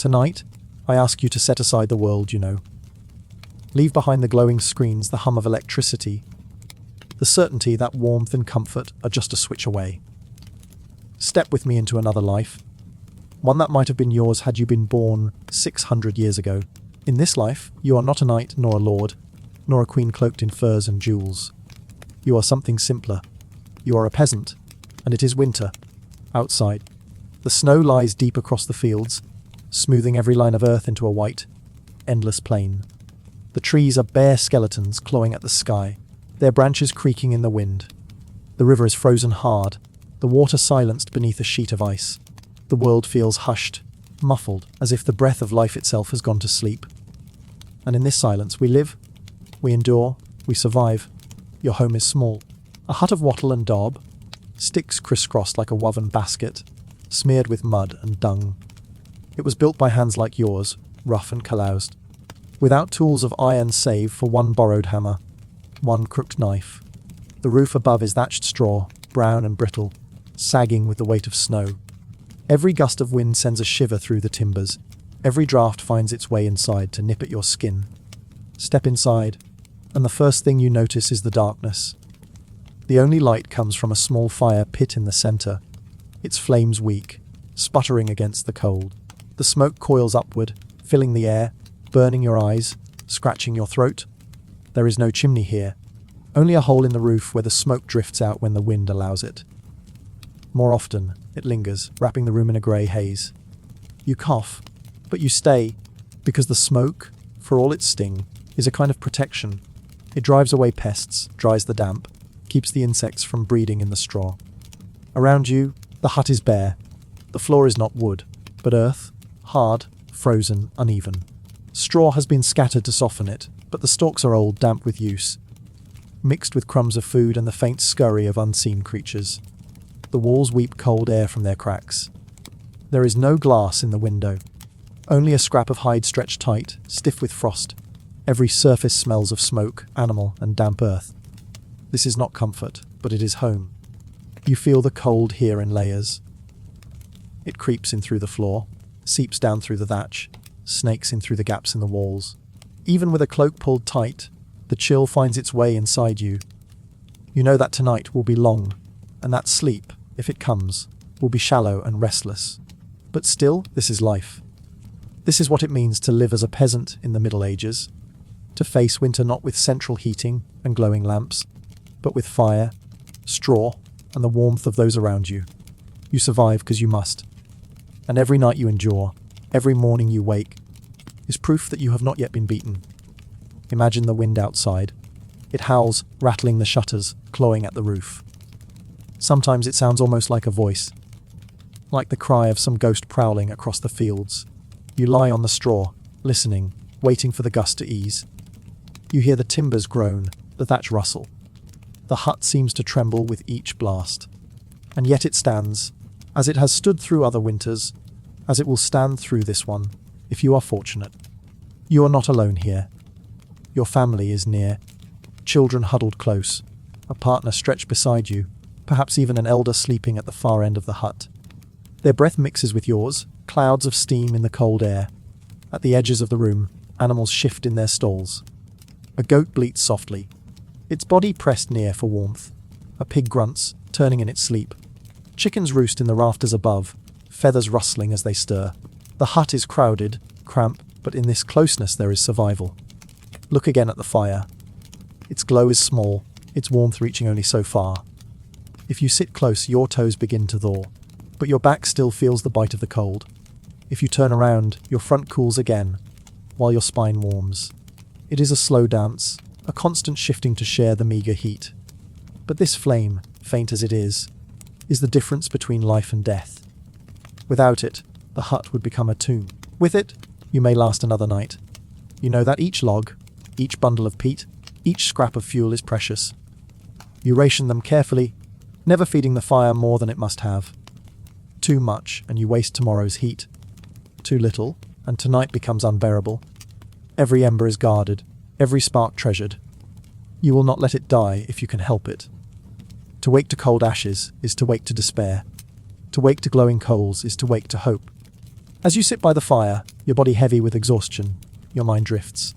Tonight, I ask you to set aside the world you know. Leave behind the glowing screens, the hum of electricity, the certainty that warmth and comfort are just a switch away. Step with me into another life, one that might have been yours had you been born 600 years ago. In this life, you are not a knight nor a lord, nor a queen cloaked in furs and jewels. You are something simpler. You are a peasant, and it is winter. Outside, the snow lies deep across the fields, smoothing every line of earth into a white, endless plain. The trees are bare skeletons clawing at the sky, their branches creaking in the wind. The river is frozen hard, the water silenced beneath a sheet of ice. The world feels hushed, muffled, as if the breath of life itself has gone to sleep. And in this silence we live, we endure, we survive. Your home is small, a hut of wattle and daub, sticks crisscrossed like a woven basket, smeared with mud and dung. It was built by hands like yours, rough and calloused, without tools of iron save for one borrowed hammer, one crooked knife. The roof above is thatched straw, brown and brittle, sagging with the weight of snow. Every gust of wind sends a shiver through the timbers. Every draft finds its way inside to nip at your skin. Step inside, and the first thing you notice is the darkness. The only light comes from a small fire pit in the center, its flames weak, sputtering against the cold. The smoke coils upward, filling the air, burning your eyes, scratching your throat. There is no chimney here, only a hole in the roof where the smoke drifts out when the wind allows it. More often, it lingers, wrapping the room in a grey haze. You cough, but you stay, because the smoke, for all its sting, is a kind of protection. It drives away pests, dries the damp, keeps the insects from breeding in the straw. Around you, the hut is bare. The floor is not wood, but earth, hard, frozen, uneven. Straw has been scattered to soften it, but the stalks are old, damp with use, mixed with crumbs of food and the faint scurry of unseen creatures. The walls weep cold air from their cracks. There is no glass in the window, only a scrap of hide stretched tight, stiff with frost. Every surface smells of smoke, animal, and damp earth. This is not comfort, but it is home. You feel the cold here in layers. It creeps in through the floor, seeps down through the thatch, snakes in through the gaps in the walls. Even with a cloak pulled tight, the chill finds its way inside you. You know that tonight will be long, and that sleep, if it comes, will be shallow and restless. But still, this is life. This is what it means to live as a peasant in the Middle Ages, to face winter not with central heating and glowing lamps, but with fire, straw, and the warmth of those around you. You survive because you must. And every night you endure, every morning you wake, is proof that you have not yet been beaten. Imagine the wind outside. It howls, rattling the shutters, clawing at the roof. Sometimes it sounds almost like a voice, like the cry of some ghost prowling across the fields. You lie on the straw, listening, waiting for the gust to ease. You hear the timbers groan, the thatch rustle. The hut seems to tremble with each blast. And yet it stands, as it has stood through other winters, as it will stand through this one, if you are fortunate. You are not alone here. Your family is near, children huddled close, a partner stretched beside you, perhaps even an elder sleeping at the far end of the hut. Their breath mixes with yours, clouds of steam in the cold air. At the edges of the room, animals shift in their stalls. A goat bleats softly, its body pressed near for warmth. A pig grunts, turning in its sleep. Chickens roost in the rafters above, feathers rustling as they stir. The hut is crowded, cramped, but in this closeness there is survival. Look again at the fire. Its glow is small, its warmth reaching only so far. If you sit close, your toes begin to thaw, but your back still feels the bite of the cold. If you turn around, your front cools again, while your spine warms. It is a slow dance, a constant shifting to share the meager heat. But this flame, faint as it is the difference between life and death. Without it, the hut would become a tomb. With it, you may last another night. You know that each log, each bundle of peat, each scrap of fuel is precious. You ration them carefully, never feeding the fire more than it must have. Too much, and you waste tomorrow's heat. Too little, and tonight becomes unbearable. Every ember is guarded, every spark treasured. You will not let it die if you can help it. To wake to cold ashes is to wake to despair. To wake to glowing coals is to wake to hope. As you sit by the fire, your body heavy with exhaustion, your mind drifts.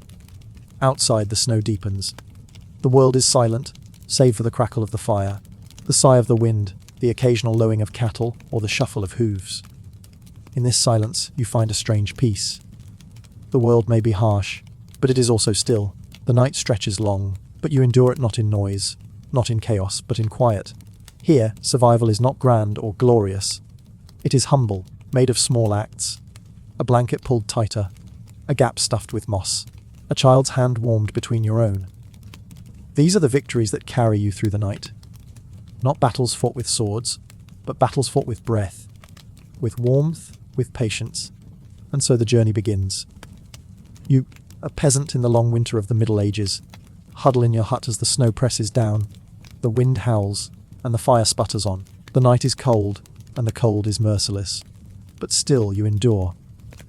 Outside, the snow deepens. The world is silent, save for the crackle of the fire, the sigh of the wind, the occasional lowing of cattle, or the shuffle of hooves. In this silence, you find a strange peace. The world may be harsh, but it is also still. The night stretches long, but you endure it not in noise, not in chaos, but in quiet. Here, survival is not grand or glorious. It is humble, made of small acts. A blanket pulled tighter, a gap stuffed with moss, a child's hand warmed between your own. These are the victories that carry you through the night. Not battles fought with swords, but battles fought with breath, with warmth, with patience. And so the journey begins. You, a peasant in the long winter of the Middle Ages, huddle in your hut as the snow presses down, the wind howls, and the fire sputters on. The night is cold, and the cold is merciless. But still you endure.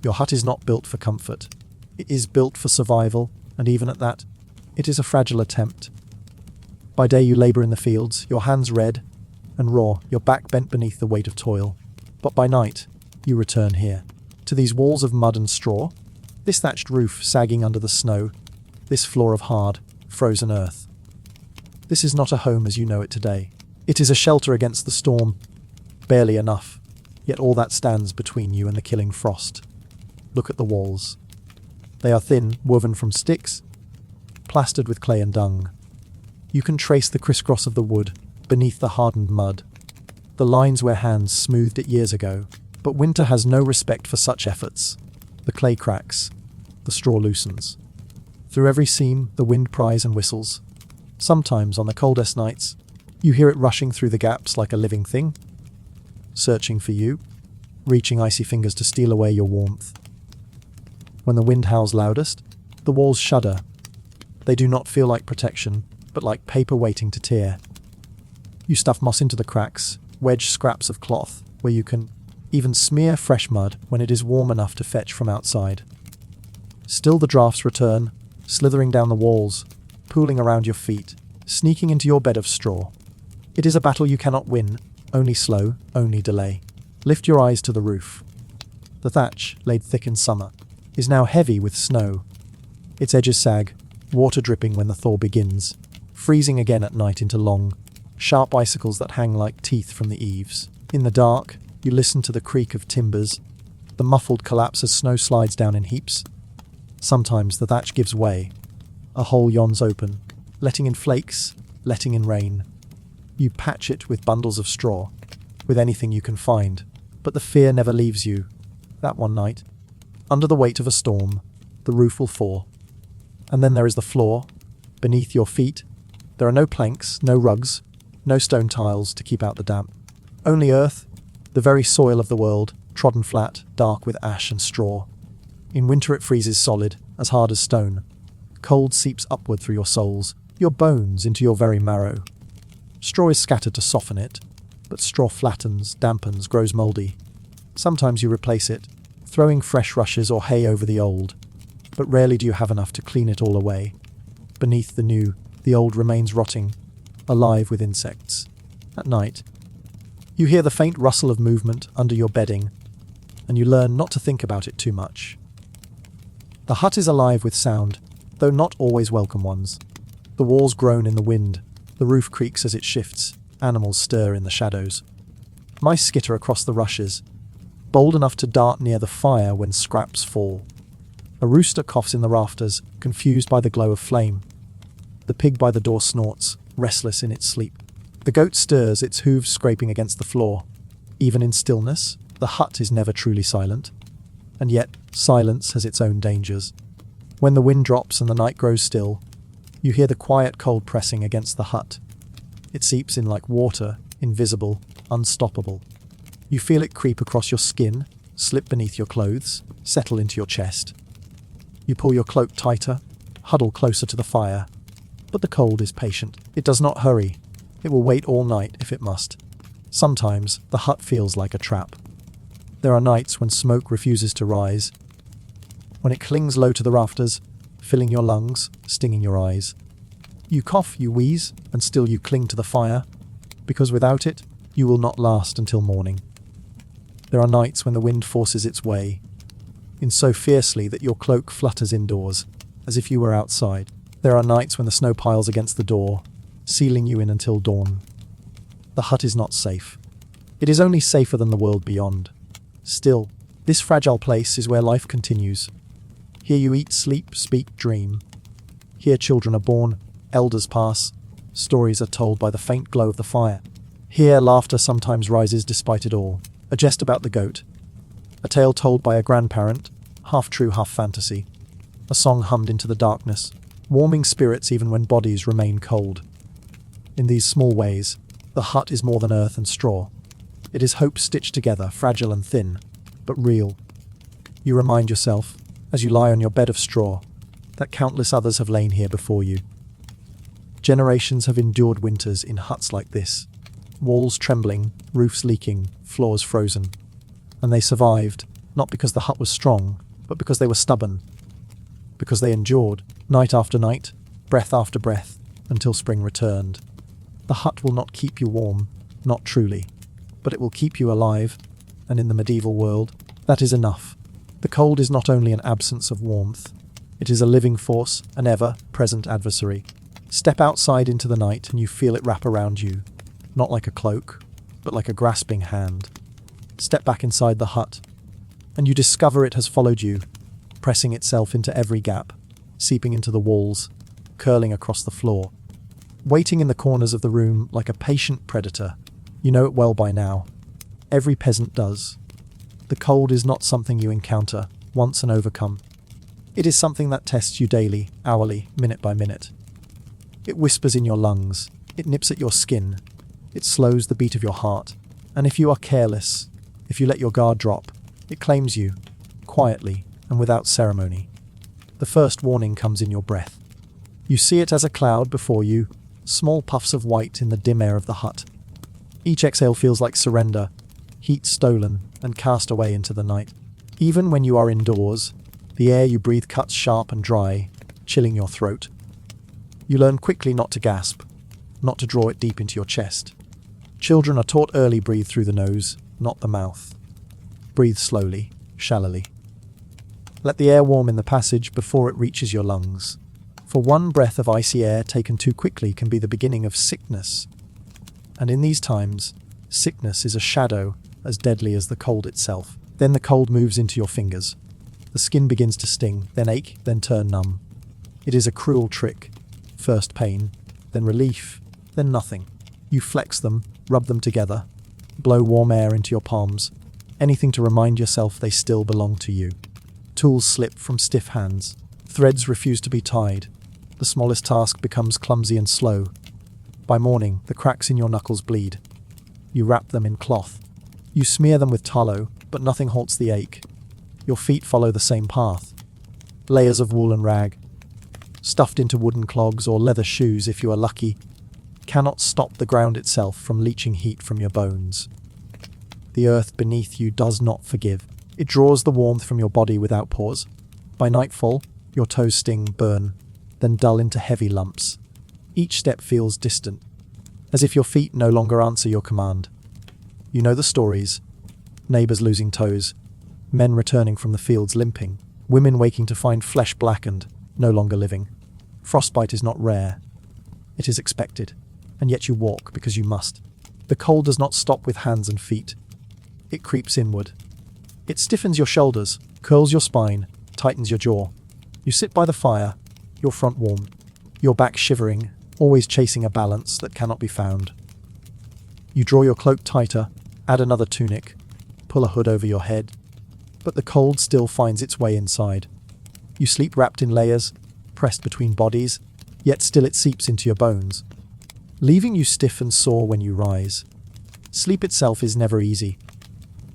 Your hut is not built for comfort. It is built for survival, and even at that, it is a fragile attempt. By day you labour in the fields, your hands red and raw, your back bent beneath the weight of toil. But by night, you return here, to these walls of mud and straw, this thatched roof sagging under the snow, this floor of hard, frozen earth. This is not a home as you know it today. It is a shelter against the storm, barely enough, yet all that stands between you and the killing frost. Look at the walls. They are thin, woven from sticks, plastered with clay and dung. You can trace the crisscross of the wood beneath the hardened mud, the lines where hands smoothed it years ago. But winter has no respect for such efforts. The clay cracks, the straw loosens. Through every seam, the wind pries and whistles. Sometimes, on the coldest nights, you hear it rushing through the gaps like a living thing, searching for you, reaching icy fingers to steal away your warmth. When the wind howls loudest, the walls shudder. They do not feel like protection, but like paper waiting to tear. You stuff moss into the cracks, wedge scraps of cloth, where you can even smear fresh mud when it is warm enough to fetch from outside. Still the drafts return, slithering down the walls, pooling around your feet, sneaking into your bed of straw. It is a battle you cannot win, only slow, only delay. Lift your eyes to the roof. The thatch, laid thick in summer, is now heavy with snow. Its edges sag, water dripping when the thaw begins, freezing again at night into long, sharp icicles that hang like teeth from the eaves. In the dark, you listen to the creak of timbers, the muffled collapse as snow slides down in heaps. Sometimes the thatch gives way. A hole yawns open, letting in flakes, letting in rain. You patch it with bundles of straw, with anything you can find, but the fear never leaves you. That one night, under the weight of a storm, the roof will fall. And then there is the floor. Beneath your feet, there are no planks, no rugs, no stone tiles to keep out the damp. Only earth, the very soil of the world, trodden flat, dark with ash and straw. In winter it freezes solid, as hard as stone. Cold seeps upward through your soles, your bones into your very marrow. Straw is scattered to soften it, but straw flattens, dampens, grows mouldy. Sometimes you replace it, throwing fresh rushes or hay over the old, but rarely do you have enough to clean it all away. Beneath the new, the old remains rotting, alive with insects. At night, you hear the faint rustle of movement under your bedding, and you learn not to think about it too much. The hut is alive with sound, though not always welcome ones. The walls groan in the wind, the roof creaks as it shifts, animals stir in the shadows. Mice skitter across the rushes, bold enough to dart near the fire when scraps fall. A rooster coughs in the rafters, confused by the glow of flame. The pig by the door snorts, restless in its sleep. The goat stirs, its hooves scraping against the floor. Even in stillness, the hut is never truly silent. And yet, silence has its own dangers. When the wind drops and the night grows still, you hear the quiet cold pressing against the hut. It seeps in like water, invisible, unstoppable. You feel it creep across your skin, slip beneath your clothes, settle into your chest. You pull your cloak tighter, huddle closer to the fire. But the cold is patient. It does not hurry. It will wait all night if it must. Sometimes the hut feels like a trap. There are nights when smoke refuses to rise, when it clings low to the rafters, filling your lungs, stinging your eyes. You cough, you wheeze, and still you cling to the fire, because without it, you will not last until morning. There are nights when the wind forces its way, in so fiercely that your cloak flutters indoors, as if you were outside. There are nights when the snow piles against the door, sealing you in until dawn. The hut is not safe. It is only safer than the world beyond. Still, this fragile place is where life continues. Here you eat, sleep, speak, dream. Here children are born, elders pass, stories are told by the faint glow of the fire. Here laughter sometimes rises despite it all. A jest about the goat. A tale told by a grandparent, half true, half fantasy. A song hummed into the darkness, warming spirits even when bodies remain cold. In these small ways, the hut is more than earth and straw. It is hope stitched together, fragile and thin, but real. You remind yourself, as you lie on your bed of straw, that countless others have lain here before you. Generations have endured winters in huts like this, walls trembling, roofs leaking, floors frozen. And they survived, not because the hut was strong, but because they were stubborn. Because they endured, night after night, breath after breath, until spring returned. The hut will not keep you warm, not truly, but it will keep you alive, and in the medieval world, that is enough. The cold is not only an absence of warmth, it is a living force, an ever-present adversary. Step outside into the night and you feel it wrap around you, not like a cloak, but like a grasping hand. Step back inside the hut, and you discover it has followed you, pressing itself into every gap, seeping into the walls, curling across the floor, waiting in the corners of the room like a patient predator. You know it well by now. Every peasant does. The cold is not something you encounter once and overcome. It is something that tests you daily, hourly, minute by minute. It whispers in your lungs, it nips at your skin, it slows the beat of your heart, and if you are careless, if you let your guard drop, it claims you, quietly and without ceremony. The first warning comes in your breath. You see it as a cloud before you, small puffs of white in the dim air of the hut. Each exhale feels like surrender, heat stolen and cast away into the night. Even when you are indoors, the air you breathe cuts sharp and dry, chilling your throat. You learn quickly not to gasp, not to draw it deep into your chest. Children are taught early breathe through the nose, not the mouth. Breathe slowly, shallowly. Let the air warm in the passage before it reaches your lungs. For one breath of icy air taken too quickly can be the beginning of sickness. And in these times, sickness is a shadow as deadly as the cold itself. Then the cold moves into your fingers. The skin begins to sting, then ache, then turn numb. It is a cruel trick. First pain, then relief, then nothing. You flex them, rub them together, blow warm air into your palms, anything to remind yourself they still belong to you. Tools slip from stiff hands. Threads refuse to be tied. The smallest task becomes clumsy and slow. By morning, the cracks in your knuckles bleed. You wrap them in cloth. You smear them with tallow, but nothing halts the ache. Your feet follow the same path. Layers of wool and rag, stuffed into wooden clogs or leather shoes if you are lucky, cannot stop the ground itself from leaching heat from your bones. The earth beneath you does not forgive. It draws the warmth from your body without pause. By nightfall, your toes sting, burn, then dull into heavy lumps. Each step feels distant, as if your feet no longer answer your command. You know the stories. Neighbours losing toes, men returning from the fields limping, women waking to find flesh blackened, no longer living. Frostbite is not rare. It is expected, and yet you walk because you must. The cold does not stop with hands and feet. It creeps inward. It stiffens your shoulders, curls your spine, tightens your jaw. You sit by the fire, your front warm, your back shivering, always chasing a balance that cannot be found. You draw your cloak tighter, add another tunic, pull a hood over your head, but the cold still finds its way inside. You sleep wrapped in layers, pressed between bodies, yet still it seeps into your bones, leaving you stiff and sore when you rise. Sleep itself is never easy.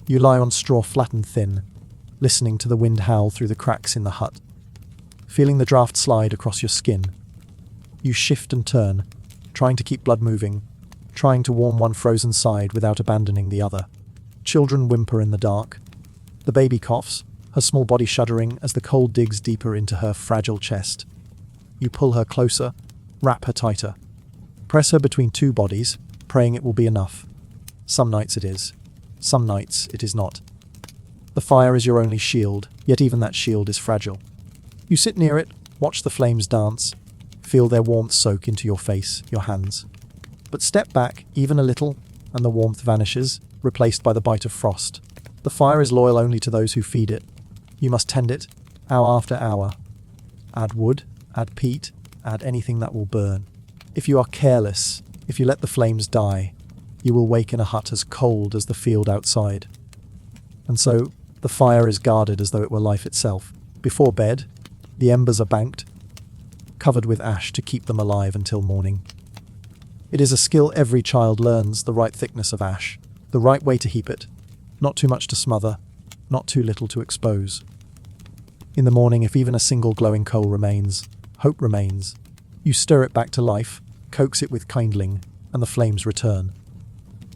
You lie on straw flat and thin, listening to the wind howl through the cracks in the hut, feeling the draft slide across your skin. You shift and turn, trying to keep blood moving, trying to warm one frozen side without abandoning the other. Children whimper in the dark. The baby coughs, her small body shuddering as the cold digs deeper into her fragile chest. You pull her closer, wrap her tighter, press her between two bodies, praying it will be enough. Some nights it is. Some nights it is not. The fire is your only shield, yet even that shield is fragile. You sit near it, watch the flames dance, feel their warmth soak into your face, your hands. But step back, even a little, and the warmth vanishes, replaced by the bite of frost. The fire is loyal only to those who feed it. You must tend it, hour after hour. Add wood, add peat, add anything that will burn. If you are careless, if you let the flames die, you will wake in a hut as cold as the field outside. And so, the fire is guarded as though it were life itself. Before bed, the embers are banked, covered with ash to keep them alive until morning. It is a skill every child learns, the right thickness of ash, the right way to heap it, not too much to smother, not too little to expose. In the morning, if even a single glowing coal remains, hope remains. You stir it back to life, coax it with kindling, and the flames return.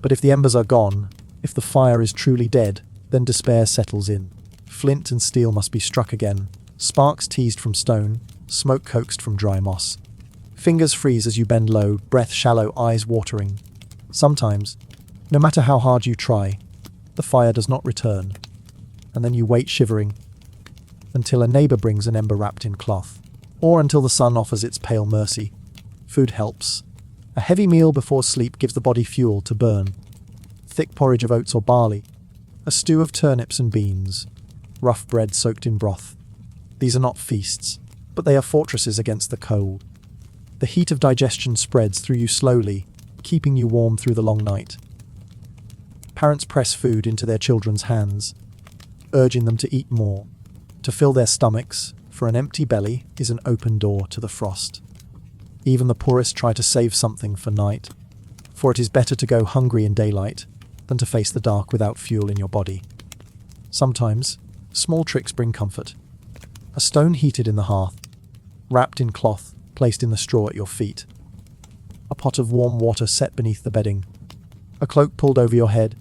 But if the embers are gone, if the fire is truly dead, then despair settles in. Flint and steel must be struck again, sparks teased from stone, smoke coaxed from dry moss. Fingers freeze as you bend low, breath shallow, eyes watering. Sometimes, no matter how hard you try, the fire does not return. And then you wait shivering, until a neighbour brings an ember wrapped in cloth, or until the sun offers its pale mercy. Food helps. A heavy meal before sleep gives the body fuel to burn. Thick porridge of oats or barley, a stew of turnips and beans, rough bread soaked in broth. These are not feasts, but they are fortresses against the cold. The heat of digestion spreads through you slowly, keeping you warm through the long night. Parents press food into their children's hands, urging them to eat more, to fill their stomachs, for an empty belly is an open door to the frost. Even the poorest try to save something for night, for it is better to go hungry in daylight than to face the dark without fuel in your body. Sometimes, small tricks bring comfort. A stone heated in the hearth, wrapped in cloth, placed in the straw at your feet. A pot of warm water set beneath the bedding. A cloak pulled over your head,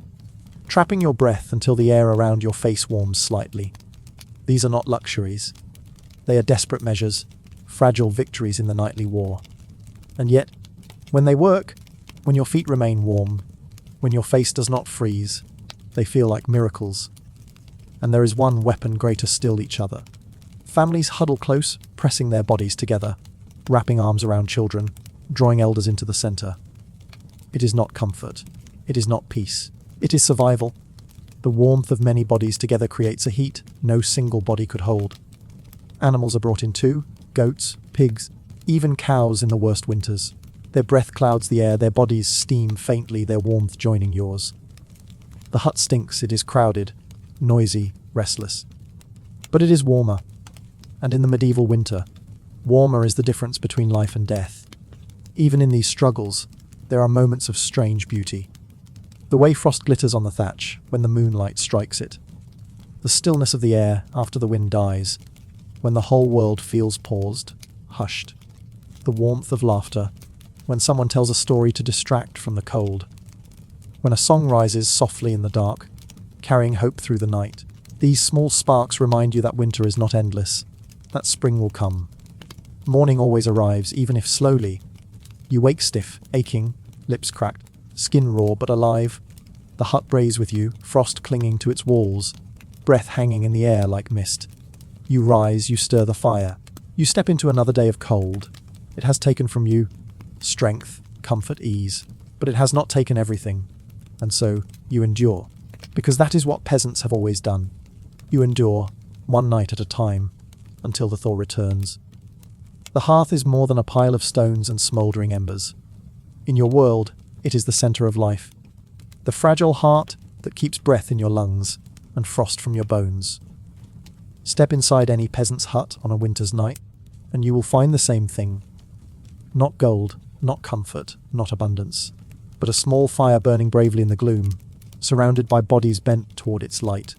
trapping your breath until the air around your face warms slightly. These are not luxuries. They are desperate measures, fragile victories in the nightly war. And yet, when they work, when your feet remain warm, when your face does not freeze, they feel like miracles. And there is one weapon greater still: each other. Families huddle close, pressing their bodies together, wrapping arms around children, drawing elders into the center. It is not comfort. It is not peace. It is survival. The warmth of many bodies together creates a heat no single body could hold. Animals are brought in too: goats, pigs, even cows in the worst winters. Their breath clouds the air, their bodies steam faintly, their warmth joining yours. The hut stinks, it is crowded, noisy, restless. But it is warmer. And in the medieval winter, warmer is the difference between life and death. Even in these struggles, there are moments of strange beauty. The way frost glitters on the thatch when the moonlight strikes it. The stillness of the air after the wind dies, when the whole world feels paused, hushed. The warmth of laughter, when someone tells a story to distract from the cold. When a song rises softly in the dark, carrying hope through the night. These small sparks remind you that winter is not endless, that spring will come. Morning always arrives, even if slowly. You wake stiff, aching, lips cracked, skin raw but alive. The hut brays with you, frost clinging to its walls, breath hanging in the air like mist. You rise, you stir the fire. You step into another day of cold. It has taken from you strength, comfort, ease, but it has not taken everything. And so, you endure. Because that is what peasants have always done. You endure, one night at a time, until the thaw returns. The hearth is more than a pile of stones and smouldering embers. In your world, it is the center of life. The fragile heart that keeps breath in your lungs and frost from your bones. Step inside any peasant's hut on a winter's night, and you will find the same thing. Not gold, not comfort, not abundance, but a small fire burning bravely in the gloom, surrounded by bodies bent toward its light.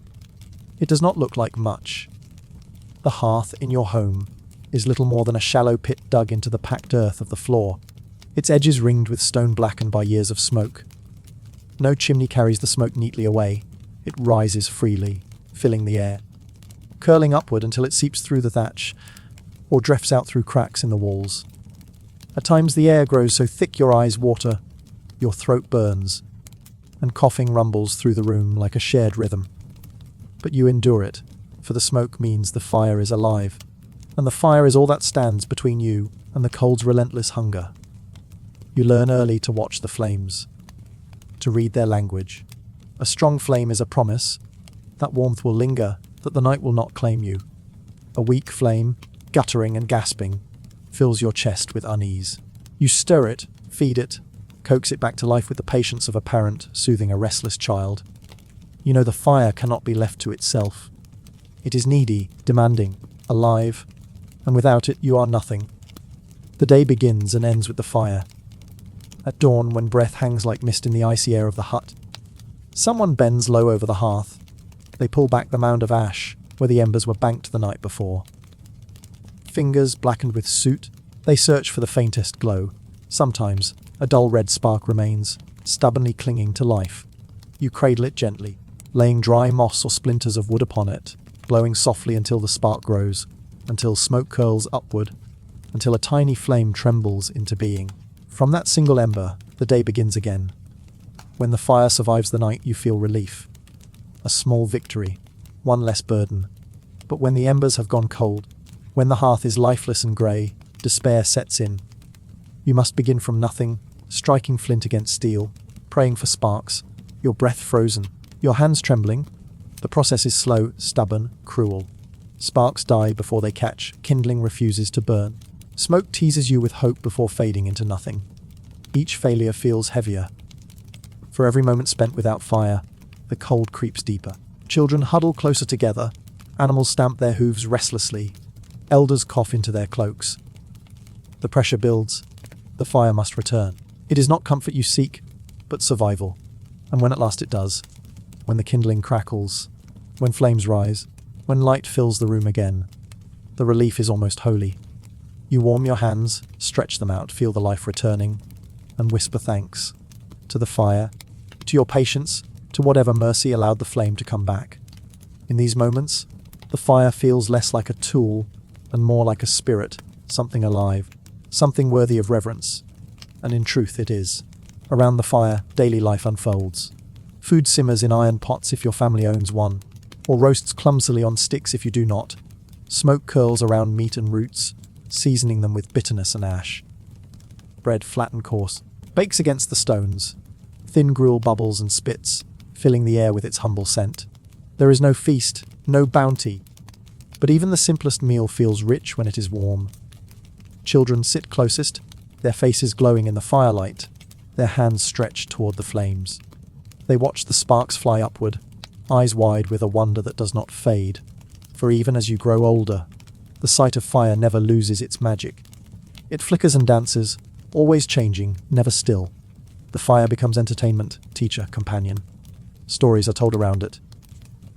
It does not look like much. The hearth in your home is little more than a shallow pit dug into the packed earth of the floor, its edges ringed with stone blackened by years of smoke. No chimney carries the smoke neatly away. It rises freely, filling the air, curling upward until it seeps through the thatch, or drifts out through cracks in the walls. At times the air grows so thick your eyes water, your throat burns, and coughing rumbles through the room like a shared rhythm. But you endure it, for the smoke means the fire is alive, and the fire is all that stands between you and the cold's relentless hunger. You learn early to watch the flames, to read their language. A strong flame is a promise that warmth will linger, that the night will not claim you. A weak flame, guttering and gasping, fills your chest with unease. You stir it, feed it, coax it back to life with the patience of a parent soothing a restless child. You know the fire cannot be left to itself. It is needy, demanding, alive, and without it you are nothing. The day begins and ends with the fire. At dawn, when breath hangs like mist in the icy air of the hut, someone bends low over the hearth. They pull back the mound of ash where the embers were banked the night before. Fingers blackened with soot, they search for the faintest glow. Sometimes a dull red spark remains, stubbornly clinging to life. You cradle it gently, laying dry moss or splinters of wood upon it, blowing softly until the spark grows, until smoke curls upward, until a tiny flame trembles into being. From that single ember, the day begins again. When the fire survives the night, you feel relief. A small victory, one less burden. But when the embers have gone cold, when the hearth is lifeless and grey, despair sets in. You must begin from nothing, striking flint against steel, praying for sparks, your breath frozen, your hands trembling. The process is slow, stubborn, cruel. Sparks die before they catch, kindling refuses to burn. Smoke teases you with hope before fading into nothing. Each failure feels heavier. For every moment spent without fire, the cold creeps deeper. Children huddle closer together. Animals stamp their hooves restlessly. Elders cough into their cloaks. The pressure builds. The fire must return. It is not comfort you seek, but survival. And when at last it does, when the kindling crackles, when flames rise, when light fills the room again, the relief is almost holy. You warm your hands, stretch them out, feel the life returning, and whisper thanks to the fire, to your patience, to whatever mercy allowed the flame to come back. In these moments, the fire feels less like a tool and more like a spirit, something alive, something worthy of reverence. And in truth it is. Around the fire, daily life unfolds. Food simmers in iron pots if your family owns one, or roasts clumsily on sticks if you do not. Smoke curls around meat and roots, seasoning them with bitterness and ash. Bread, flat and coarse, bakes against the stones. Thin gruel bubbles and spits, filling the air with its humble scent. There is no feast, no bounty, but even the simplest meal feels rich when it is warm. Children sit closest, their faces glowing in the firelight, their hands stretched toward the flames. They watch the sparks fly upward, eyes wide with a wonder that does not fade. For even as you grow older, the sight of fire never loses its magic. It flickers and dances, always changing, never still. The fire becomes entertainment, teacher, companion. Stories are told around it.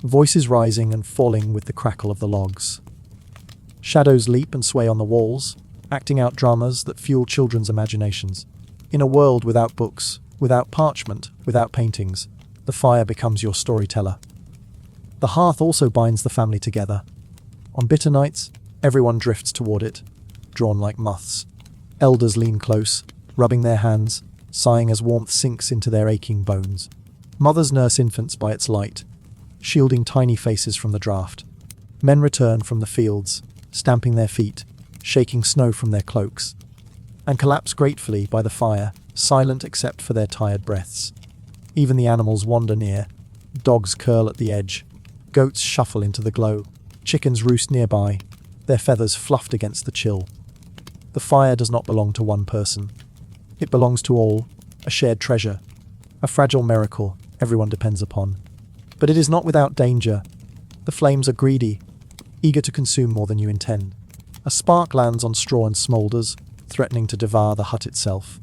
Voices rising and falling with the crackle of the logs. Shadows leap and sway on the walls, acting out dramas that fuel children's imaginations. In a world without books, without parchment, without paintings, the fire becomes your storyteller. The hearth also binds the family together. On bitter nights, everyone drifts toward it, drawn like moths. Elders lean close, rubbing their hands, sighing as warmth sinks into their aching bones. Mothers nurse infants by its light, shielding tiny faces from the draught. Men return from the fields, stamping their feet, shaking snow from their cloaks, and collapse gratefully by the fire, silent except for their tired breaths. Even the animals wander near. Dogs curl at the edge. Goats shuffle into the glow. Chickens roost nearby, their feathers fluffed against the chill. The fire does not belong to one person. It belongs to all, a shared treasure, a fragile miracle everyone depends upon. But it is not without danger. The flames are greedy, eager to consume more than you intend. A spark lands on straw and smoulders, threatening to devour the hut itself.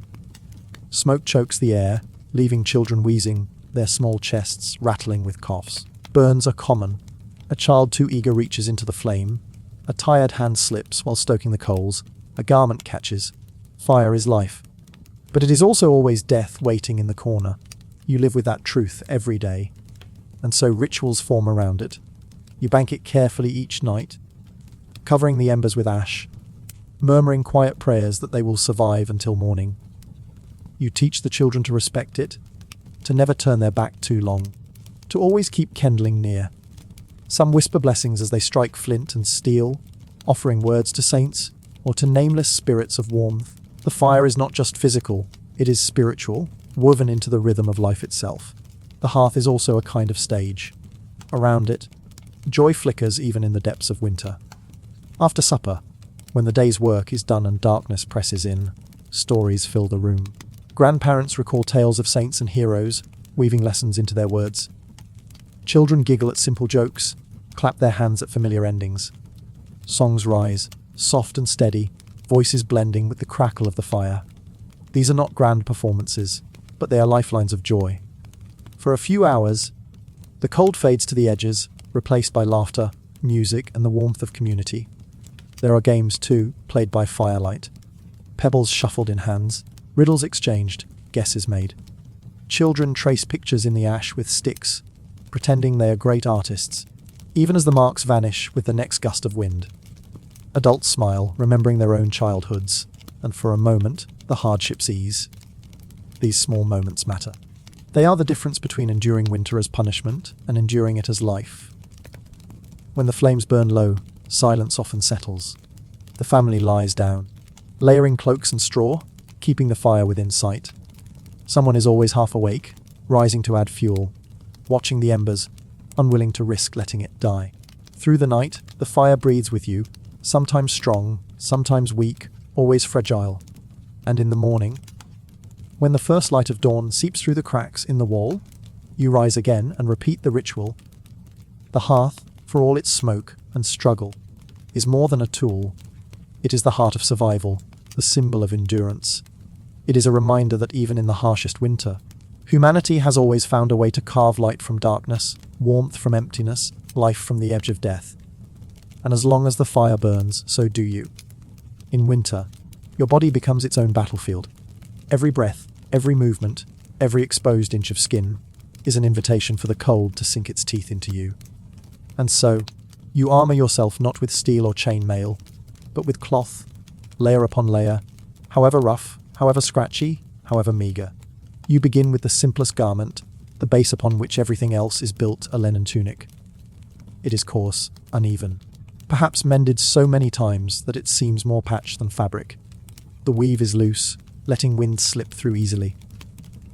Smoke chokes the air, leaving children wheezing, their small chests rattling with coughs. Burns are common. A child too eager reaches into the flame. A tired hand slips while stoking the coals. A garment catches. Fire is life. But it is also always death waiting in the corner. You live with that truth every day. And so rituals form around it. You bank it carefully each night, covering the embers with ash, murmuring quiet prayers that they will survive until morning. You teach the children to respect it, to never turn their back too long, to always keep kindling near. Some whisper blessings as they strike flint and steel, offering words to saints or to nameless spirits of warmth. The fire is not just physical, it is spiritual, woven into the rhythm of life itself. The hearth is also a kind of stage. Around it, joy flickers even in the depths of winter. After supper, when the day's work is done and darkness presses in, stories fill the room. Grandparents recall tales of saints and heroes, weaving lessons into their words. Children giggle at simple jokes, clap their hands at familiar endings. Songs rise, soft and steady, voices blending with the crackle of the fire. These are not grand performances, but they are lifelines of joy. For a few hours, the cold fades to the edges, replaced by laughter, music, and the warmth of community. There are games, too, played by firelight. Pebbles shuffled in hands, riddles exchanged, guesses made. Children trace pictures in the ash with sticks, pretending they are great artists, even as the marks vanish with the next gust of wind. Adults smile, remembering their own childhoods, and for a moment, the hardships ease. These small moments matter. They are the difference between enduring winter as punishment and enduring it as life. When the flames burn low, silence often settles. The family lies down, layering cloaks and straw, keeping the fire within sight. Someone is always half awake, rising to add fuel, watching the embers, unwilling to risk letting it die. Through the night, the fire breathes with you, sometimes strong, sometimes weak, always fragile. And in the morning, when the first light of dawn seeps through the cracks in the wall, you rise again and repeat the ritual. The hearth, for all its smoke and struggle, is more than a tool. It is the heart of survival, the symbol of endurance. It is a reminder that even in the harshest winter, humanity has always found a way to carve light from darkness, warmth from emptiness, life from the edge of death. And as long as the fire burns, so do you. In winter, your body becomes its own battlefield. Every breath, every movement, every exposed inch of skin is an invitation for the cold to sink its teeth into you. And so, you armor yourself not with steel or chain mail, but with cloth, layer upon layer, however rough, however scratchy, however meager. You begin with the simplest garment, the base upon which everything else is built, a linen tunic. It is coarse, uneven, perhaps mended so many times that it seems more patch than fabric. The weave is loose, letting wind slip through easily.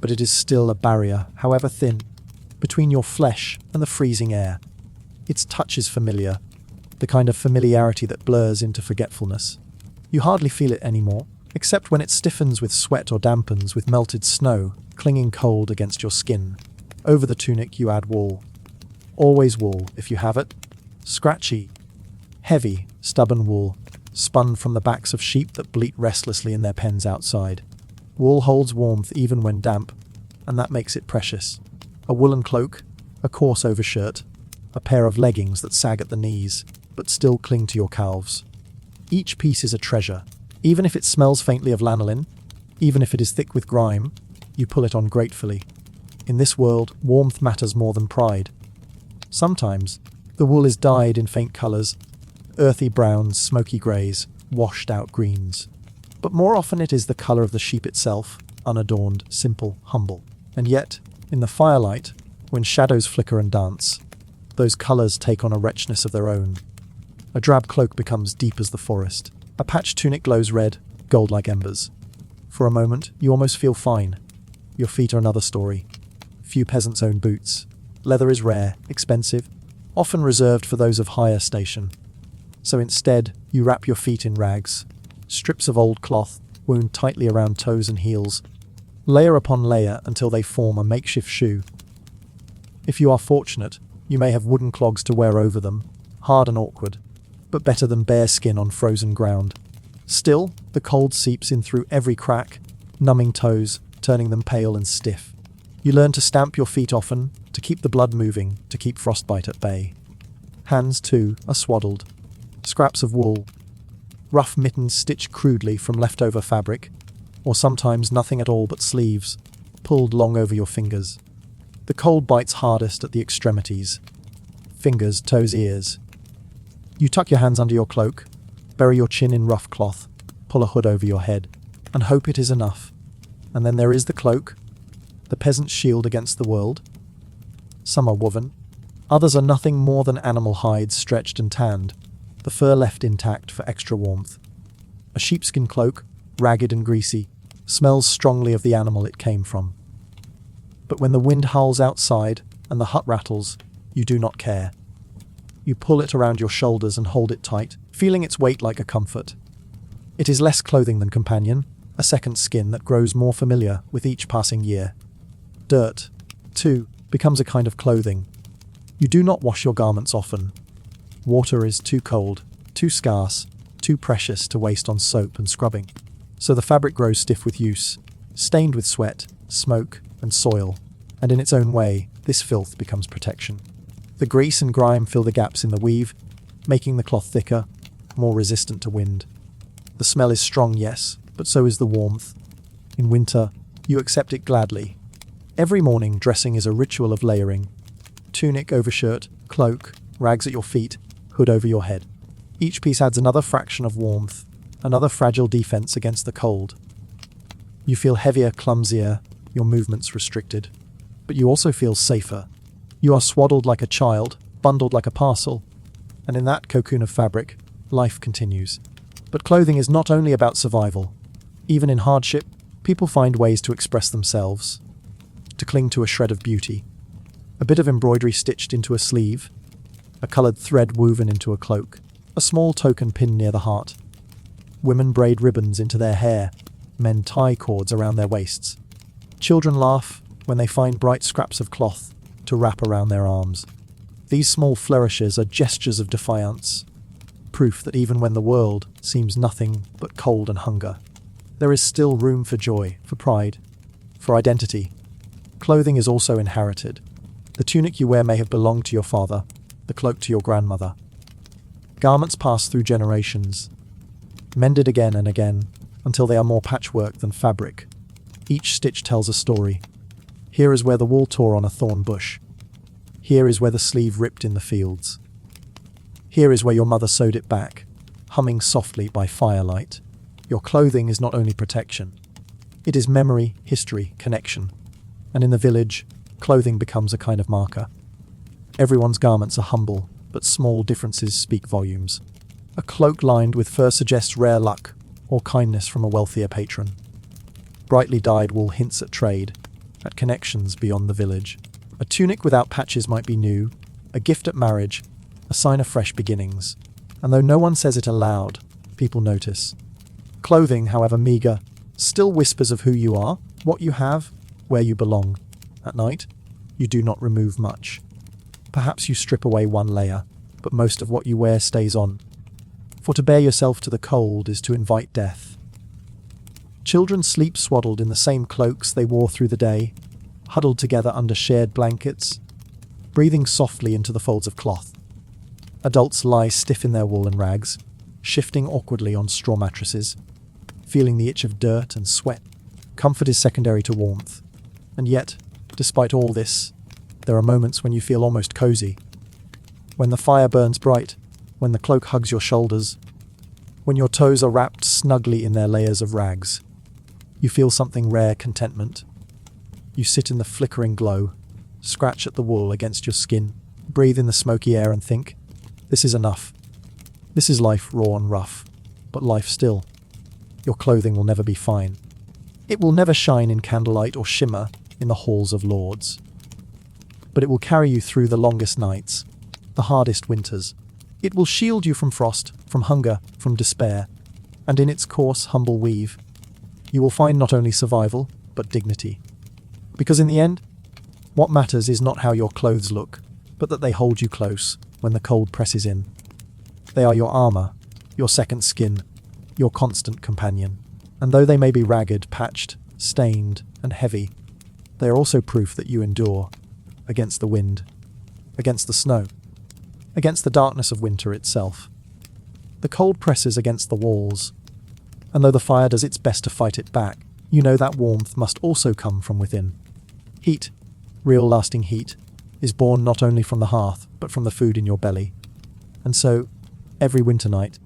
But it is still a barrier, however thin, between your flesh and the freezing air. Its touch is familiar, the kind of familiarity that blurs into forgetfulness. You hardly feel it anymore, except when it stiffens with sweat or dampens with melted snow, clinging cold against your skin. Over the tunic you add wool. Always wool, if you have it. Scratchy, heavy, stubborn wool, spun from the backs of sheep that bleat restlessly in their pens outside. Wool holds warmth even when damp, and that makes it precious. A woolen cloak, a coarse overshirt, a pair of leggings that sag at the knees, but still cling to your calves. Each piece is a treasure. Even if it smells faintly of lanolin, even if it is thick with grime, you pull it on gratefully. In this world, warmth matters more than pride. Sometimes, the wool is dyed in faint colours, earthy browns, smoky greys, washed-out greens. But more often it is the colour of the sheep itself, unadorned, simple, humble. And yet, in the firelight, when shadows flicker and dance, those colours take on a richness of their own. A drab cloak becomes deep as the forest. A patched tunic glows red, gold like embers. For a moment, you almost feel fine. Your feet are another story. Few peasants own boots. Leather is rare, expensive, often reserved for those of higher station. So instead, you wrap your feet in rags, strips of old cloth, wound tightly around toes and heels, layer upon layer until they form a makeshift shoe. If you are fortunate, you may have wooden clogs to wear over them, hard and awkward, but better than bare skin on frozen ground. Still, the cold seeps in through every crack, numbing toes, turning them pale and stiff. You learn to stamp your feet often, to keep the blood moving, to keep frostbite at bay. Hands, too, are swaddled. Scraps of wool, rough mittens stitched crudely from leftover fabric, or sometimes nothing at all but sleeves, pulled long over your fingers. The cold bites hardest at the extremities. Fingers, toes, ears. You tuck your hands under your cloak, bury your chin in rough cloth, pull a hood over your head, and hope it is enough. And then there is the cloak, the peasant's shield against the world. Some are woven, Others are nothing more than animal hides stretched and tanned, the fur left intact for extra warmth. A sheepskin cloak, ragged and greasy, smells strongly of the animal it came from. But when the wind howls outside and the hut rattles, you do not care. You pull it around your shoulders and hold it tight, feeling its weight like a comfort. It is less clothing than companion, a second skin that grows more familiar with each passing year. Dirt, too, becomes a kind of clothing. You do not wash your garments often. Water is too cold, too scarce, too precious to waste on soap and scrubbing. So the fabric grows stiff with use, stained with sweat, smoke, and soil, and in its own way, this filth becomes protection. The grease and grime fill the gaps in the weave, making the cloth thicker, more resistant to wind. The smell is strong, yes, but so is the warmth. In winter, you accept it gladly. Every morning, dressing is a ritual of layering. Tunic over shirt, cloak, rags at your feet, hood over your head. Each piece adds another fraction of warmth, another fragile defense against the cold. You feel heavier, clumsier, your movements restricted. But you also feel safer. You are swaddled like a child, bundled like a parcel, and in that cocoon of fabric, life continues. But clothing is not only about survival. Even in hardship, people find ways to express themselves, to cling to a shred of beauty. A bit of embroidery stitched into a sleeve, a coloured thread woven into a cloak, a small token pinned near the heart. Women braid ribbons into their hair, men tie cords around their waists. Children laugh when they find bright scraps of cloth to wrap around their arms. These small flourishes are gestures of defiance, proof that even when the world seems nothing but cold and hunger, there is still room for joy, for pride, for identity. Clothing is also inherited. The tunic you wear may have belonged to your father, the cloak to your grandmother. Garments pass through generations, mended again and again, until they are more patchwork than fabric. Each stitch tells a story. Here is where the wool tore on a thorn bush. Here is where the sleeve ripped in the fields. Here is where your mother sewed it back, humming softly by firelight. Your clothing is not only protection. It is memory, history, connection. And in the village, clothing becomes a kind of marker. Everyone's garments are humble, but small differences speak volumes. A cloak lined with fur suggests rare luck or kindness from a wealthier patron. Brightly dyed wool hints at trade, at connections beyond the village. A tunic without patches might be new, a gift at marriage, a sign of fresh beginnings. And though no one says it aloud, people notice. Clothing, however meagre, still whispers of who you are, what you have, where you belong. At night, you do not remove much. Perhaps you strip away one layer, but most of what you wear stays on. For to bare yourself to the cold is to invite death. Children sleep swaddled in the same cloaks they wore through the day, huddled together under shared blankets, breathing softly into the folds of cloth. Adults lie stiff in their wool and rags, shifting awkwardly on straw mattresses, feeling the itch of dirt and sweat. Comfort is secondary to warmth. And yet, despite all this, there are moments when you feel almost cozy. When the fire burns bright, when the cloak hugs your shoulders, when your toes are wrapped snugly in their layers of rags. You feel something rare, contentment. You sit in the flickering glow, scratch at the wool against your skin, breathe in the smoky air and think, this is enough. This is life raw and rough, but life still. Your clothing will never be fine. It will never shine in candlelight or shimmer in the halls of lords. But it will carry you through the longest nights, the hardest winters. It will shield you from frost, from hunger, from despair. And in its coarse, humble weave, you will find not only survival, but dignity. Because in the end, what matters is not how your clothes look, but that they hold you close when the cold presses in. They are your armor, your second skin, your constant companion. And though they may be ragged, patched, stained, and heavy, they are also proof that you endure against the wind, against the snow, against the darkness of winter itself. The cold presses against the walls, and though the fire does its best to fight it back, you know that warmth must also come from within. Heat, real lasting heat, is born not only from the hearth, but from the food in your belly. And so, every winter night,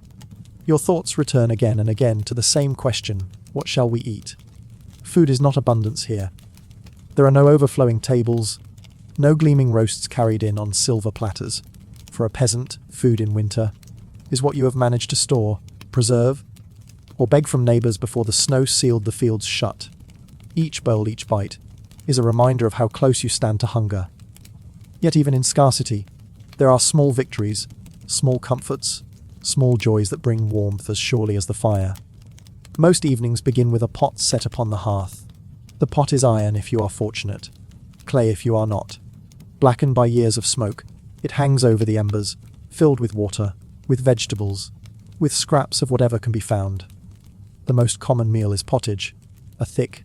your thoughts return again and again to the same question, what shall we eat? Food is not abundance here. There are no overflowing tables, No gleaming roasts carried in on silver platters. For a peasant, food in winter is what you have managed to store, preserve, or beg from neighbours before the snow sealed the fields shut. Each bowl, each bite, is a reminder of how close you stand to hunger. Yet even in scarcity, there are small victories, small comforts, small joys that bring warmth as surely as the fire. Most evenings begin with a pot set upon the hearth. The pot is iron if you are fortunate, clay if you are not. Blackened by years of smoke, it hangs over the embers, filled with water, with vegetables, with scraps of whatever can be found. The most common meal is pottage, a thick,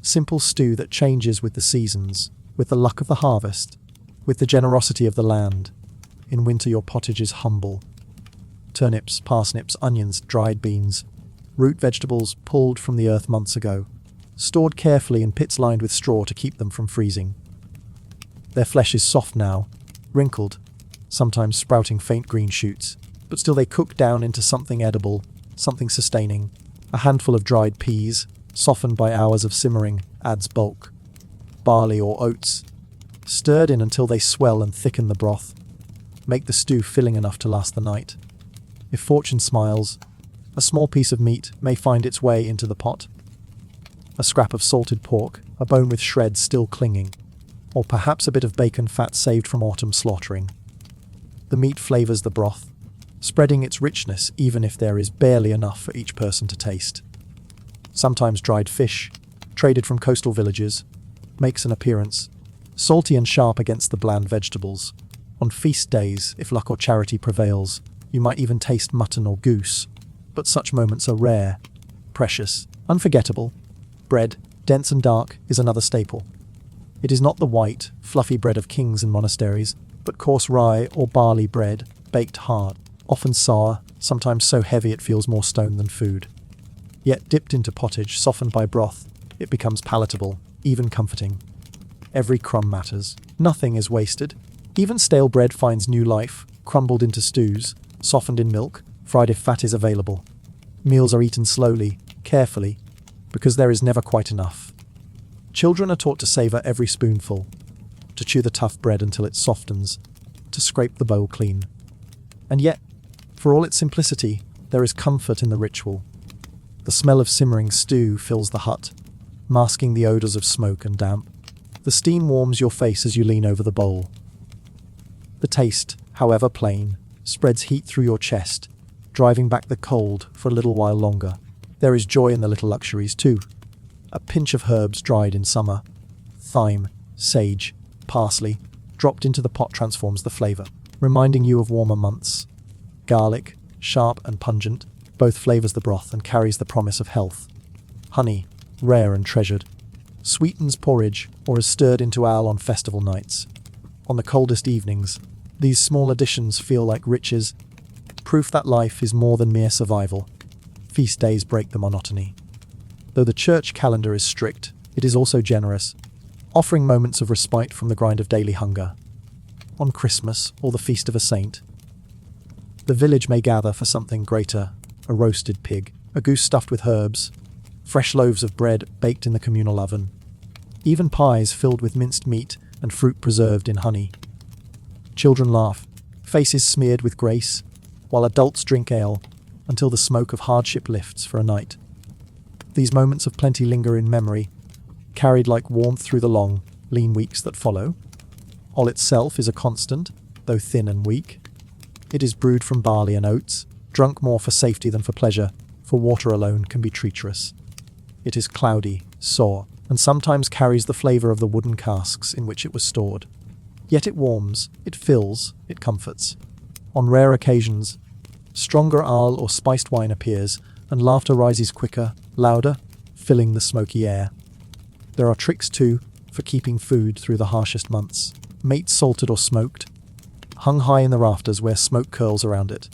simple stew that changes with the seasons, with the luck of the harvest, with the generosity of the land. In winter your pottage is humble. Turnips, parsnips, onions, dried beans, root vegetables pulled from the earth months ago, stored carefully in pits lined with straw to keep them from freezing. Their flesh is soft now, wrinkled, sometimes sprouting faint green shoots, but still they cook down into something edible, something sustaining. A handful of dried peas, softened by hours of simmering, adds bulk. Barley or oats, stirred in until they swell and thicken the broth, make the stew filling enough to last the night. If fortune smiles, a small piece of meat may find its way into the pot. A scrap of salted pork, a bone with shreds still clinging, or perhaps a bit of bacon fat saved from autumn slaughtering. The meat flavours the broth, spreading its richness even if there is barely enough for each person to taste. Sometimes dried fish, traded from coastal villages, makes an appearance, salty and sharp against the bland vegetables. On feast days, if luck or charity prevails, you might even taste mutton or goose, but such moments are rare, precious, unforgettable. Bread, dense and dark, is another staple. It is not the white, fluffy bread of kings and monasteries, but coarse rye or barley bread, baked hard, often sour, sometimes so heavy it feels more stone than food. Yet dipped into pottage, softened by broth, it becomes palatable, even comforting. Every crumb matters. Nothing is wasted. Even stale bread finds new life, crumbled into stews, softened in milk, fried if fat is available. Meals are eaten slowly, carefully, because there is never quite enough. Children are taught to savour every spoonful, to chew the tough bread until it softens, to scrape the bowl clean. And yet, for all its simplicity, there is comfort in the ritual. The smell of simmering stew fills the hut, masking the odours of smoke and damp. The steam warms your face as you lean over the bowl. The taste, however plain, spreads heat through your chest, driving back the cold for a little while longer. There is joy in the little luxuries too. A pinch of herbs dried in summer, thyme, sage, parsley, dropped into the pot transforms the flavour, reminding you of warmer months. Garlic, sharp and pungent, both flavours the broth and carries the promise of health. Honey, rare and treasured, sweetens porridge or is stirred into ale on festival nights. On the coldest evenings, these small additions feel like riches, proof that life is more than mere survival. Feast days break the monotony. Though the church calendar is strict, it is also generous, offering moments of respite from the grind of daily hunger. On Christmas or the feast of a saint, the village may gather for something greater, a roasted pig, a goose stuffed with herbs, fresh loaves of bread baked in the communal oven, even pies filled with minced meat and fruit preserved in honey. Children laugh, faces smeared with grace, while adults drink ale until the smoke of hardship lifts for a night. These moments of plenty linger in memory, carried like warmth through the long, lean weeks that follow. All itself is a constant, though thin and weak. It is brewed from barley and oats, drunk more for safety than for pleasure, for water alone can be treacherous. It is cloudy, sour, and sometimes carries the flavour of the wooden casks in which it was stored. Yet it warms, it fills, it comforts. On rare occasions, stronger ale or spiced wine appears, and laughter rises quicker, louder, filling the smoky air. There are tricks too, for keeping food through the harshest months. Meat salted or smoked, hung high in the rafters where smoke curls around it.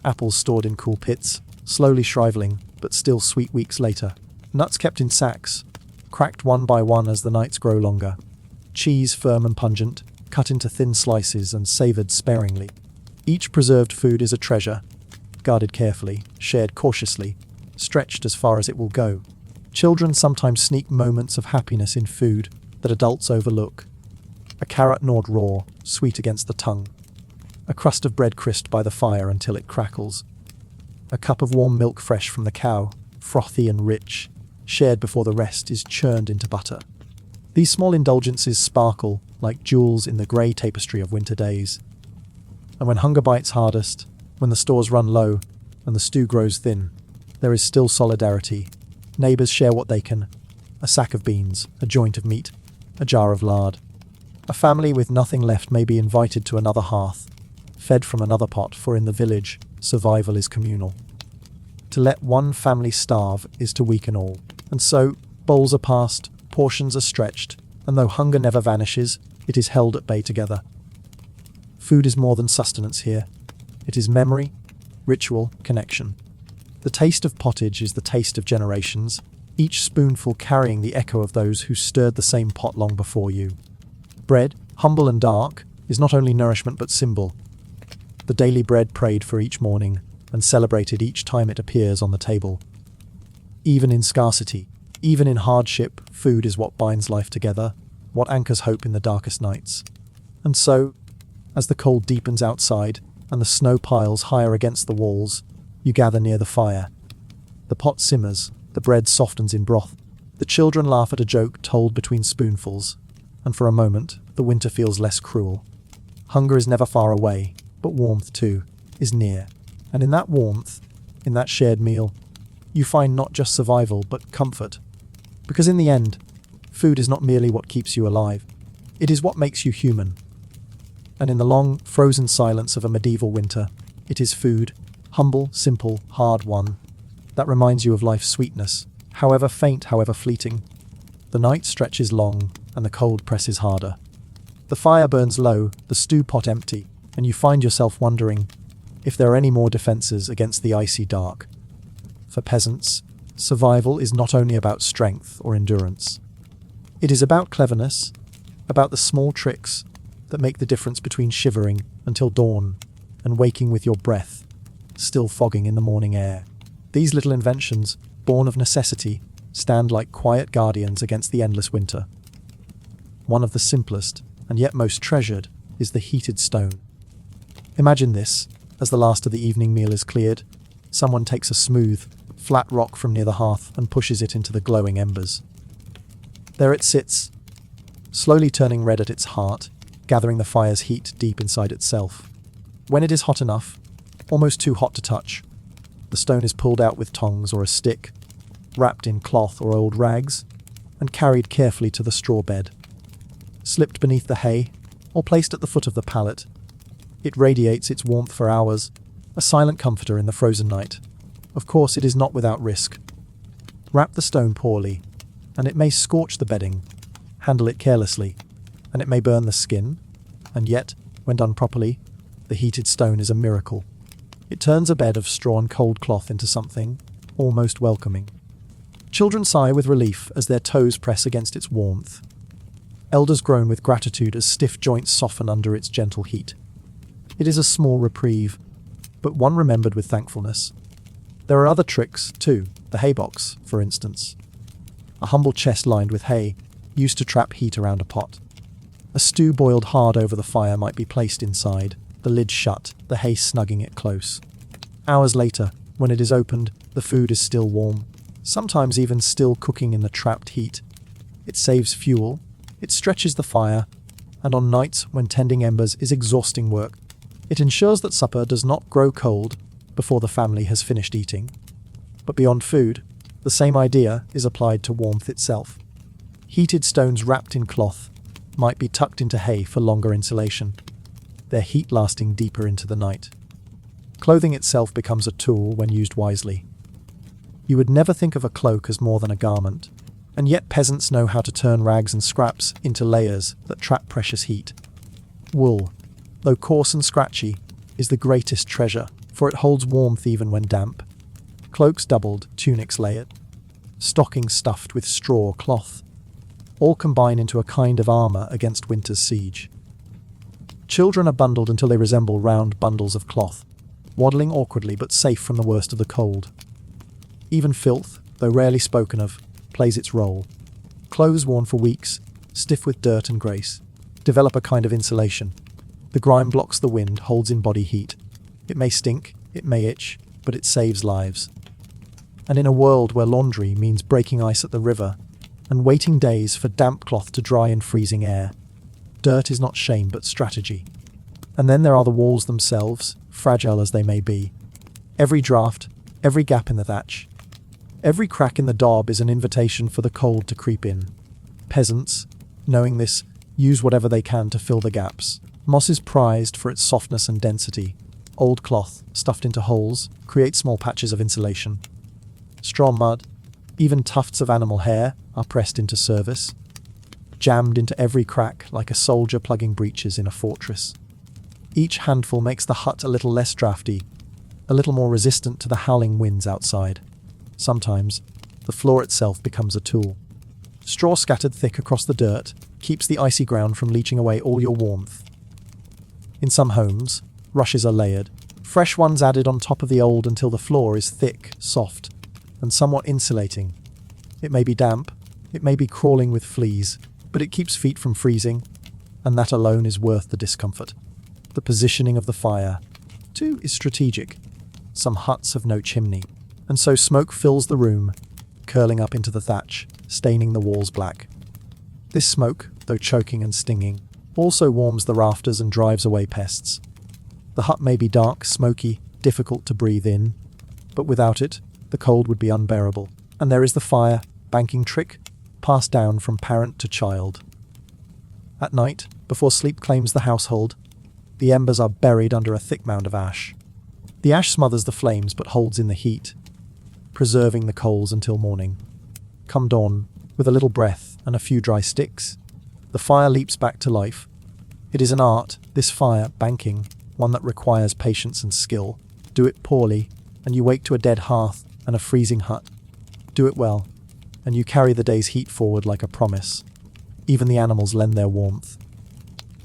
Apples stored in cool pits, slowly shriveling, but still sweet weeks later. Nuts kept in sacks, cracked one by one as the nights grow longer. Cheese firm and pungent, cut into thin slices and savoured sparingly. Each preserved food is a treasure, guarded carefully, shared cautiously, stretched as far as it will go. Children sometimes sneak moments of happiness in food that adults overlook. A carrot gnawed raw, sweet against the tongue. A crust of bread crisped by the fire until it crackles. A cup of warm milk fresh from the cow, frothy and rich, shared before the rest is churned into butter. These small indulgences sparkle like jewels in the grey tapestry of winter days. And when hunger bites hardest, when the stores run low and the stew grows thin, there is still solidarity. Neighbours share what they can. A sack of beans, a joint of meat, a jar of lard. A family with nothing left may be invited to another hearth, fed from another pot, for in the village, survival is communal. To let one family starve is to weaken all. And so, bowls are passed, portions are stretched, and though hunger never vanishes, it is held at bay together. Food is more than sustenance here. It is memory, ritual, connection. The taste of pottage is the taste of generations, each spoonful carrying the echo of those who stirred the same pot long before you. Bread, humble and dark, is not only nourishment but symbol. The daily bread prayed for each morning and celebrated each time it appears on the table. Even in scarcity, even in hardship, food is what binds life together, what anchors hope in the darkest nights. And so, as the cold deepens outside and the snow piles higher against the walls, you gather near the fire. The pot simmers, the bread softens in broth, the children laugh at a joke told between spoonfuls, and for a moment, the winter feels less cruel. Hunger is never far away, but warmth, too, is near. And in that warmth, in that shared meal, you find not just survival, but comfort. Because in the end, food is not merely what keeps you alive, it is what makes you human. And in the long, frozen silence of a medieval winter, it is food, humble, simple, hard-won, that reminds you of life's sweetness, however faint, however fleeting. The night stretches long, and the cold presses harder. The fire burns low, the stew pot empty, and you find yourself wondering if there are any more defences against the icy dark. For peasants, survival is not only about strength or endurance. It is about cleverness, about the small tricks that make the difference between shivering until dawn and waking with your breath still fogging in the morning air. These little inventions, born of necessity, stand like quiet guardians against the endless winter. One of the simplest, and yet most treasured, is the heated stone. Imagine this: as the last of the evening meal is cleared, someone takes a smooth, flat rock from near the hearth and pushes it into the glowing embers. There it sits, slowly turning red at its heart, gathering the fire's heat deep inside itself. When it is hot enough, almost too hot to touch, the stone is pulled out with tongs or a stick, wrapped in cloth or old rags, and carried carefully to the straw bed. Slipped beneath the hay, or placed at the foot of the pallet, it radiates its warmth for hours, a silent comforter in the frozen night. Of course, it is not without risk. Wrap the stone poorly, and it may scorch the bedding. Handle it carelessly, and it may burn the skin. And yet, when done properly, the heated stone is a miracle. It turns a bed of straw and cold cloth into something almost welcoming. Children sigh with relief as their toes press against its warmth. Elders groan with gratitude as stiff joints soften under its gentle heat. It is a small reprieve, but one remembered with thankfulness. There are other tricks, too, the hay box, for instance. A humble chest lined with hay, used to trap heat around a pot. A stew boiled hard over the fire might be placed inside, the lid shut, the hay snugging it close. Hours later, when it is opened, the food is still warm, sometimes even still cooking in the trapped heat. It saves fuel, it stretches the fire, and on nights when tending embers is exhausting work, it ensures that supper does not grow cold before the family has finished eating. But beyond food, the same idea is applied to warmth itself. Heated stones wrapped in cloth might be tucked into hay for longer insulation, their heat lasting deeper into the night. Clothing itself becomes a tool when used wisely. You would never think of a cloak as more than a garment, and yet peasants know how to turn rags and scraps into layers that trap precious heat. Wool, though coarse and scratchy, is the greatest treasure, for it holds warmth even when damp. Cloaks doubled, tunics layered, stockings stuffed with straw cloth, all combine into a kind of armour against winter's siege. Children are bundled until they resemble round bundles of cloth, waddling awkwardly but safe from the worst of the cold. Even filth, though rarely spoken of, plays its role. Clothes worn for weeks, stiff with dirt and grace, develop a kind of insulation. The grime blocks the wind, holds in body heat. It may stink, it may itch, but it saves lives. And in a world where laundry means breaking ice at the river and waiting days for damp cloth to dry in freezing air, dirt is not shame but strategy. And then there are the walls themselves, fragile as they may be. Every draft, every gap in the thatch, every crack in the daub is an invitation for the cold to creep in. Peasants, knowing this, use whatever they can to fill the gaps. Moss is prized for its softness and density. Old cloth, stuffed into holes, creates small patches of insulation. Straw mud, even tufts of animal hair, are pressed into service, jammed into every crack like a soldier plugging breaches in a fortress. Each handful makes the hut a little less drafty, a little more resistant to the howling winds outside. Sometimes, the floor itself becomes a tool. Straw scattered thick across the dirt keeps the icy ground from leaching away all your warmth. In some homes, rushes are layered, fresh ones added on top of the old until the floor is thick, soft, and somewhat insulating. It may be damp, it may be crawling with fleas, but it keeps feet from freezing, and that alone is worth the discomfort. The positioning of the fire, too, is strategic. Some huts have no chimney, and so smoke fills the room, curling up into the thatch, staining the walls black. This smoke, though choking and stinging, also warms the rafters and drives away pests. The hut may be dark, smoky, difficult to breathe in, but without it, the cold would be unbearable. And there is the fire, banking trick, passed down from parent to child. At night, before sleep claims the household, the embers are buried under a thick mound of ash. The ash smothers the flames but holds in the heat, preserving the coals until morning. Come dawn, with a little breath and a few dry sticks, the fire leaps back to life. It is an art, this fire, banking, one that requires patience and skill. Do it poorly, and you wake to a dead hearth and a freezing hut. Do it well, and you carry the day's heat forward like a promise. Even the animals lend their warmth.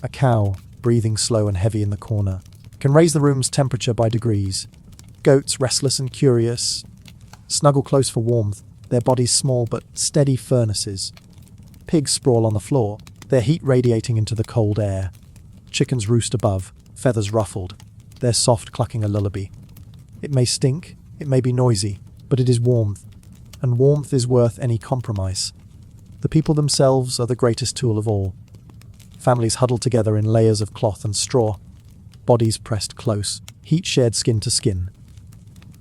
A cow, breathing slow and heavy in the corner, can raise the room's temperature by degrees. Goats, restless and curious, snuggle close for warmth, their bodies small but steady furnaces. Pigs sprawl on the floor, their heat radiating into the cold air. Chickens roost above, feathers ruffled, their soft clucking a lullaby. It may stink, it may be noisy, but it is warmth, and warmth is worth any compromise. The people themselves are the greatest tool of all. Families huddled together in layers of cloth and straw, bodies pressed close, heat shared skin to skin.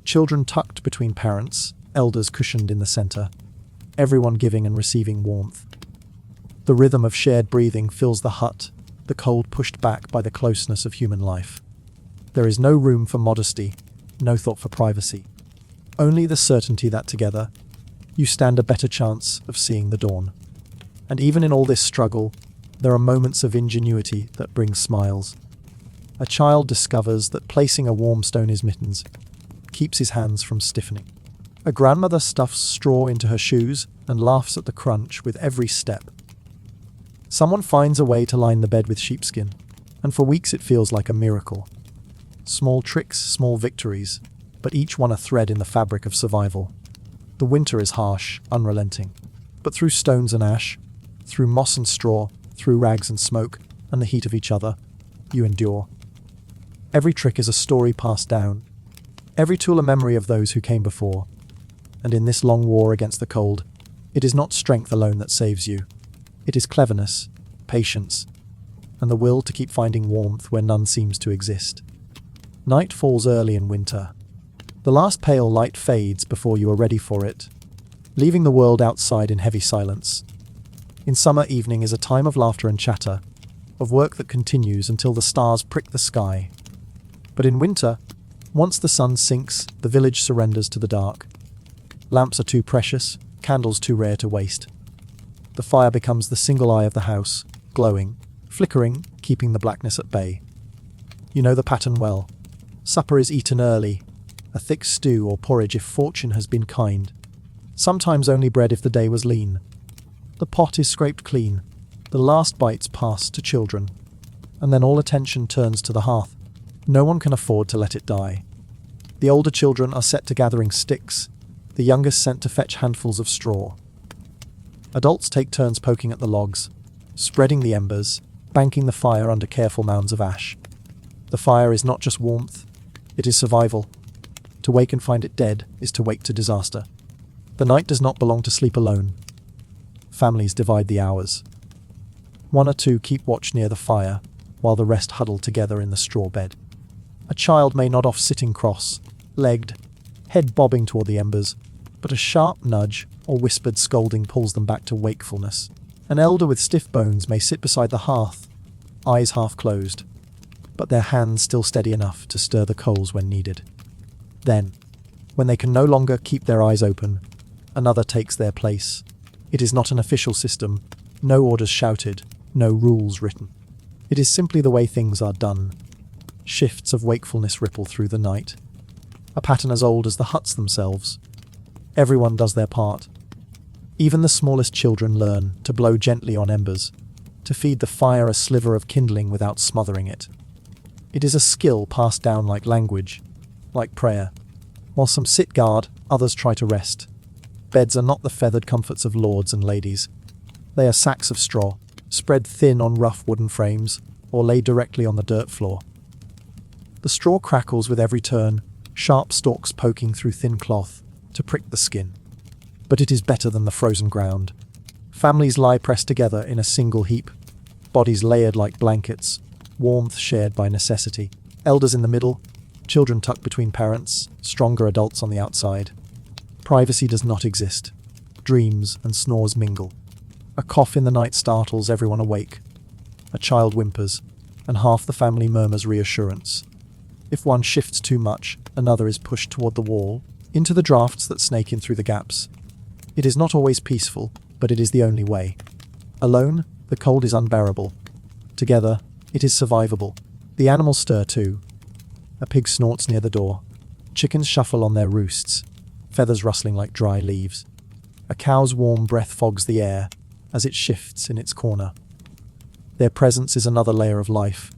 Children tucked between parents, elders cushioned in the center, everyone giving and receiving warmth. The rhythm of shared breathing fills the hut, the cold pushed back by the closeness of human life. There is no room for modesty, no thought for privacy. Only the certainty that together, you stand a better chance of seeing the dawn. And even in all this struggle, there are moments of ingenuity that bring smiles. A child discovers that placing a warm stone in his mittens keeps his hands from stiffening. A grandmother stuffs straw into her shoes and laughs at the crunch with every step. Someone finds a way to line the bed with sheepskin, and for weeks it feels like a miracle. Small tricks, small victories, but each one a thread in the fabric of survival. The winter is harsh, unrelenting, but through stones and ash, through moss and straw, through rags and smoke, and the heat of each other, you endure. Every trick is a story passed down, every tool a memory of those who came before. And in this long war against the cold, it is not strength alone that saves you. It is cleverness, patience, and the will to keep finding warmth where none seems to exist. Night falls early in winter. The last pale light fades before you are ready for it, leaving the world outside in heavy silence. In summer, evening is a time of laughter and chatter, of work that continues until the stars prick the sky. But in winter, once the sun sinks, the village surrenders to the dark. Lamps are too precious, candles too rare to waste. The fire becomes the single eye of the house, glowing, flickering, keeping the blackness at bay. You know the pattern well. Supper is eaten early, a thick stew or porridge if fortune has been kind. Sometimes only bread if the day was lean. The pot is scraped clean, the last bites pass to children, and then all attention turns to the hearth. No one can afford to let it die. The older children are set to gathering sticks, the youngest sent to fetch handfuls of straw. Adults take turns poking at the logs, spreading the embers, banking the fire under careful mounds of ash. The fire is not just warmth, it is survival. To wake and find it dead is to wake to disaster. The night does not belong to sleep alone. Families divide the hours. One or two keep watch near the fire, while the rest huddle together in the straw bed. A child may nod off sitting cross-legged, head bobbing toward the embers, but a sharp nudge or whispered scolding pulls them back to wakefulness. An elder with stiff bones may sit beside the hearth, eyes half closed, but their hands still steady enough to stir the coals when needed. Then, when they can no longer keep their eyes open, another takes their place. It is not an official system, no orders shouted, no rules written. It is simply the way things are done. Shifts of wakefulness ripple through the night, a pattern as old as the huts themselves. Everyone does their part. Even the smallest children learn to blow gently on embers, to feed the fire a sliver of kindling without smothering it. It is a skill passed down like language, like prayer. While some sit guard, others try to rest. Beds are not the feathered comforts of lords and ladies. They are sacks of straw, spread thin on rough wooden frames, or laid directly on the dirt floor. The straw crackles with every turn, sharp stalks poking through thin cloth to prick the skin. But it is better than the frozen ground. Families lie pressed together in a single heap, bodies layered like blankets, warmth shared by necessity. Elders in the middle, children tucked between parents, stronger adults on the outside. Privacy does not exist. Dreams and snores mingle. A cough in the night startles everyone awake. A child whimpers, and half the family murmurs reassurance. If one shifts too much, another is pushed toward the wall, into the drafts that snake in through the gaps. It is not always peaceful, but it is the only way. Alone, the cold is unbearable. Together, it is survivable. The animals stir too. A pig snorts near the door. Chickens shuffle on their roosts, feathers rustling like dry leaves. A cow's warm breath fogs the air as it shifts in its corner. Their presence is another layer of life,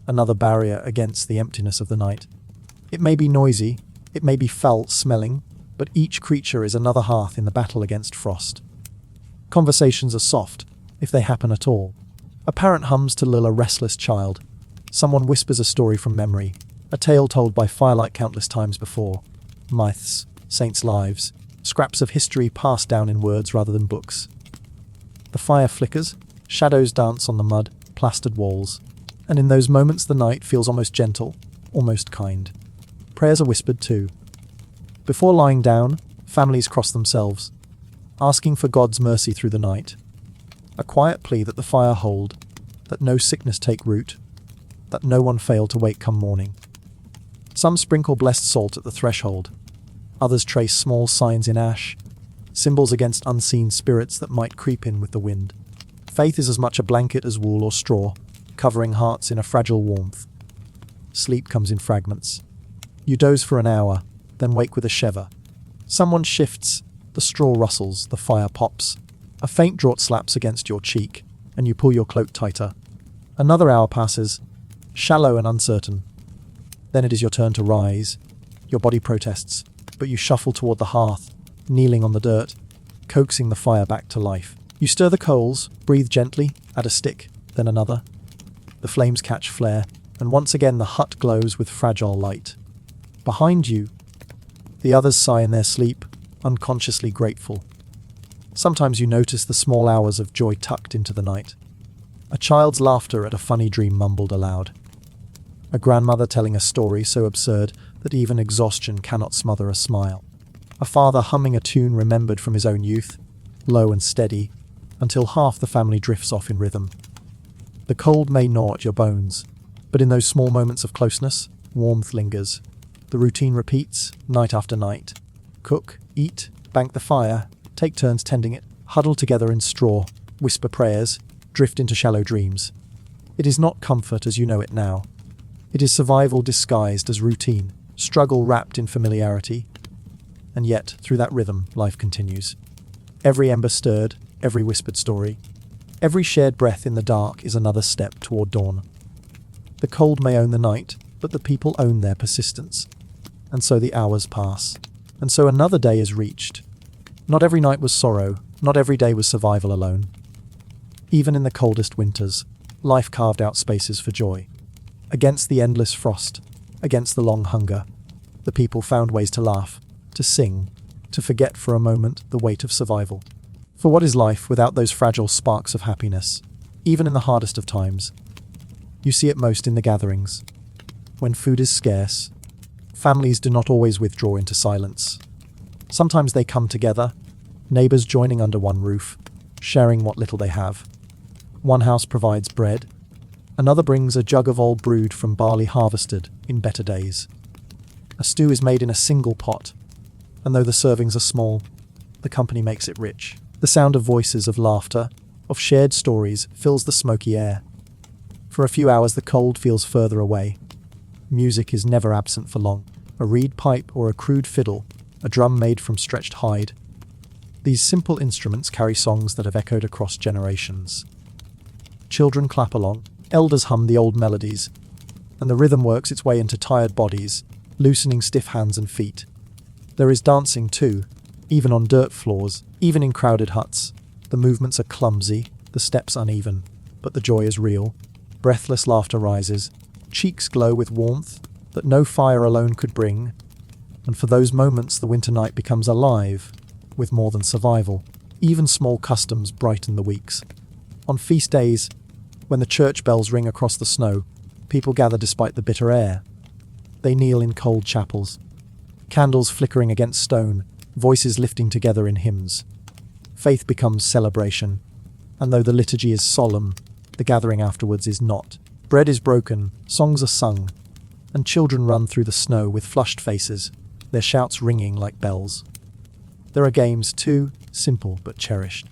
another barrier against the emptiness of the night. It may be noisy, it may be foul-smelling, but each creature is another hearth in the battle against frost. Conversations are soft, if they happen at all. A parent hums to lull a restless child. Someone whispers a story from memory, a tale told by firelight countless times before. Myths, saints' lives, scraps of history passed down in words rather than books. The fire flickers, shadows dance on the mud, plastered walls, and in those moments the night feels almost gentle, almost kind. Prayers are whispered too. Before lying down, families cross themselves, asking for God's mercy through the night. A quiet plea that the fire hold, that no sickness take root, that no one fail to wake come morning. Some sprinkle blessed salt at the threshold. Others trace small signs in ash, symbols against unseen spirits that might creep in with the wind. Faith is as much a blanket as wool or straw, covering hearts in a fragile warmth. Sleep comes in fragments. You doze for an hour, then wake with a shiver. Someone shifts, the straw rustles, the fire pops. A faint draught slaps against your cheek, and you pull your cloak tighter. Another hour passes, shallow and uncertain. Then it is your turn to rise. Your body protests, but you shuffle toward the hearth, kneeling on the dirt, coaxing the fire back to life. You stir the coals, breathe gently, add a stick, then another. The flames catch flare, and once again the hut glows with fragile light. Behind you, the others sigh in their sleep, unconsciously grateful. Sometimes you notice the small hours of joy tucked into the night. A child's laughter at a funny dream mumbled aloud. A grandmother telling a story so absurd that even exhaustion cannot smother a smile. A father humming a tune remembered from his own youth, low and steady, until half the family drifts off in rhythm. The cold may gnaw at your bones, but in those small moments of closeness, warmth lingers. The routine repeats, night after night. Cook, eat, bank the fire, take turns tending it, huddle together in straw, whisper prayers, drift into shallow dreams. It is not comfort as you know it now. It is survival disguised as routine, struggle wrapped in familiarity. And yet, through that rhythm, life continues. Every ember stirred, every whispered story, every shared breath in the dark is another step toward dawn. The cold may own the night, but the people own their persistence. And so the hours pass. And so another day is reached. Not every night was sorrow, not every day was survival alone. Even in the coldest winters, Life carved out spaces for joy. Against the endless frost, against the long hunger, the people found ways to laugh, to sing, to forget for a moment the weight of survival. For what is life without those fragile sparks of happiness, even in the hardest of times? You see it most in the gatherings. When food is scarce, families do not always withdraw into silence. Sometimes they come together, neighbors joining under one roof, sharing what little they have. One house provides bread, another brings a jug of old brewed from barley harvested in better days. A stew is made in a single pot, and though the servings are small, the company makes it rich. The sound of voices, of laughter, of shared stories fills the smoky air. For a few hours the cold feels further away. Music is never absent for long. A reed pipe or a crude fiddle, a drum made from stretched hide. These simple instruments carry songs that have echoed across generations. Children clap along, elders hum the old melodies, and the rhythm works its way into tired bodies, loosening stiff hands and feet. There is dancing too, even on dirt floors, even in crowded huts. The movements are clumsy, the steps uneven, but the joy is real. Breathless laughter rises, cheeks glow with warmth that no fire alone could bring, and for those moments the winter night becomes alive with more than survival. Even small customs brighten the weeks. On feast days, when the church bells ring across the snow, people gather despite the bitter air. They kneel in cold chapels, candles flickering against stone, voices lifting together in hymns. Faith becomes celebration, and though the liturgy is solemn, the gathering afterwards is not. Bread is broken, songs are sung, and children run through the snow with flushed faces, their shouts ringing like bells. There are games too, simple but cherished.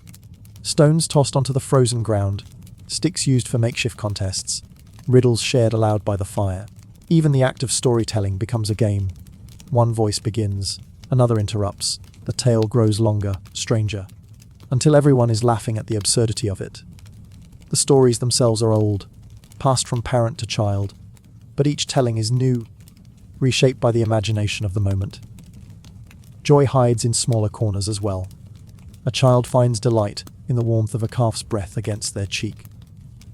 Stones tossed onto the frozen ground, sticks used for makeshift contests, riddles shared aloud by the fire. Even the act of storytelling becomes a game. One voice begins, another interrupts, the tale grows longer, stranger, until everyone is laughing at the absurdity of it. The stories themselves are old, passed from parent to child, but each telling is new, reshaped by the imagination of the moment. Joy hides in smaller corners as well. A child finds delight in the warmth of a calf's breath against their cheek.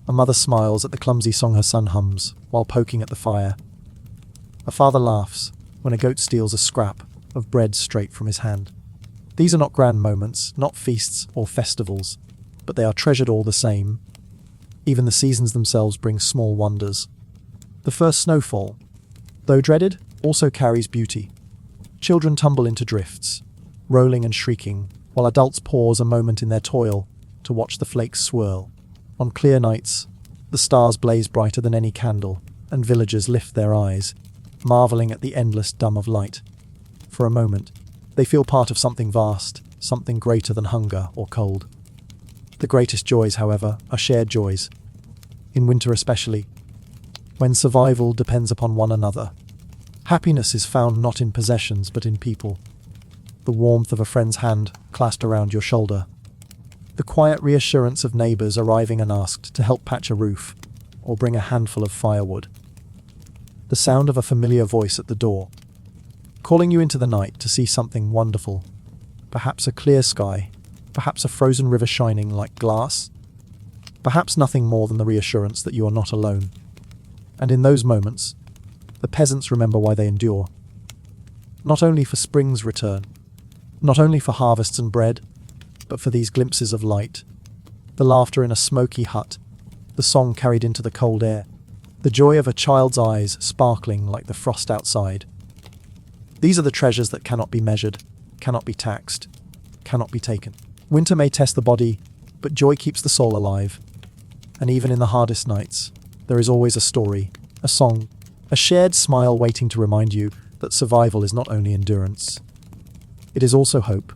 A mother smiles at the clumsy song her son hums while poking at the fire. A father laughs when a goat steals a scrap of bread straight from his hand. These are not grand moments, not feasts or festivals, but they are treasured all the same. Even the seasons themselves bring small wonders. The first snowfall, though dreaded, also carries beauty. Children tumble into drifts, rolling and shrieking, while adults pause a moment in their toil to watch the flakes swirl. On clear nights, the stars blaze brighter than any candle, and villagers lift their eyes, marveling at the endless dome of light. For a moment, they feel part of something vast, something greater than hunger or cold. The greatest joys, however, are shared joys. In winter especially, when survival depends upon one another. Happiness is found not in possessions but in people. The warmth of a friend's hand clasped around your shoulder. The quiet reassurance of neighbors arriving unasked to help patch a roof or bring a handful of firewood. The sound of a familiar voice at the door, calling you into the night to see something wonderful. Perhaps a clear sky, perhaps a frozen river shining like glass, perhaps nothing more than the reassurance that you are not alone. And in those moments, the peasants remember why they endure. Not only for spring's return, not only for harvests and bread, but for these glimpses of light, the laughter in a smoky hut, the song carried into the cold air, the joy of a child's eyes sparkling like the frost outside. These are the treasures that cannot be measured, cannot be taxed, cannot be taken. Winter may test the body, but joy keeps the soul alive. And even in the hardest nights, there is always a story, a song, a shared smile waiting to remind you that survival is not only endurance. It is also hope.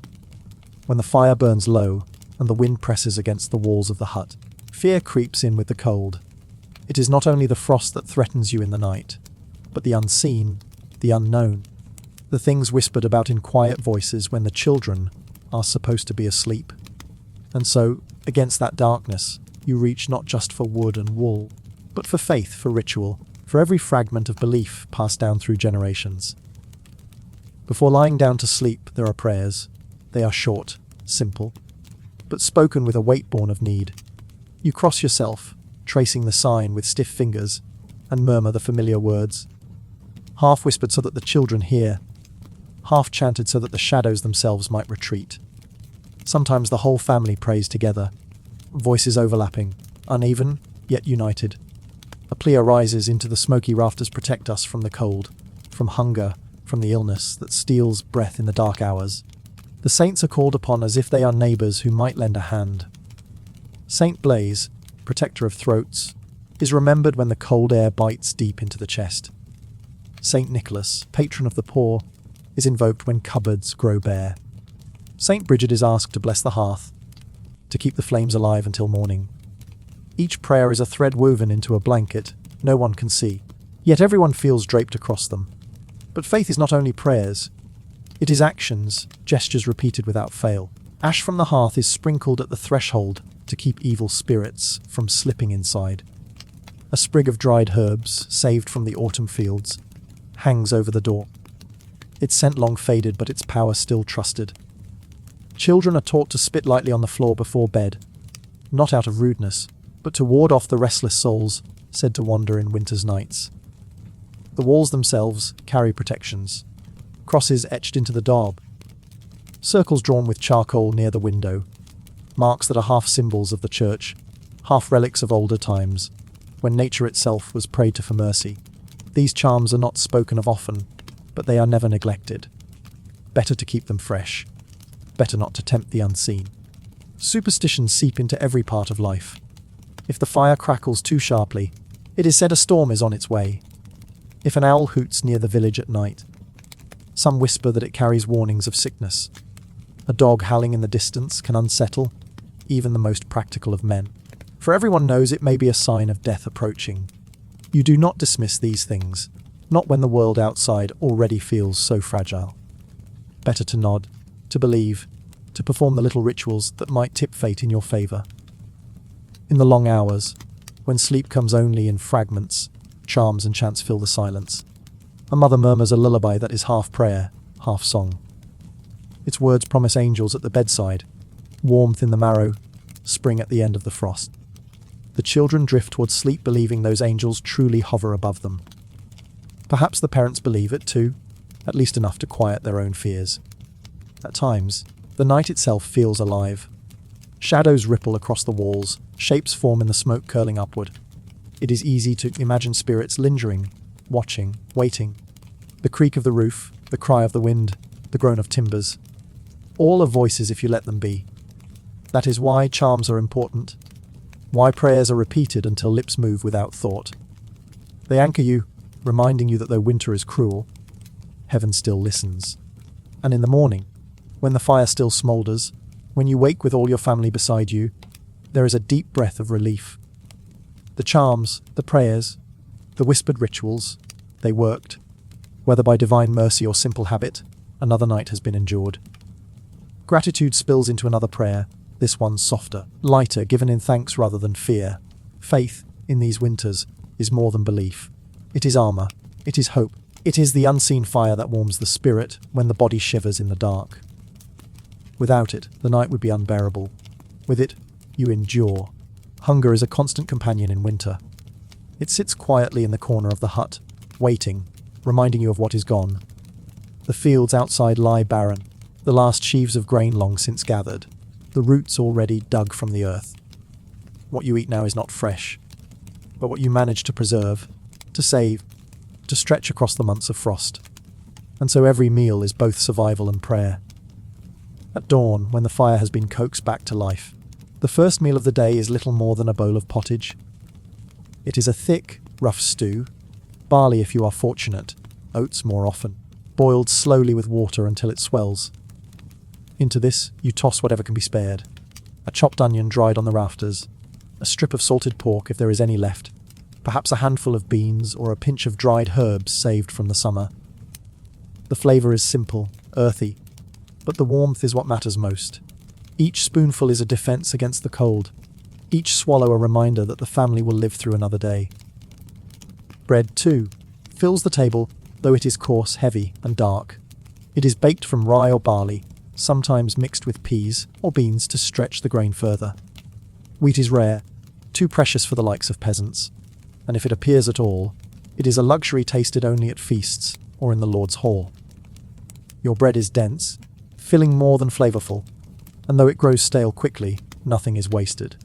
When the fire burns low and the wind presses against the walls of the hut, fear creeps in with the cold. It is not only the frost that threatens you in the night, but the unseen, the unknown, the things whispered about in quiet voices when the children are supposed to be asleep. And so, against that darkness, you reach not just for wood and wool, but for faith, for ritual, for every fragment of belief passed down through generations. Before lying down to sleep, there are prayers. They are short, simple, but spoken with a weight born of need. You cross yourself, tracing the sign with stiff fingers, and murmur the familiar words. Half whispered so that the children hear, half chanted so that the shadows themselves might retreat. Sometimes the whole family prays together, voices overlapping, uneven, yet united. A plea rises into the smoky rafters protect us from the cold, from hunger, from the illness that steals breath in the dark hours. The saints are called upon as if they are neighbours who might lend a hand. Saint Blaise, protector of throats, is remembered when the cold air bites deep into the chest. Saint Nicholas, patron of the poor, is invoked when cupboards grow bare. Saint Bridget is asked to bless the hearth, to keep the flames alive until morning. Each prayer is a thread woven into a blanket no one can see, yet everyone feels draped across them. But faith is not only prayers. It is actions, gestures repeated without fail. Ash from the hearth is sprinkled at the threshold to keep evil spirits from slipping inside. A sprig of dried herbs, saved from the autumn fields, hangs over the door. Its scent long faded, but its power still trusted. Children are taught to spit lightly on the floor before bed, not out of rudeness, but to ward off the restless souls said to wander in winter's nights. The walls themselves carry protections. Crosses etched into the daub. Circles drawn with charcoal near the window. Marks that are half symbols of the church, half relics of older times, when nature itself was prayed to for mercy. These charms are not spoken of often, but they are never neglected. Better to keep them fresh. Better not to tempt the unseen. Superstitions seep into every part of life. If the fire crackles too sharply, it is said a storm is on its way. If an owl hoots near the village at night, some whisper that it carries warnings of sickness. A dog howling in the distance can unsettle even the most practical of men, for everyone knows it may be a sign of death approaching. You do not dismiss these things, not when the world outside already feels so fragile. Better to nod, to believe, to perform the little rituals that might tip fate in your favour. In the long hours, when sleep comes only in fragments, charms and chants fill the silence. A mother murmurs a lullaby that is half prayer, half song. Its words promise angels at the bedside, warmth in the marrow, spring at the end of the frost. The children drift towards sleep believing those angels truly hover above them. Perhaps the parents believe it too, at least enough to quiet their own fears. At times, the night itself feels alive. Shadows ripple across the walls, shapes form in the smoke curling upward. It is easy to imagine spirits lingering, watching, waiting. The creak of the roof, the cry of the wind, the groan of timbers. All are voices if you let them be. That is why charms are important. Why prayers are repeated until lips move without thought. They anchor you, reminding you that though winter is cruel, heaven still listens. And in the morning, when the fire still smoulders, when you wake with all your family beside you, there is a deep breath of relief. The charms, the prayers, the whispered rituals, they worked. Whether by divine mercy or simple habit, another night has been endured. Gratitude spills into another prayer, this one softer, lighter, given in thanks rather than fear. Faith, in these winters, is more than belief. It is armour. It is hope. It is the unseen fire that warms the spirit when the body shivers in the dark. Without it, the night would be unbearable. With it, you endure. Hunger is a constant companion in winter. It sits quietly in the corner of the hut, waiting, reminding you of what is gone. The fields outside lie barren, the last sheaves of grain long since gathered, the roots already dug from the earth. What you eat now is not fresh, but what you manage to preserve, to save, to stretch across the months of frost. And so every meal is both survival and prayer. At dawn, when the fire has been coaxed back to life, the first meal of the day is little more than a bowl of pottage. It is a thick, rough stew, barley if you are fortunate, oats more often, boiled slowly with water until it swells. Into this, you toss whatever can be spared. A chopped onion dried on the rafters, a strip of salted pork if there is any left, perhaps a handful of beans or a pinch of dried herbs saved from the summer. The flavour is simple, earthy, but the warmth is what matters most. Each spoonful is a defence against the cold, each swallow a reminder that the family will live through another day. Bread, too, fills the table, though it is coarse, heavy, and dark. It is baked from rye or barley, sometimes mixed with peas or beans to stretch the grain further. Wheat is rare, too precious for the likes of peasants, and if it appears at all, it is a luxury tasted only at feasts or in the Lord's hall. Your bread is dense, filling more than flavorful, and though it grows stale quickly, nothing is wasted.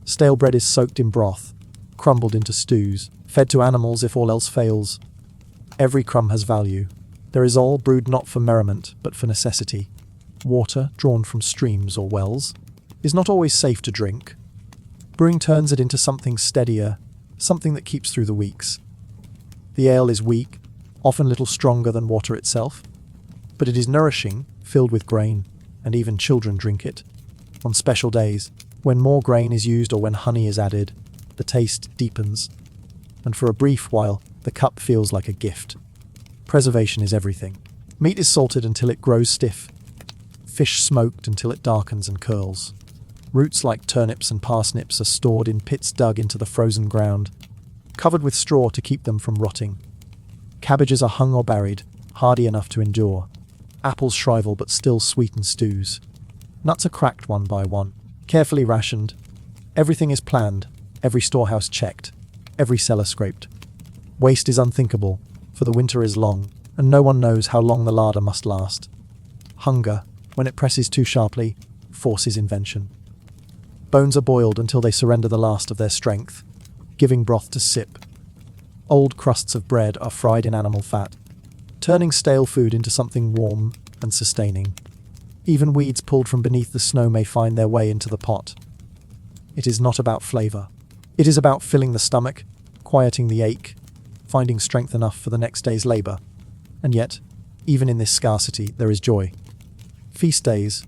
Stale bread is soaked in broth, crumbled into stews, fed to animals if all else fails. Every crumb has value. There is all brewed not for merriment, but for necessity. Water, drawn from streams or wells, is not always safe to drink. Brewing turns it into something steadier, something that keeps through the weeks. The ale is weak, often little stronger than water itself, but it is nourishing, filled with grain, and even children drink it. On special days, when more grain is used or when honey is added, the taste deepens, and for a brief while, the cup feels like a gift. Preservation is everything. Meat is salted until it grows stiff, fish smoked until it darkens and curls. Roots like turnips and parsnips are stored in pits dug into the frozen ground, covered with straw to keep them from rotting. Cabbages are hung or buried, hardy enough to endure. Apples shrivel but still sweeten stews. Nuts are cracked one by one, carefully rationed. Everything is planned, every storehouse checked, every cellar scraped. Waste is unthinkable, for the winter is long, and no one knows how long the larder must last. Hunger, when it presses too sharply, forces invention. Bones are boiled until they surrender the last of their strength, giving broth to sip. Old crusts of bread are fried in animal fat, turning stale food into something warm and sustaining. Even weeds pulled from beneath the snow may find their way into the pot. It is not about flavor. It is about filling the stomach, quieting the ache, finding strength enough for the next day's labor. And yet, even in this scarcity, there is joy. Feast days,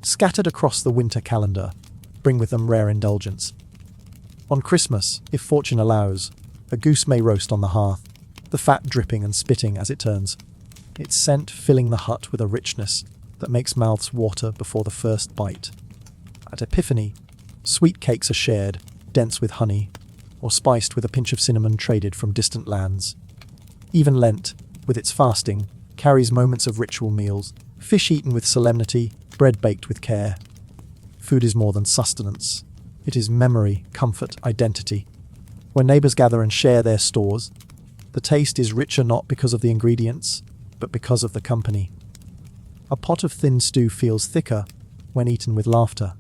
scattered across the winter calendar, bring with them rare indulgence. On Christmas, if fortune allows, a goose may roast on the hearth, the fat dripping and spitting as it turns, its scent filling the hut with a richness that makes mouths water before the first bite. At Epiphany, sweet cakes are shared, dense with honey, or spiced with a pinch of cinnamon traded from distant lands. Even Lent, with its fasting, carries moments of ritual meals, fish eaten with solemnity, bread baked with care. Food is more than sustenance. It is memory, comfort, identity. When neighbors gather and share their stores, the taste is richer not because of the ingredients, but because of the company. A pot of thin stew feels thicker when eaten with laughter.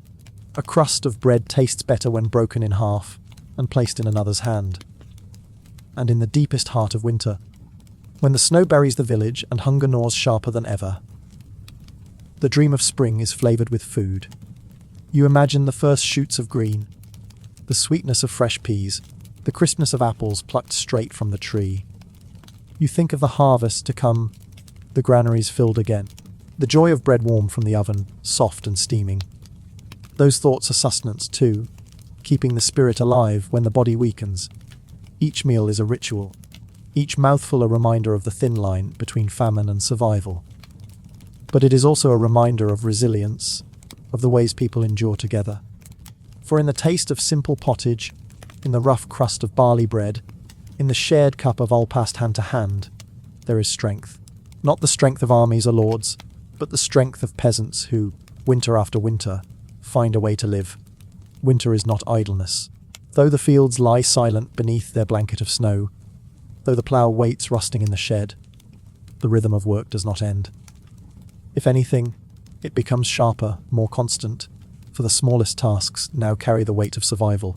A crust of bread tastes better when broken in half and placed in another's hand. And in the deepest heart of winter, when the snow buries the village and hunger gnaws sharper than ever, the dream of spring is flavored with food. You imagine the first shoots of green, the sweetness of fresh peas, the crispness of apples plucked straight from the tree. You think of the harvest to come, the granaries filled again, the joy of bread warm from the oven, soft and steaming. Those thoughts are sustenance too, keeping the spirit alive when the body weakens. Each meal is a ritual, each mouthful a reminder of the thin line between famine and survival. But it is also a reminder of resilience, of the ways people endure together. For in the taste of simple pottage, in the rough crust of barley bread, in the shared cup of all passed hand to hand, there is strength. Not the strength of armies or lords, but the strength of peasants who, winter after winter, find a way to live. Winter is not idleness. Though the fields lie silent beneath their blanket of snow, though the plough waits rusting in the shed, the rhythm of work does not end. If anything, it becomes sharper, more constant, for the smallest tasks now carry the weight of survival.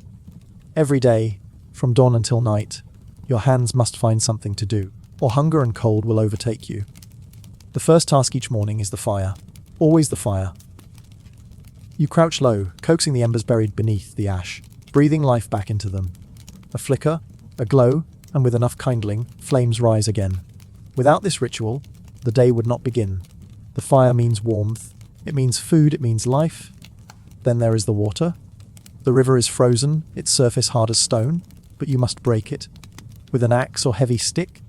Every day, from dawn until night, your hands must find something to do, or hunger and cold will overtake you. The first task each morning is the fire. Always the fire. You crouch low, coaxing the embers buried beneath the ash, breathing life back into them. A flicker, a glow, and with enough kindling, flames rise again. Without this ritual, the day would not begin. The fire means warmth, it means food, it means life. Then there is the water. The river is frozen, its surface hard as stone, but you must break it. With an axe or heavy stick,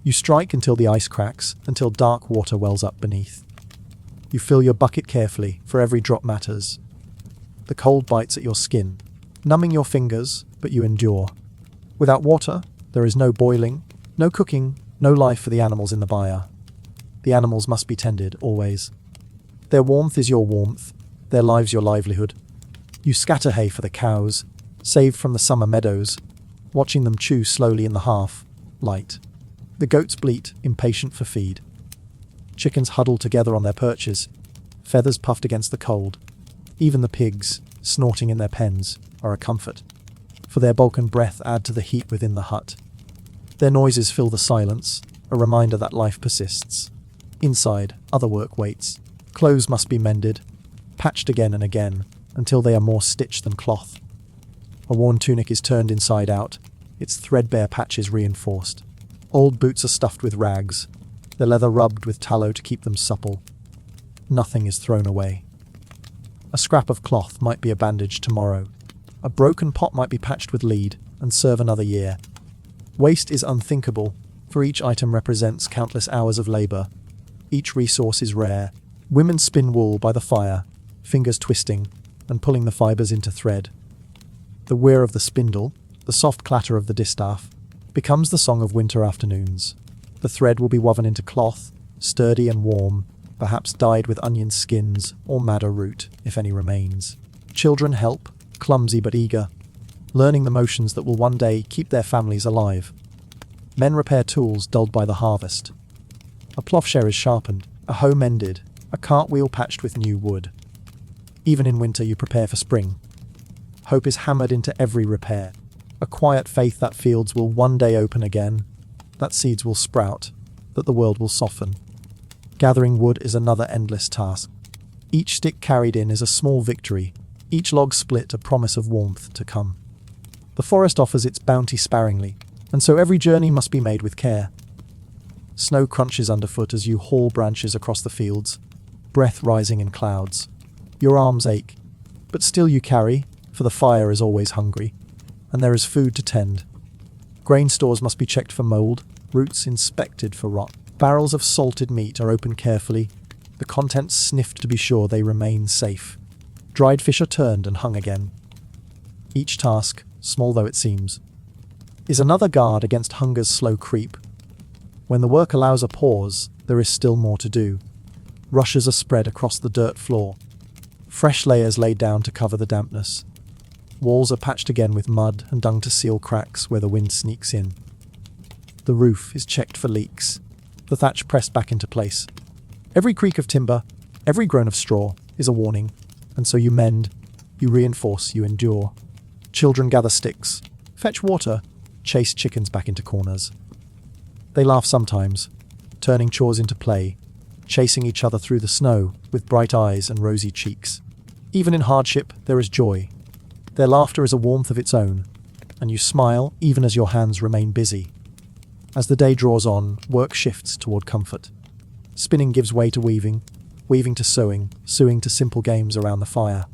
you strike until the ice cracks, until dark water wells up beneath. You fill your bucket carefully, for every drop matters. The cold bites at your skin, numbing your fingers, but you endure. Without water, there is no boiling, no cooking, no life for the animals in the byre. The animals must be tended, always. Their warmth is your warmth, their lives your livelihood. You scatter hay for the cows, saved from the summer meadows, watching them chew slowly in the half-light. The goats bleat, impatient for feed. Chickens huddled together on their perches, feathers puffed against the cold. Even the pigs, snorting in their pens, are a comfort, for their bulk and breath add to the heat within the hut. Their noises fill the silence, a reminder that life persists. Inside, other work waits. Clothes must be mended, patched again and again, until they are more stitched than cloth. A worn tunic is turned inside out, its threadbare patches reinforced. Old boots are stuffed with rags, the leather rubbed with tallow to keep them supple. Nothing is thrown away. A scrap of cloth might be a bandage tomorrow. A broken pot might be patched with lead and serve another year. Waste is unthinkable, for each item represents countless hours of labour. Each resource is rare. Women spin wool by the fire, fingers twisting and pulling the fibres into thread. The whir of the spindle, the soft clatter of the distaff, becomes the song of winter afternoons. The thread will be woven into cloth, sturdy and warm, perhaps dyed with onion skins or madder root, if any remains. Children help, clumsy but eager, learning the motions that will one day keep their families alive. Men repair tools dulled by the harvest. A ploughshare is sharpened, a hoe mended, a cartwheel patched with new wood. Even in winter you prepare for spring. Hope is hammered into every repair. A quiet faith that fields will one day open again, that seeds will sprout, that the world will soften. Gathering wood is another endless task. Each stick carried in is a small victory, each log split a promise of warmth to come. The forest offers its bounty sparingly, and so every journey must be made with care. Snow crunches underfoot as you haul branches across the fields, breath rising in clouds. Your arms ache, but still you carry, for the fire is always hungry, and there is food to tend. Grain stores must be checked for mould, roots inspected for rot. Barrels of salted meat are opened carefully, the contents sniffed to be sure they remain safe. Dried fish are turned and hung again. Each task, small though it seems, is another guard against hunger's slow creep. When the work allows a pause, there is still more to do. Rushes are spread across the dirt floor. Fresh layers laid down to cover the dampness. Walls are patched again with mud and dung to seal cracks where the wind sneaks in. The roof is checked for leaks, the thatch pressed back into place. Every creak of timber, every groan of straw is a warning, and so you mend, you reinforce, you endure. Children gather sticks, fetch water, chase chickens back into corners. They laugh sometimes, turning chores into play, chasing each other through the snow with bright eyes and rosy cheeks. Even in hardship, there is joy. Their laughter is a warmth of its own, and you smile even as your hands remain busy. As the day draws on, work shifts toward comfort. Spinning gives way to weaving, weaving to sewing, sewing to simple games around the fire.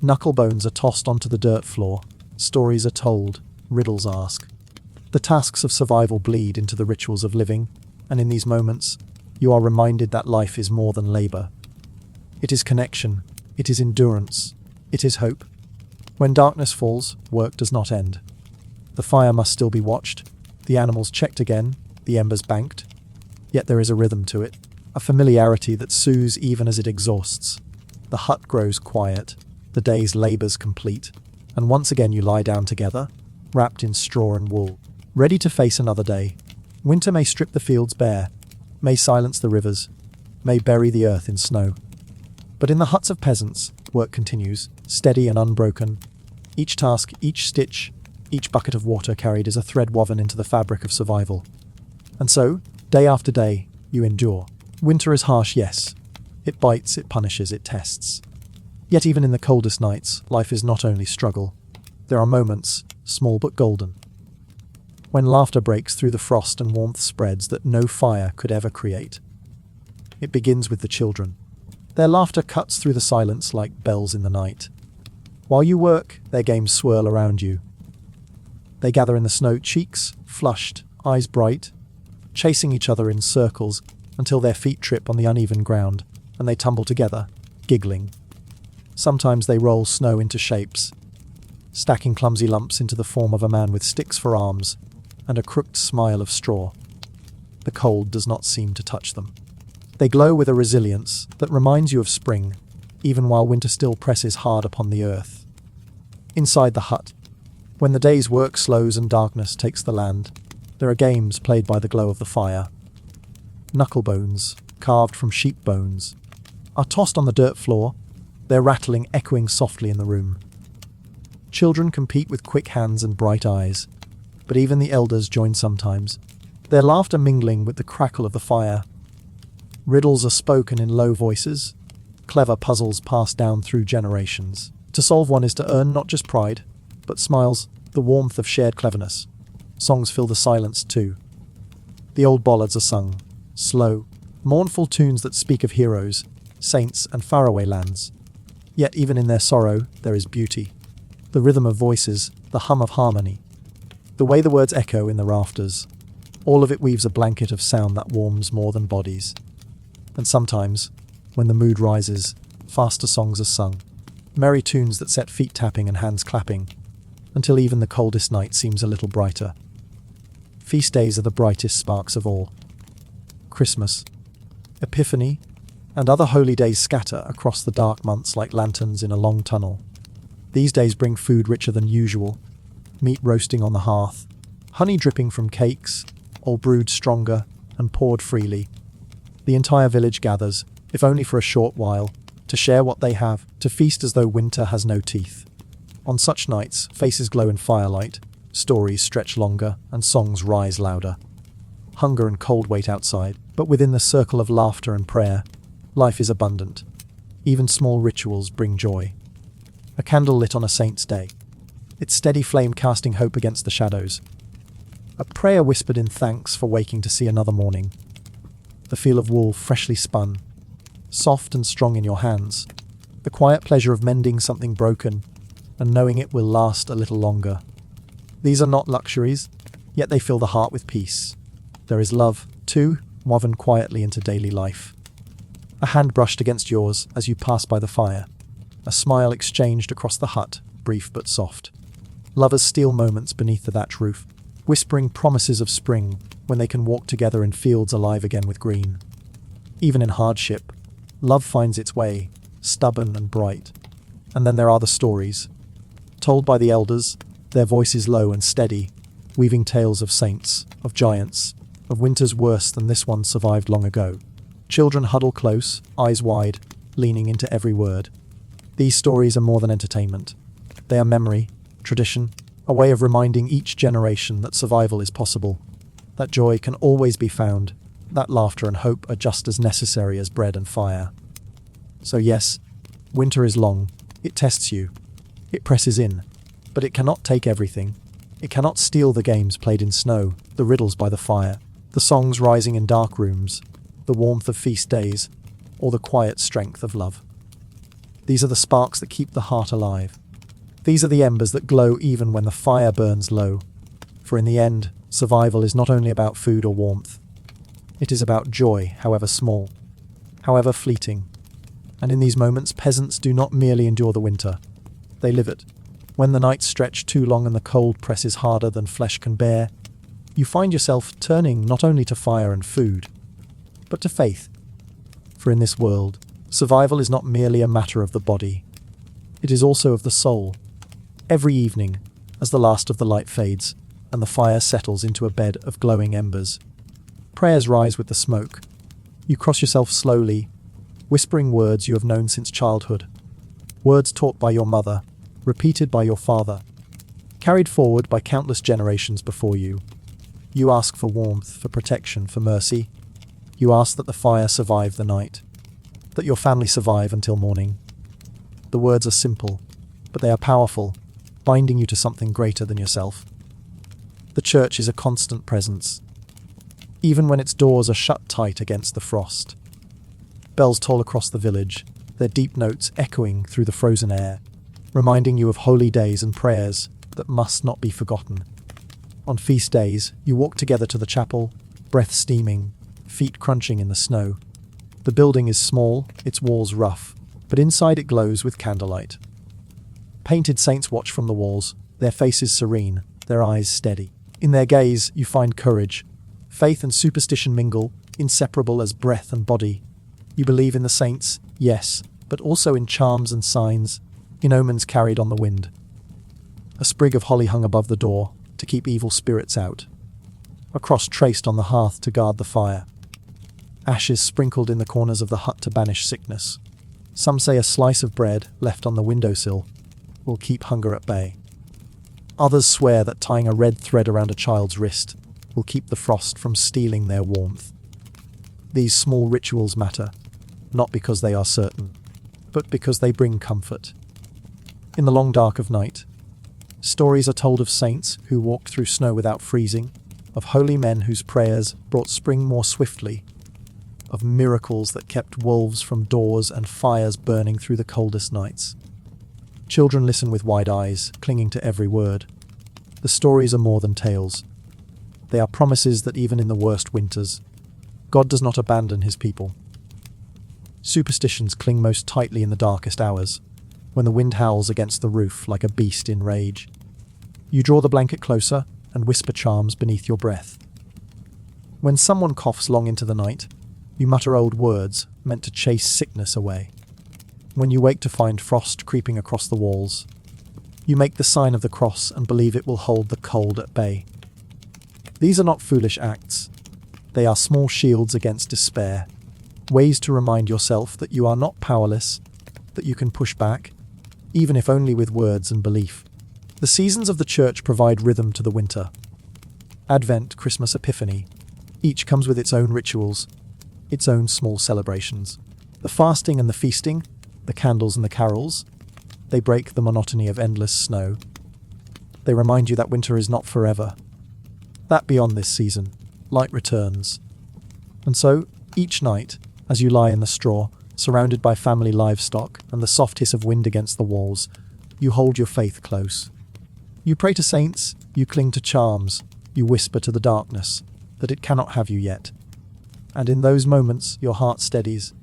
Knuckle bones are tossed onto the dirt floor, stories are told, riddles asked. The tasks of survival bleed into the rituals of living, and in these moments, you are reminded that life is more than labour. It is connection, it is endurance, it is hope. When darkness falls, work does not end. The fire must still be watched, the animals checked again, the embers banked. Yet there is a rhythm to it, a familiarity that soothes even as it exhausts. The hut grows quiet, the day's labours complete, and once again you lie down together, wrapped in straw and wool, ready to face another day. Winter may strip the fields bare, may silence the rivers, may bury the earth in snow. But in the huts of peasants, work continues, steady and unbroken. Each task, each stitch, each bucket of water carried is a thread woven into the fabric of survival. And so, day after day, you endure. Winter is harsh, yes. It bites, it punishes, it tests. Yet even in the coldest nights, life is not only struggle. There are moments, small but golden, when laughter breaks through the frost and warmth spreads that no fire could ever create. It begins with the children. Their laughter cuts through the silence like bells in the night. While you work, their games swirl around you. They gather in the snow, cheeks flushed, eyes bright, chasing each other in circles until their feet trip on the uneven ground, and they tumble together, giggling. Sometimes they roll snow into shapes, stacking clumsy lumps into the form of a man with sticks for arms and a crooked smile of straw. The cold does not seem to touch them. They glow with a resilience that reminds you of spring, even while winter still presses hard upon the earth. Inside the hut, When the day's work slows and darkness takes the land, there are games played by the glow of the fire. Knucklebones, carved from sheep bones, are tossed on the dirt floor, their rattling echoing softly in the room. Children compete with quick hands and bright eyes, but even the elders join sometimes, their laughter mingling with the crackle of the fire. Riddles are spoken in low voices, clever puzzles passed down through generations. To solve one is to earn not just pride, but smiles, the warmth of shared cleverness. Songs fill the silence too. The old ballads are sung, slow, mournful tunes that speak of heroes, saints and faraway lands. Yet even in their sorrow, there is beauty. The rhythm of voices, the hum of harmony. The way the words echo in the rafters. All of it weaves a blanket of sound that warms more than bodies. And sometimes, when the mood rises, faster songs are sung. Merry tunes that set feet tapping and hands clapping, until even the coldest night seems a little brighter. Feast days are the brightest sparks of all. Christmas, Epiphany, and other holy days scatter across the dark months like lanterns in a long tunnel. These days bring food richer than usual, meat roasting on the hearth, honey dripping from cakes, all brewed stronger and poured freely. The entire village gathers, if only for a short while, to share what they have, to feast as though winter has no teeth. On such nights, faces glow in firelight, stories stretch longer, and songs rise louder. Hunger and cold wait outside, but within the circle of laughter and prayer, life is abundant. Even small rituals bring joy. A candle lit on a saint's day, its steady flame casting hope against the shadows. A prayer whispered in thanks for waking to see another morning. The feel of wool freshly spun, soft and strong in your hands. The quiet pleasure of mending something broken and knowing it will last a little longer. These are not luxuries, yet they fill the heart with peace. There is love, too, woven quietly into daily life. A hand brushed against yours as you pass by the fire. A smile exchanged across the hut, brief but soft. Lovers steal moments beneath the thatched roof, whispering promises of spring when they can walk together in fields alive again with green. Even in hardship, love finds its way, stubborn and bright. And then there are the stories, told by the elders, their voices low and steady, weaving tales of saints, of giants, of winters worse than this one survived long ago. Children huddle close, eyes wide, leaning into every word. These stories are more than entertainment. They are memory, tradition, a way of reminding each generation that survival is possible, that joy can always be found, that laughter and hope are just as necessary as bread and fire. So yes, winter is long, it tests you, it presses in, but it cannot take everything. It cannot steal the games played in snow, the riddles by the fire, the songs rising in dark rooms, the warmth of feast days, or the quiet strength of love. These are the sparks that keep the heart alive. These are the embers that glow even when the fire burns low. For in the end, survival is not only about food or warmth. It is about joy, however small, however fleeting. And in these moments, peasants do not merely endure the winter. They live it. When the nights stretch too long and the cold presses harder than flesh can bear, you find yourself turning not only to fire and food, but to faith. For in this world, survival is not merely a matter of the body. It is also of the soul. Every evening, as the last of the light fades, and the fire settles into a bed of glowing embers, prayers rise with the smoke. You cross yourself slowly, whispering words you have known since childhood. Words taught by your mother, repeated by your father, carried forward by countless generations before you. You ask for warmth, for protection, for mercy. You ask that the fire survive the night, that your family survive until morning. The words are simple, but they are powerful, binding you to something greater than yourself. The church is a constant presence, even when its doors are shut tight against the frost. Bells toll across the village, their deep notes echoing through the frozen air, reminding you of holy days and prayers that must not be forgotten. On feast days, you walk together to the chapel, breath steaming, feet crunching in the snow. The building is small, its walls rough, but inside it glows with candlelight. Painted saints watch from the walls, their faces serene, their eyes steady. In their gaze, you find courage. Faith and superstition mingle, inseparable as breath and body. You believe in the saints, yes, but also in charms and signs, in omens carried on the wind. A sprig of holly hung above the door to keep evil spirits out. A cross traced on the hearth to guard the fire. Ashes sprinkled in the corners of the hut to banish sickness. Some say a slice of bread left on the windowsill will keep hunger at bay. Others swear that tying a red thread around a child's wrist will keep the frost from stealing their warmth. These small rituals matter, not because they are certain, but because they bring comfort. In the long dark of night, stories are told of saints who walked through snow without freezing, of holy men whose prayers brought spring more swiftly, of miracles that kept wolves from doors and fires burning through the coldest nights. Children listen with wide eyes, clinging to every word. The stories are more than tales. They are promises that even in the worst winters, God does not abandon his people. Superstitions cling most tightly in the darkest hours, when the wind howls against the roof like a beast in rage. You draw the blanket closer and whisper charms beneath your breath. When someone coughs long into the night, you mutter old words meant to chase sickness away. When you wake to find frost creeping across the walls, you make the sign of the cross and believe it will hold the cold at bay. These are not foolish acts. They are small shields against despair, ways to remind yourself that you are not powerless, that you can push back, even if only with words and belief. The seasons of the church provide rhythm to the winter. Advent, Christmas, Epiphany. Each comes with its own rituals, its own small celebrations. The fasting and the feasting, the candles and the carols, they break the monotony of endless snow. They remind you that winter is not forever, that beyond this season, light returns. And so, each night, as you lie in the straw, surrounded by family livestock and the soft hiss of wind against the walls, you hold your faith close. You pray to saints, you cling to charms, you whisper to the darkness that it cannot have you yet. And in those moments, your heart steadies.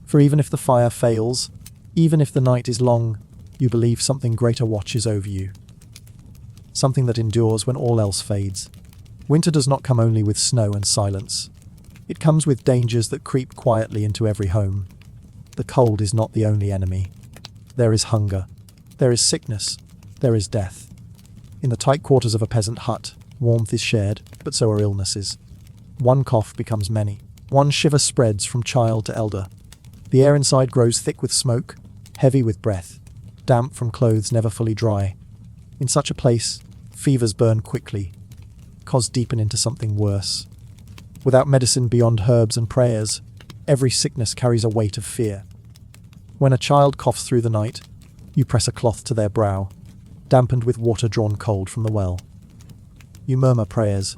For even if the fire fails, even if the night is long, you believe something greater watches over you. Something that endures when all else fades. Winter does not come only with snow and silence. It comes with dangers that creep quietly into every home. The cold is not the only enemy. There is hunger. There is sickness. There is death. In the tight quarters of a peasant hut, warmth is shared, but so are illnesses. One cough becomes many. One shiver spreads from child to elder. The air inside grows thick with smoke, heavy with breath, damp from clothes never fully dry. In such a place, fevers burn quickly, cause deepen into something worse. Without medicine beyond herbs and prayers, every sickness carries a weight of fear. When a child coughs through the night, you press a cloth to their brow, dampened with water drawn cold from the well. You murmur prayers,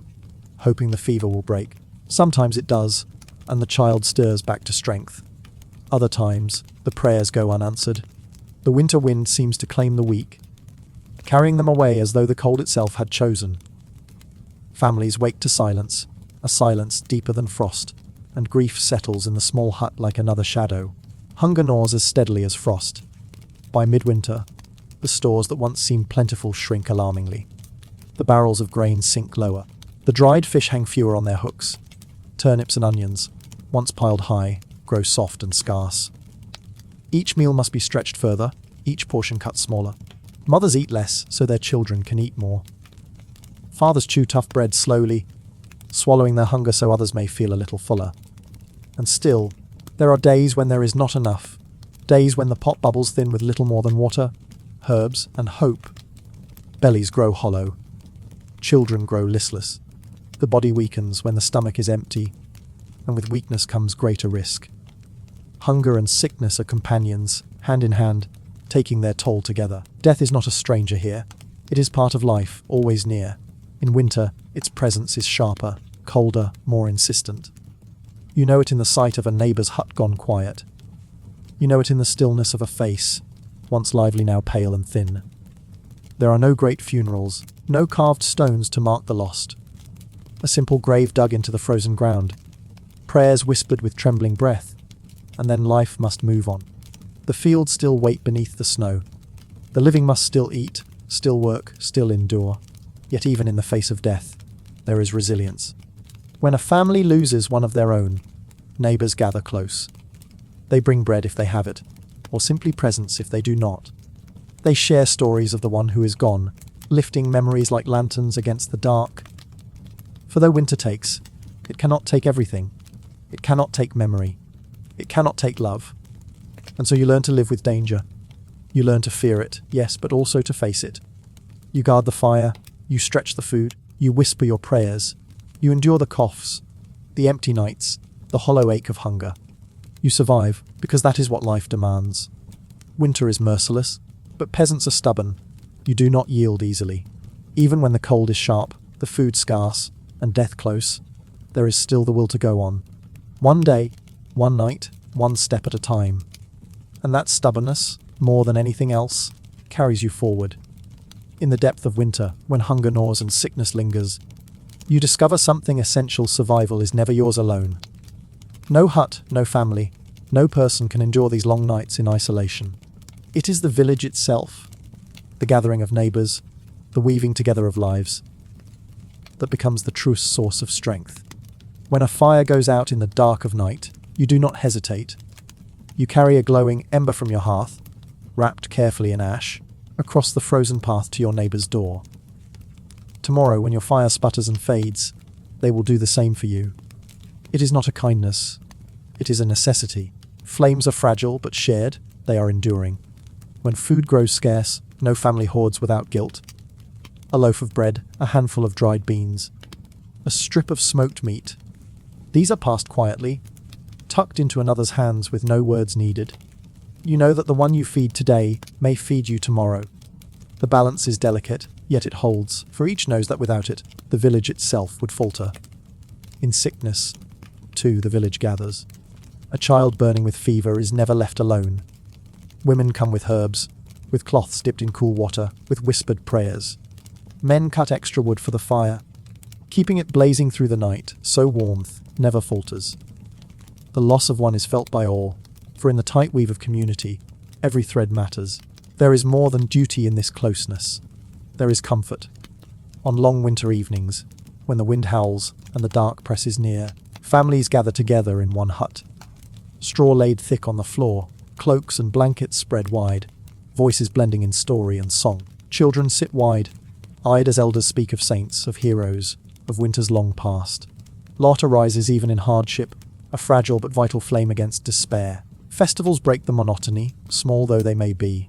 hoping the fever will break. Sometimes it does, and the child stirs back to strength. Other times, the prayers go unanswered. The winter wind seems to claim the weak, carrying them away as though the cold itself had chosen. Families wake to silence, a silence deeper than frost, and grief settles in the small hut like another shadow. Hunger gnaws as steadily as frost. By midwinter, the stores that once seemed plentiful shrink alarmingly. The barrels of grain sink lower. The dried fish hang fewer on their hooks. Turnips and onions, once piled high, grow soft and scarce. Each meal must be stretched further, each portion cut smaller. Mothers eat less so their children can eat more. Fathers chew tough bread slowly, swallowing their hunger so others may feel a little fuller. And still, there are days when there is not enough, days when the pot bubbles thin with little more than water, herbs, and hope. Bellies grow hollow. Children grow listless. The body weakens when the stomach is empty, and with weakness comes greater risk. Hunger and sickness are companions, hand in hand, taking their toll together. Death is not a stranger here. It is part of life, always near. In winter, its presence is sharper, colder, more insistent. You know it in the sight of a neighbour's hut gone quiet. You know it in the stillness of a face, once lively now pale and thin. There are no great funerals, no carved stones to mark the lost. A simple grave dug into the frozen ground, prayers whispered with trembling breath, and then life must move on. The fields still wait beneath the snow. The living must still eat, still work, still endure. Yet even in the face of death, there is resilience. When a family loses one of their own, neighbours gather close. They bring bread if they have it, or simply presents if they do not. They share stories of the one who is gone, lifting memories like lanterns against the dark. For though winter takes, it cannot take everything. It cannot take memory. It cannot take love. And so you learn to live with danger. You learn to fear it, yes, but also to face it. You guard the fire, you stretch the food, you whisper your prayers, you endure the coughs, the empty nights, the hollow ache of hunger. You survive, because that is what life demands. Winter is merciless, but peasants are stubborn. You do not yield easily. Even when the cold is sharp, the food scarce, and death close, there is still the will to go on. One day, one night, one step at a time. And that stubbornness, more than anything else, carries you forward. In the depth of winter, when hunger gnaws and sickness lingers, you discover something essential: survival is never yours alone. No hut, no family, no person can endure these long nights in isolation. It is the village itself, the gathering of neighbours, the weaving together of lives, that becomes the truest source of strength. When a fire goes out in the dark of night, you do not hesitate. You carry a glowing ember from your hearth, wrapped carefully in ash, across the frozen path to your neighbour's door. Tomorrow, when your fire sputters and fades, they will do the same for you. It is not a kindness, it is a necessity. Flames are fragile, but shared, they are enduring. When food grows scarce, no family hoards without guilt. A loaf of bread, a handful of dried beans, a strip of smoked meat. These are passed quietly, tucked into another's hands with no words needed. You know that the one you feed today may feed you tomorrow. The balance is delicate, yet it holds, for each knows that without it, the village itself would falter. In sickness, too, the village gathers. A child burning with fever is never left alone. Women come with herbs, with cloths dipped in cool water, with whispered prayers. Men cut extra wood for the fire, keeping it blazing through the night, so warmth never falters. The loss of one is felt by all, for in the tight weave of community, every thread matters. There is more than duty in this closeness. There is comfort. On long winter evenings, when the wind howls and the dark presses near, families gather together in one hut. Straw laid thick on the floor, cloaks and blankets spread wide, voices blending in story and song. Children sit wide-eyed as elders speak of saints, of heroes, of winters long past. Laughter rises even in hardship, a fragile but vital flame against despair. Festivals break the monotony, small though they may be.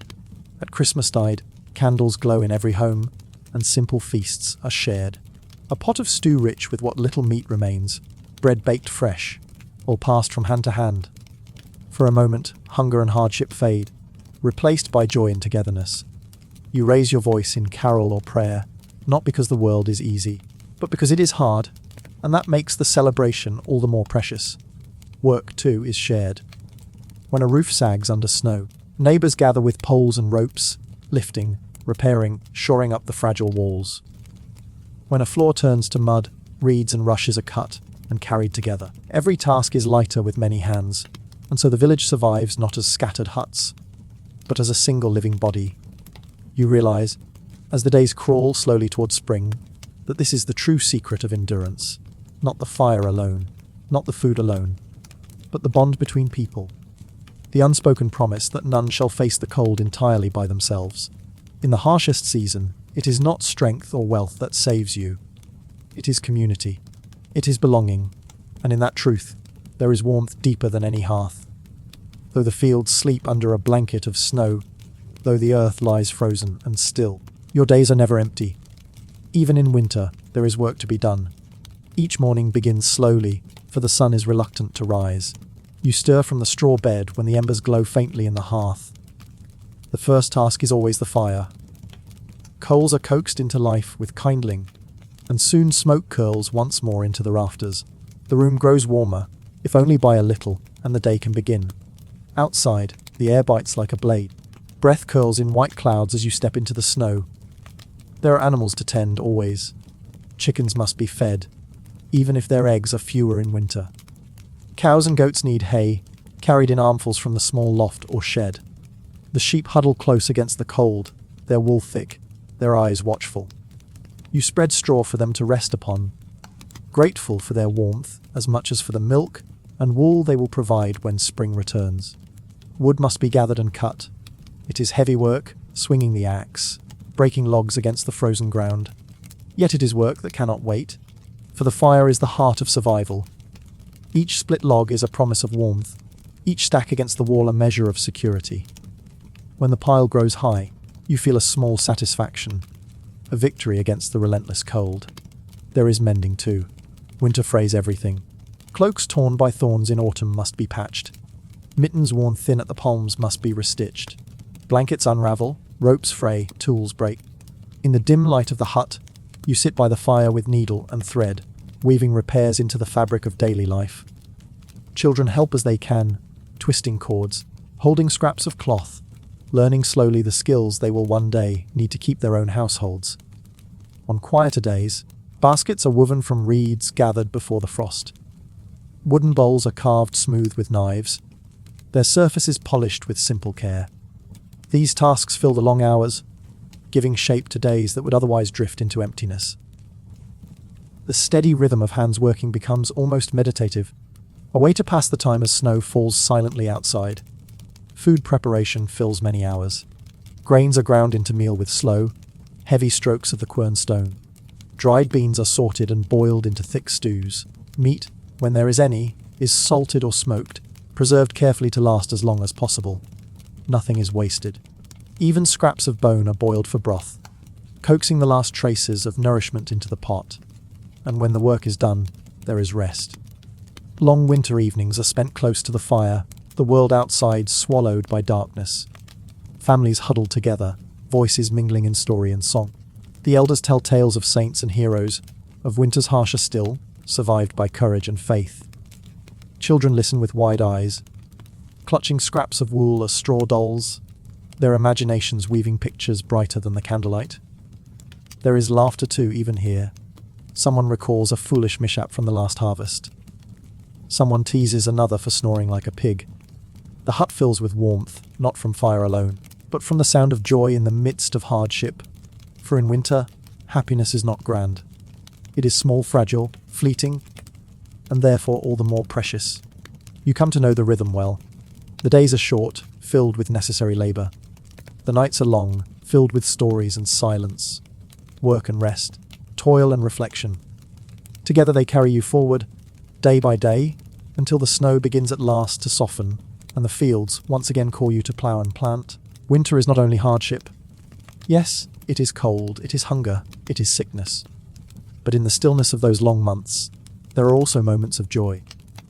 At Christmastide, candles glow in every home, and simple feasts are shared. A pot of stew rich with what little meat remains, bread baked fresh, all passed from hand to hand. For a moment, hunger and hardship fade, replaced by joy and togetherness. You raise your voice in carol or prayer, not because the world is easy, but because it is hard, and that makes the celebration all the more precious. Work, too, is shared. When a roof sags under snow, neighbours gather with poles and ropes, lifting, repairing, shoring up the fragile walls. When a floor turns to mud, reeds and rushes are cut and carried together. Every task is lighter with many hands, and so the village survives not as scattered huts, but as a single living body. You realise, as the days crawl slowly towards spring, that this is the true secret of endurance. Not the fire alone, not the food alone, but the bond between people. The unspoken promise that none shall face the cold entirely by themselves. In the harshest season, it is not strength or wealth that saves you. It is community. It is belonging. And in that truth, there is warmth deeper than any hearth. Though the fields sleep under a blanket of snow, though the earth lies frozen and still, your days are never empty. Even in winter, there is work to be done. Each morning begins slowly, for the sun is reluctant to rise. You stir from the straw bed when the embers glow faintly in the hearth. The first task is always the fire. Coals are coaxed into life with kindling, and soon smoke curls once more into the rafters. The room grows warmer, if only by a little, and the day can begin. Outside, the air bites like a blade. Breath curls in white clouds as you step into the snow. There are animals to tend always. Chickens must be fed, even if their eggs are fewer in winter. Cows and goats need hay, carried in armfuls from the small loft or shed. The sheep huddle close against the cold, their wool thick, their eyes watchful. You spread straw for them to rest upon, grateful for their warmth as much as for the milk and wool they will provide when spring returns. Wood must be gathered and cut. It is heavy work, swinging the axe, breaking logs against the frozen ground. Yet it is work that cannot wait, for the fire is the heart of survival. Each split log is a promise of warmth, each stack against the wall a measure of security. When the pile grows high, you feel a small satisfaction, a victory against the relentless cold. There is mending too. Winter frays everything. Cloaks torn by thorns in autumn must be patched. Mittens worn thin at the palms must be restitched. Blankets unravel, ropes fray, tools break. In the dim light of the hut, you sit by the fire with needle and thread, weaving repairs into the fabric of daily life. Children help as they can, twisting cords, holding scraps of cloth, learning slowly the skills they will one day need to keep their own households. On quieter days, baskets are woven from reeds gathered before the frost. Wooden bowls are carved smooth with knives, their surfaces polished with simple care. These tasks fill the long hours, giving shape to days that would otherwise drift into emptiness. The steady rhythm of hands working becomes almost meditative, a way to pass the time as snow falls silently outside. Food preparation fills many hours. Grains are ground into meal with slow, heavy strokes of the quern stone. Dried beans are sorted and boiled into thick stews. Meat, when there is any, is salted or smoked, preserved carefully to last as long as possible. Nothing is wasted. Even scraps of bone are boiled for broth, coaxing the last traces of nourishment into the pot. And when the work is done, there is rest. Long winter evenings are spent close to the fire, the world outside swallowed by darkness. Families huddled together, voices mingling in story and song. The elders tell tales of saints and heroes, of winters harsher still, survived by courage and faith. Children listen with wide eyes, clutching scraps of wool as straw dolls, their imaginations weaving pictures brighter than the candlelight. There is laughter too, even here. Someone recalls a foolish mishap from the last harvest. Someone teases another for snoring like a pig. The hut fills with warmth, not from fire alone, but from the sound of joy in the midst of hardship. For in winter, happiness is not grand. It is small, fragile, fleeting, and therefore all the more precious. You come to know the rhythm well. The days are short, filled with necessary labor. The nights are long, filled with stories and silence, work and rest, toil and reflection. Together they carry you forward, day by day, until the snow begins at last to soften, and the fields once again call you to plough and plant. Winter is not only hardship. Yes, it is cold, it is hunger, it is sickness. But in the stillness of those long months, there are also moments of joy,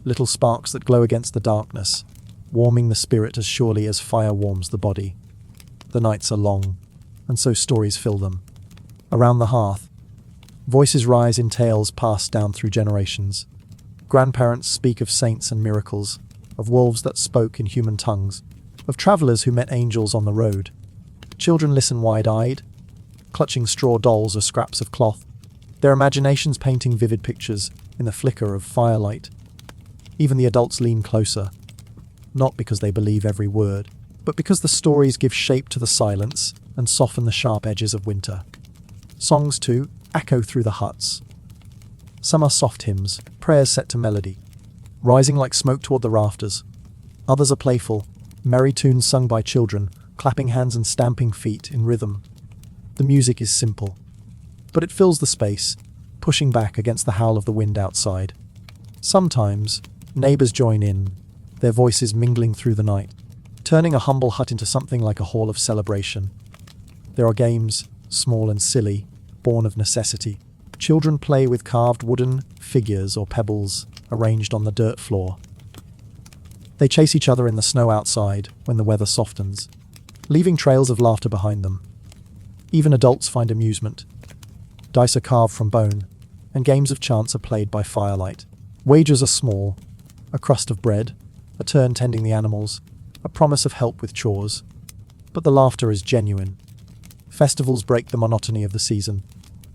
little sparks that glow against the darkness, warming the spirit as surely as fire warms the body. The nights are long, and so stories fill them. Around the hearth, voices rise in tales passed down through generations. Grandparents speak of saints and miracles, of wolves that spoke in human tongues, of travelers who met angels on the road. Children listen wide-eyed, clutching straw dolls or scraps of cloth, their imaginations painting vivid pictures in the flicker of firelight. Even the adults lean closer, not because they believe every word, but because the stories give shape to the silence and soften the sharp edges of winter. Songs, too, echo through the huts. Some are soft hymns, prayers set to melody, rising like smoke toward the rafters. Others are playful, merry tunes sung by children, clapping hands and stamping feet in rhythm. The music is simple, but it fills the space, pushing back against the howl of the wind outside. Sometimes, neighbors join in, their voices mingling through the night, turning a humble hut into something like a hall of celebration. There are games, small and silly, born of necessity. Children play with carved wooden figures or pebbles arranged on the dirt floor. They chase each other in the snow outside when the weather softens, leaving trails of laughter behind them. Even adults find amusement. Dice are carved from bone, and games of chance are played by firelight. Wagers are small, a crust of bread, a turn tending the animals, a promise of help with chores. But the laughter is genuine. Festivals break the monotony of the season.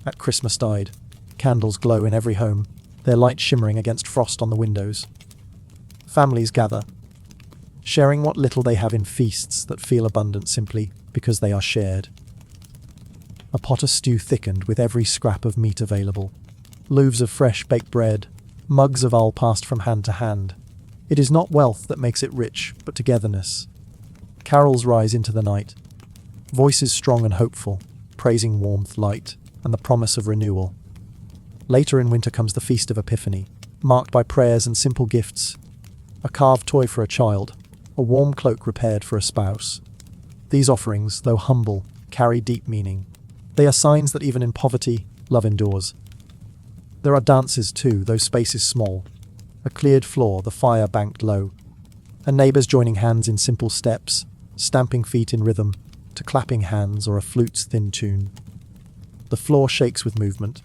At Christmastide, candles glow in every home, their light shimmering against frost on the windows. Families gather, sharing what little they have in feasts that feel abundant simply because they are shared. A pot of stew thickened with every scrap of meat available. Loaves of fresh baked bread, mugs of ale passed from hand to hand. It is not wealth that makes it rich, but togetherness. Carols rise into the night, voices strong and hopeful, praising warmth, light, and the promise of renewal. Later in winter comes the Feast of Epiphany, marked by prayers and simple gifts: a carved toy for a child, a warm cloak repaired for a spouse. These offerings, though humble, carry deep meaning. They are signs that even in poverty, love endures. There are dances too, though space is small. A cleared floor, the fire banked low, and neighbours joining hands in simple steps, stamping feet in rhythm, to clapping hands or a flute's thin tune. The floor shakes with movement.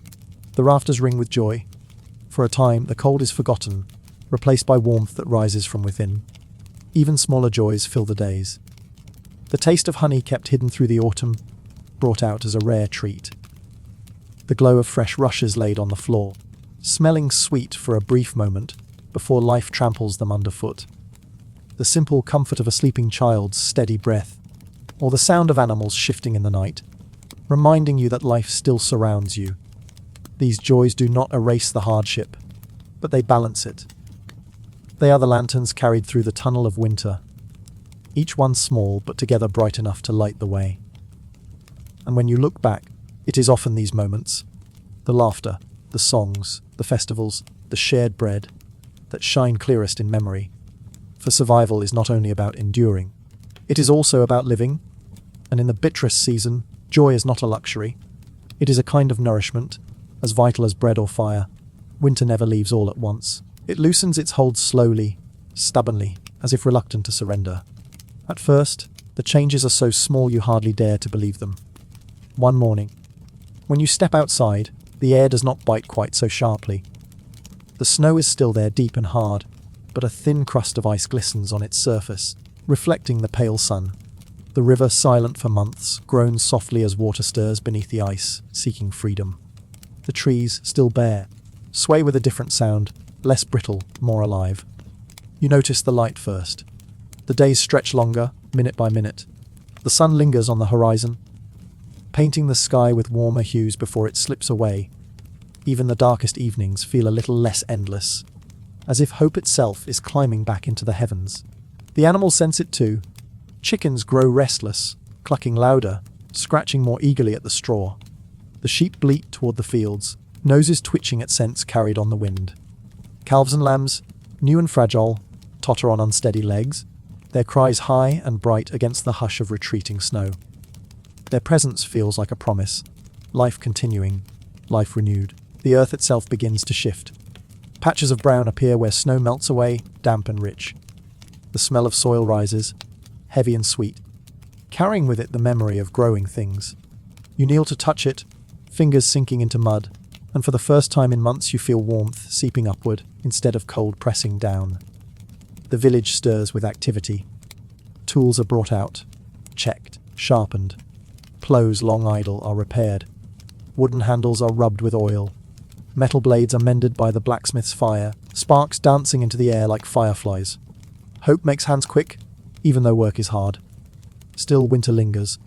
The rafters ring with joy. For a time, the cold is forgotten, replaced by warmth that rises from within. Even smaller joys fill the days. The taste of honey kept hidden through the autumn, brought out as a rare treat. The glow of fresh rushes laid on the floor, smelling sweet for a brief moment before life tramples them underfoot. The simple comfort of a sleeping child's steady breath, or the sound of animals shifting in the night, reminding you that life still surrounds you. These joys do not erase the hardship, but they balance it. They are the lanterns carried through the tunnel of winter, each one small but together bright enough to light the way. And when you look back, it is often these moments, the laughter, the songs, the festivals, the shared bread, that shine clearest in memory. For survival is not only about enduring, it is also about living, and in the bitterest season, joy is not a luxury. It is a kind of nourishment, as vital as bread or fire. Winter never leaves all at once. It loosens its hold slowly, stubbornly, as if reluctant to surrender. At first, the changes are so small you hardly dare to believe them. One morning, when you step outside, the air does not bite quite so sharply. The snow is still there, deep and hard, but a thin crust of ice glistens on its surface, reflecting the pale sun. The river, silent for months, groans softly as water stirs beneath the ice, seeking freedom. The trees, still bare, sway with a different sound, less brittle, more alive. You notice the light first. The days stretch longer, minute by minute. The sun lingers on the horizon, painting the sky with warmer hues before it slips away. Even the darkest evenings feel a little less endless, as if hope itself is climbing back into the heavens. The animals sense it too. Chickens grow restless, clucking louder, scratching more eagerly at the straw. The sheep bleat toward the fields, noses twitching at scents carried on the wind. Calves and lambs, new and fragile, totter on unsteady legs, their cries high and bright against the hush of retreating snow. Their presence feels like a promise, life continuing, life renewed. The earth itself begins to shift. Patches of brown appear where snow melts away, damp and rich. The smell of soil rises, heavy and sweet, carrying with it the memory of growing things. You kneel to touch it, fingers sinking into mud, and for the first time in months you feel warmth seeping upward instead of cold pressing down. The village stirs with activity. Tools are brought out, checked, sharpened. Plows long idle are repaired. Wooden handles are rubbed with oil. Metal blades are mended by the blacksmith's fire, sparks dancing into the air like fireflies. Hope makes hands quick, even though work is hard. Still winter lingers.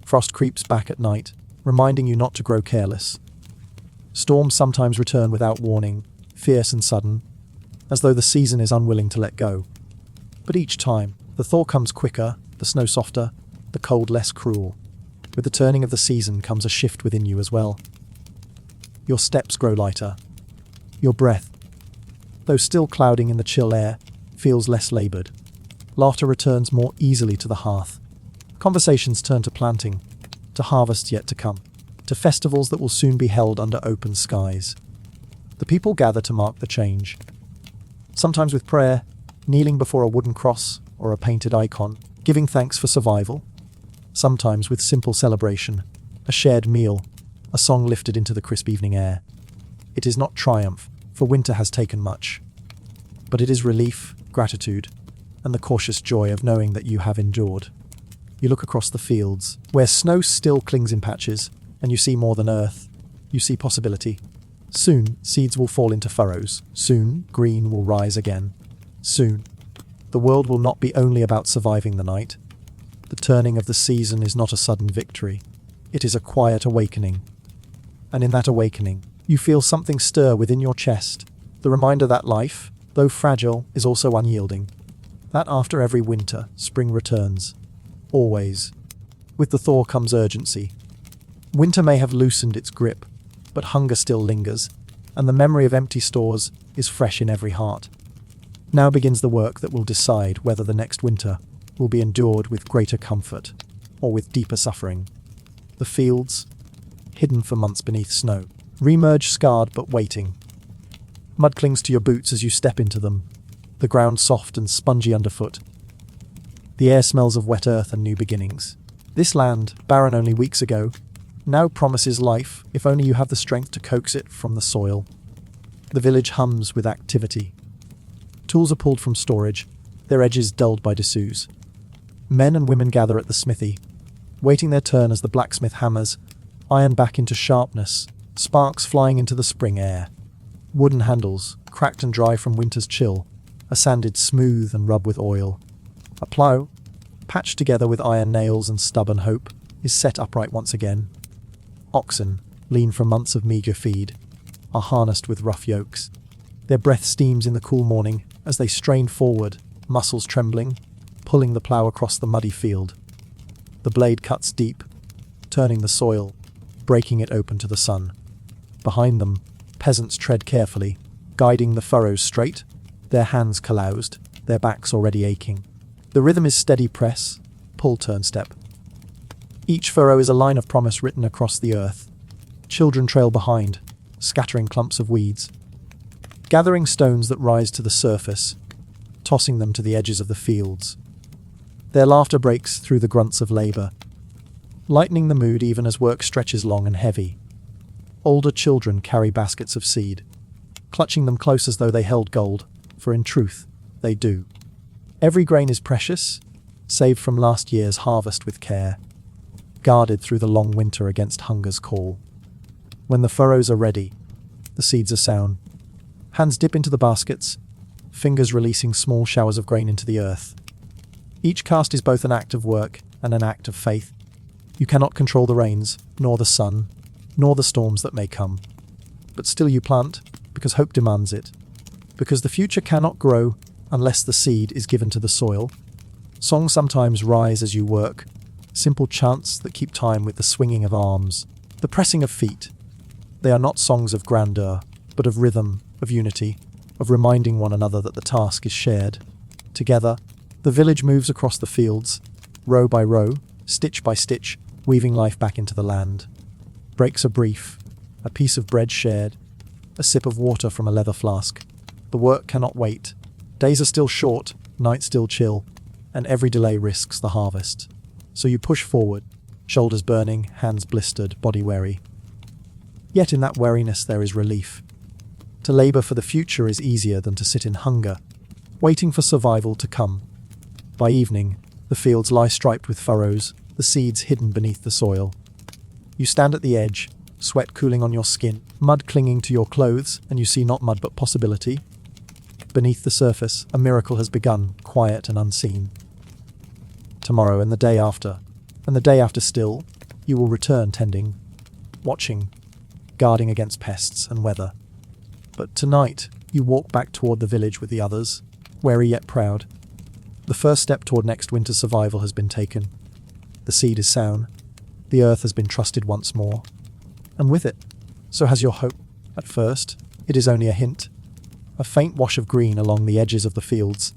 Frost creeps back at night, reminding you not to grow careless. Storms sometimes return without warning, fierce and sudden, as though the season is unwilling to let go. But each time, the thaw comes quicker, the snow softer, the cold less cruel. With the turning of the season comes a shift within you as well. Your steps grow lighter. Your breath, though still clouding in the chill air, feels less laboured. Laughter returns more easily to the hearth. Conversations turn to planting, to harvest yet to come, to festivals that will soon be held under open skies. The people gather to mark the change. Sometimes with prayer, kneeling before a wooden cross or a painted icon, giving thanks for survival. Sometimes with simple celebration, a shared meal, a song lifted into the crisp evening air. It is not triumph, for winter has taken much, but it is relief, gratitude, and the cautious joy of knowing that you have endured. You look across the fields, where snow still clings in patches, and you see more than earth. You see possibility. Soon, seeds will fall into furrows. Soon, green will rise again. Soon, the world will not be only about surviving the night. The turning of the season is not a sudden victory. It is a quiet awakening. And in that awakening, you feel something stir within your chest, the reminder that life, though fragile, is also unyielding. That after every winter, spring returns. Always. With the thaw comes urgency. Winter may have loosened its grip, but hunger still lingers, and the memory of empty stores is fresh in every heart. Now begins the work that will decide whether the next winter will be endured with greater comfort or with deeper suffering. The fields, hidden for months beneath snow, reemerge scarred but waiting. Mud clings to your boots as you step into them, the ground soft and spongy underfoot. The air smells of wet earth and new beginnings. This land, barren only weeks ago, now promises life if only you have the strength to coax it from the soil. The village hums with activity. Tools are pulled from storage, their edges dulled by dessous. Men and women gather at the smithy, waiting their turn as the blacksmith hammers iron back into sharpness, sparks flying into the spring air. Wooden handles, cracked and dry from winter's chill, are sanded smooth and rubbed with oil. A plough, patched together with iron nails and stubborn hope, is set upright once again. Oxen, lean from months of meagre feed, are harnessed with rough yokes. Their breath steams in the cool morning as they strain forward, muscles trembling, pulling the plough across the muddy field. The blade cuts deep, turning the soil, breaking it open to the sun. Behind them, peasants tread carefully, guiding the furrows straight, their hands caroused, their backs already aching. The rhythm is steady press, pull turn step. Each furrow is a line of promise written across the earth. Children trail behind, scattering clumps of weeds, gathering stones that rise to the surface, tossing them to the edges of the fields. Their laughter breaks through the grunts of labour, lightening the mood even as work stretches long and heavy. Older children carry baskets of seed, clutching them close as though they held gold, for in truth, they do. Every grain is precious, saved from last year's harvest with care, guarded through the long winter against hunger's call. When the furrows are ready, the seeds are sown. Hands dip into the baskets, fingers releasing small showers of grain into the earth. Each cast is both an act of work and an act of faith. You cannot control the rains, nor the sun, nor the storms that may come. But still you plant, because hope demands it. Because the future cannot grow unless the seed is given to the soil. Songs sometimes rise as you work, simple chants that keep time with the swinging of arms, the pressing of feet. They are not songs of grandeur, but of rhythm, of unity, of reminding one another that the task is shared. Together, the village moves across the fields, row by row, stitch by stitch, weaving life back into the land. Breaks are brief, a piece of bread shared, a sip of water from a leather flask. The work cannot wait. Days are still short, nights still chill, and every delay risks the harvest. So you push forward, shoulders burning, hands blistered, body weary. Yet in that weariness there is relief. To labour for the future is easier than to sit in hunger, waiting for survival to come. By evening, the fields lie striped with furrows, the seeds hidden beneath the soil. You stand at the edge, sweat cooling on your skin, mud clinging to your clothes, and you see not mud but possibility. Beneath the surface, a miracle has begun, quiet and unseen. Tomorrow and the day after still, you will return tending, watching, guarding against pests and weather. But tonight, you walk back toward the village with the others, wary yet proud. The first step toward next winter's survival has been taken. The seed is sown. The earth has been trusted once more. And with it, so has your hope. At first, it is only a hint. A faint wash of green along the edges of the fields.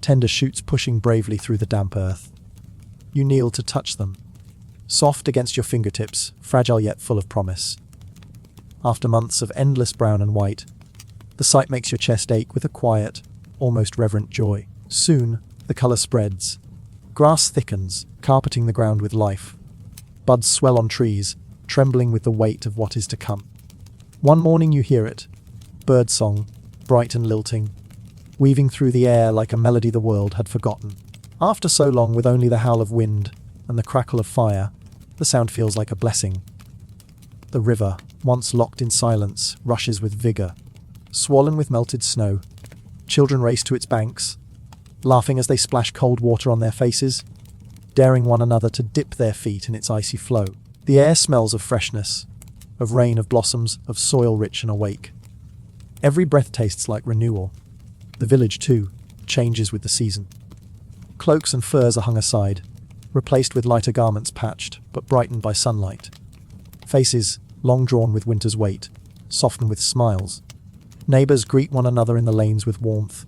Tender shoots pushing bravely through the damp earth. You kneel to touch them. Soft against your fingertips, fragile yet full of promise. After months of endless brown and white, the sight makes your chest ache with a quiet, almost reverent joy. Soon, the colour spreads. Grass thickens, carpeting the ground with life. Buds swell on trees, trembling with the weight of what is to come. One morning you hear it, birdsong, bright and lilting, weaving through the air like a melody the world had forgotten. After so long with only the howl of wind and the crackle of fire, the sound feels like a blessing. The river, once locked in silence, rushes with vigour. Swollen with melted snow, children race to its banks, laughing as they splash cold water on their faces, daring one another to dip their feet in its icy flow. The air smells of freshness, of rain, of blossoms, of soil rich and awake. Every breath tastes like renewal. The village, too, changes with the season. Cloaks and furs are hung aside, replaced with lighter garments patched, but brightened by sunlight. Faces, long drawn with winter's weight, soften with smiles. Neighbours greet one another in the lanes with warmth,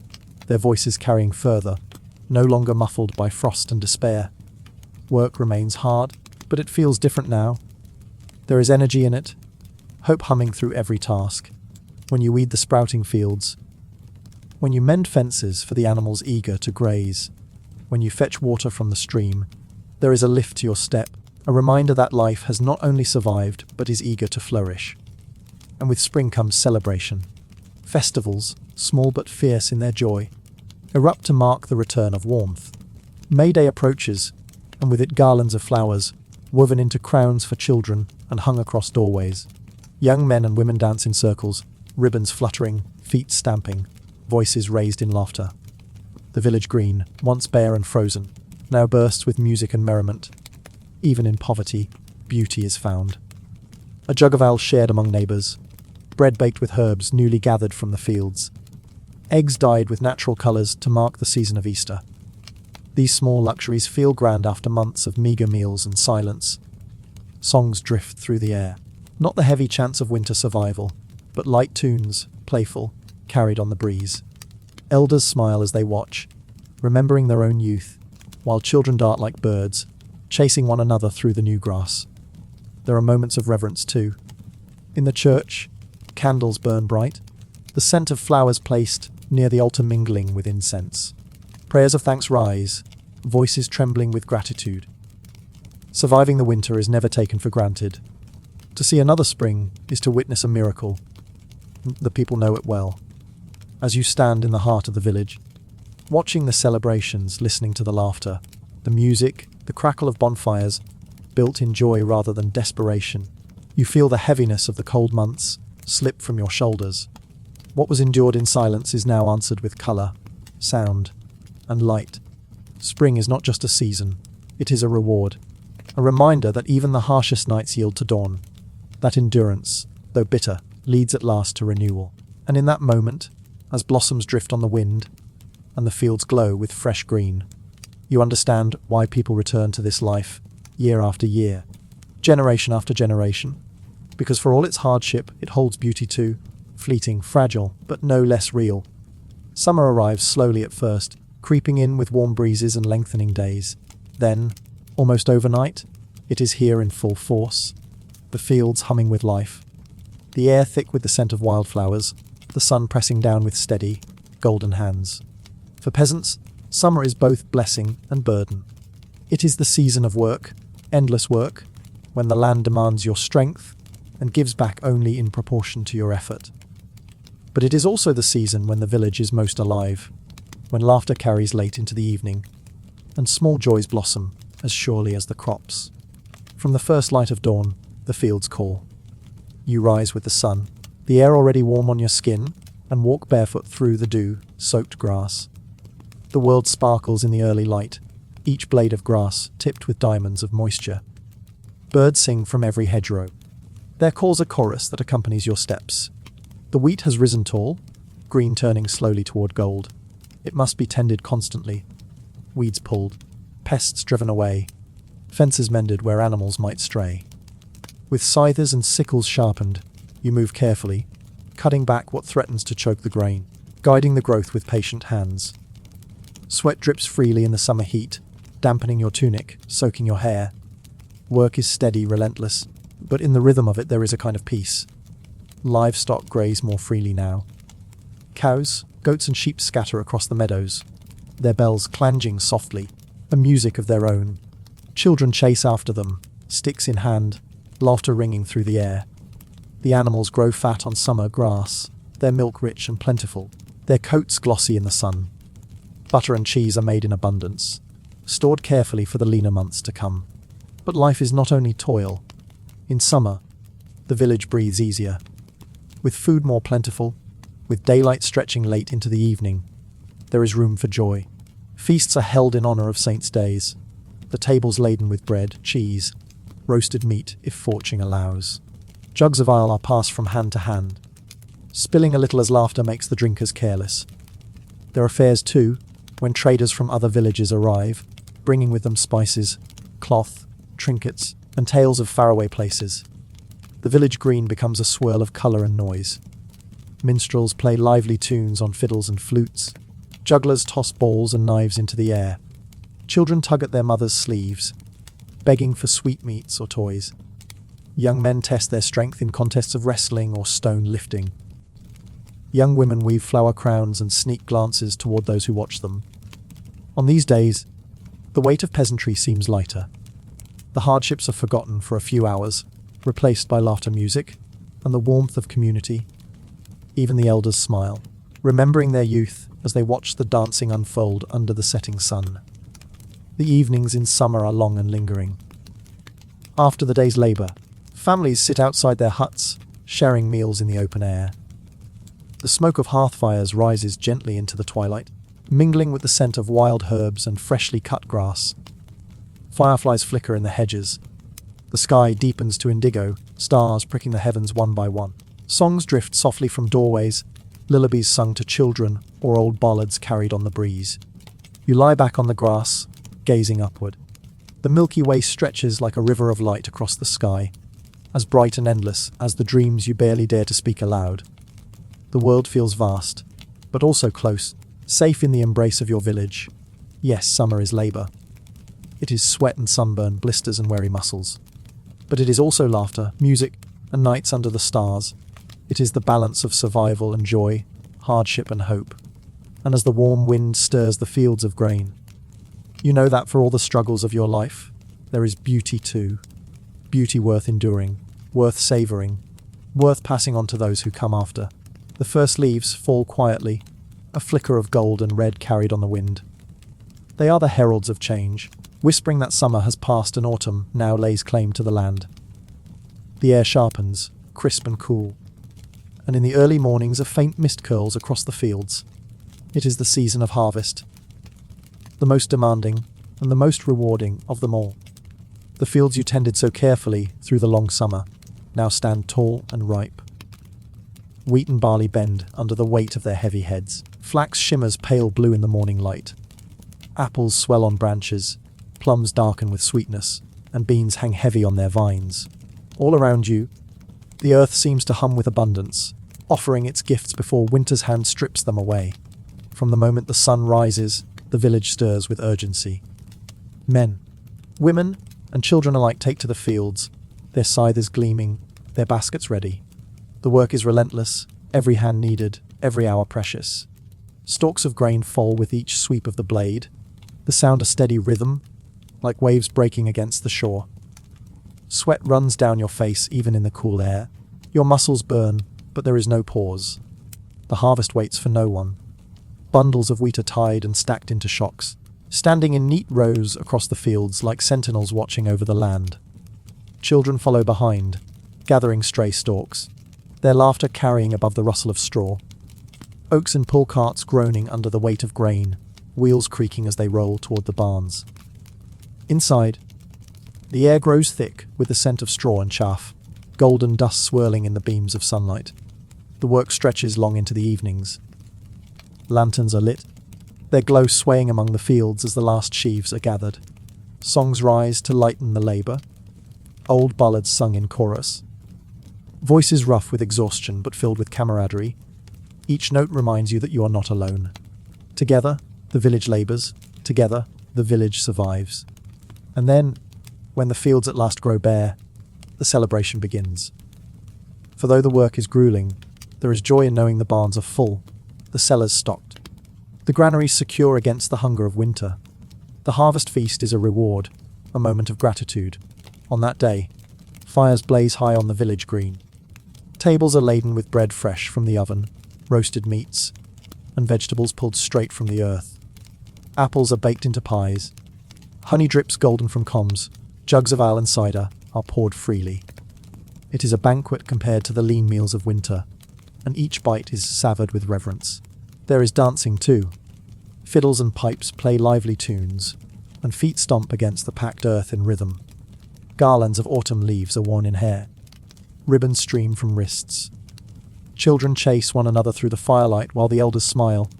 their voices carrying further, no longer muffled by frost and despair. Work remains hard, but it feels different now. There is energy in it, hope humming through every task. When you weed the sprouting fields, when you mend fences for the animals eager to graze, when you fetch water from the stream, there is a lift to your step, a reminder that life has not only survived but is eager to flourish. And with spring comes celebration. Festivals, small but fierce in their joy, erupt to mark the return of warmth. May Day approaches, and with it garlands of flowers, woven into crowns for children and hung across doorways. Young men and women dance in circles, ribbons fluttering, feet stamping, voices raised in laughter. The village green, once bare and frozen, now bursts with music and merriment. Even in poverty, beauty is found. A jug of ale shared among neighbours, bread baked with herbs newly gathered from the fields, eggs dyed with natural colours to mark the season of Easter. These small luxuries feel grand after months of meagre meals and silence. Songs drift through the air, not the heavy chants of winter survival, but light tunes, playful, carried on the breeze. Elders smile as they watch, remembering their own youth, while children dart like birds, chasing one another through the new grass. There are moments of reverence too. In the church, candles burn bright, the scent of flowers placed near the altar mingling with incense. Prayers of thanks rise, voices trembling with gratitude. Surviving the winter is never taken for granted. To see another spring is to witness a miracle. The people know it well. As you stand in the heart of the village, watching the celebrations, listening to the laughter, the music, the crackle of bonfires, built in joy rather than desperation, you feel the heaviness of the cold months slip from your shoulders. What was endured in silence is now answered with colour, sound, and light. Spring is not just a season, it is a reward, a reminder that even the harshest nights yield to dawn, that endurance, though bitter, leads at last to renewal. And in that moment, as blossoms drift on the wind, and the fields glow with fresh green, you understand why people return to this life, year after year, generation after generation, because for all its hardship, it holds beauty too, fleeting, fragile, but no less real. Summer arrives slowly at first, creeping in with warm breezes and lengthening days. Then, almost overnight, it is here in full force, the fields humming with life, the air thick with the scent of wildflowers, the sun pressing down with steady, golden hands. For peasants, summer is both blessing and burden. It is the season of work, endless work, when the land demands your strength and gives back only in proportion to your effort. But it is also the season when the village is most alive, when laughter carries late into the evening, and small joys blossom as surely as the crops. From the first light of dawn, the fields call. You rise with the sun, the air already warm on your skin, and walk barefoot through the dew-soaked grass. The world sparkles in the early light, each blade of grass tipped with diamonds of moisture. Birds sing from every hedgerow. Their calls a chorus that accompanies your steps. The wheat has risen tall, green turning slowly toward gold. It must be tended constantly. Weeds pulled, pests driven away, fences mended where animals might stray. With scythes and sickles sharpened, you move carefully, cutting back what threatens to choke the grain, guiding the growth with patient hands. Sweat drips freely in the summer heat, dampening your tunic, soaking your hair. Work is steady, relentless, but in the rhythm of it there is a kind of peace. Livestock graze more freely now. Cows, goats and sheep scatter across the meadows, their bells clanging softly, a music of their own. Children chase after them, sticks in hand, laughter ringing through the air. The animals grow fat on summer grass, their milk rich and plentiful, their coats glossy in the sun. Butter and cheese are made in abundance, stored carefully for the leaner months to come. But life is not only toil. In summer, the village breathes easier. With food more plentiful, with daylight stretching late into the evening, there is room for joy. Feasts are held in honor of saints' days, the tables laden with bread, cheese, roasted meat, if fortune allows. Jugs of ale are passed from hand to hand, spilling a little as laughter makes the drinkers careless. There are fairs too, when traders from other villages arrive, bringing with them spices, cloth, trinkets, and tales of faraway places. The village green becomes a swirl of colour and noise. Minstrels play lively tunes on fiddles and flutes. Jugglers toss balls and knives into the air. Children tug at their mothers' sleeves, begging for sweetmeats or toys. Young men test their strength in contests of wrestling or stone lifting. Young women weave flower crowns and sneak glances toward those who watch them. On these days, the weight of peasantry seems lighter. The hardships are forgotten for a few hours, replaced by laughter music and the warmth of community. Even the elders smile, remembering their youth as they watch the dancing unfold under the setting sun. The evenings in summer are long and lingering. After the day's labour, families sit outside their huts, sharing meals in the open air. The smoke of hearth fires rises gently into the twilight, mingling with the scent of wild herbs and freshly cut grass. Fireflies flicker in the hedges. The sky deepens to indigo, stars pricking the heavens one by one. Songs drift softly from doorways, lullabies sung to children or old ballads carried on the breeze. You lie back on the grass, gazing upward. The Milky Way stretches like a river of light across the sky, as bright and endless as the dreams you barely dare to speak aloud. The world feels vast, but also close, safe in the embrace of your village. Yes, summer is labour. It is sweat and sunburn, blisters and weary muscles. But it is also laughter, music, and nights under the stars. It is the balance of survival and joy, hardship and hope. And as the warm wind stirs the fields of grain, you know that for all the struggles of your life, there is beauty too. Beauty worth enduring, worth savouring, worth passing on to those who come after. The first leaves fall quietly, a flicker of gold and red carried on the wind. They are the heralds of change, whispering that summer has passed and autumn now lays claim to the land. The air sharpens, crisp and cool, and in the early mornings a faint mist curls across the fields. It is the season of harvest, the most demanding and the most rewarding of them all. The fields you tended so carefully through the long summer now stand tall and ripe. Wheat and barley bend under the weight of their heavy heads. Flax shimmers pale blue in the morning light. Apples swell on branches, plums darken with sweetness, and beans hang heavy on their vines. All around you, the earth seems to hum with abundance, offering its gifts before winter's hand strips them away. From the moment the sun rises, the village stirs with urgency. Men, women, and children alike take to the fields, their scythes gleaming, their baskets ready. The work is relentless, every hand needed, every hour precious. Stalks of grain fall with each sweep of the blade, the sound a steady rhythm, like waves breaking against the shore. Sweat runs down your face even in the cool air. Your muscles burn, but there is no pause. The harvest waits for no one. Bundles of wheat are tied and stacked into shocks, standing in neat rows across the fields like sentinels watching over the land. Children follow behind, gathering stray stalks, their laughter carrying above the rustle of straw. Oaks and pull carts groaning under the weight of grain, wheels creaking as they roll toward the barns. Inside, the air grows thick with the scent of straw and chaff, golden dust swirling in the beams of sunlight. The work stretches long into the evenings. Lanterns are lit, their glow swaying among the fields as the last sheaves are gathered. Songs rise to lighten the labour, old ballads sung in chorus. Voices rough with exhaustion but filled with camaraderie. Each note reminds you that you are not alone. Together, the village labours. Together, the village survives. And then, when the fields at last grow bare, the celebration begins. For though the work is grueling, there is joy in knowing the barns are full, the cellars stocked, the granaries secure against the hunger of winter. The harvest feast is a reward, a moment of gratitude. On that day, fires blaze high on the village green. Tables are laden with bread fresh from the oven, roasted meats, and vegetables pulled straight from the earth. Apples are baked into pies. Honey drips golden from combs. Jugs of ale and cider are poured freely. It is a banquet compared to the lean meals of winter, and each bite is savoured with reverence. There is dancing too. Fiddles and pipes play lively tunes, and feet stomp against the packed earth in rhythm. Garlands of autumn leaves are worn in hair. Ribbons stream from wrists. Children chase one another through the firelight while the elders smile,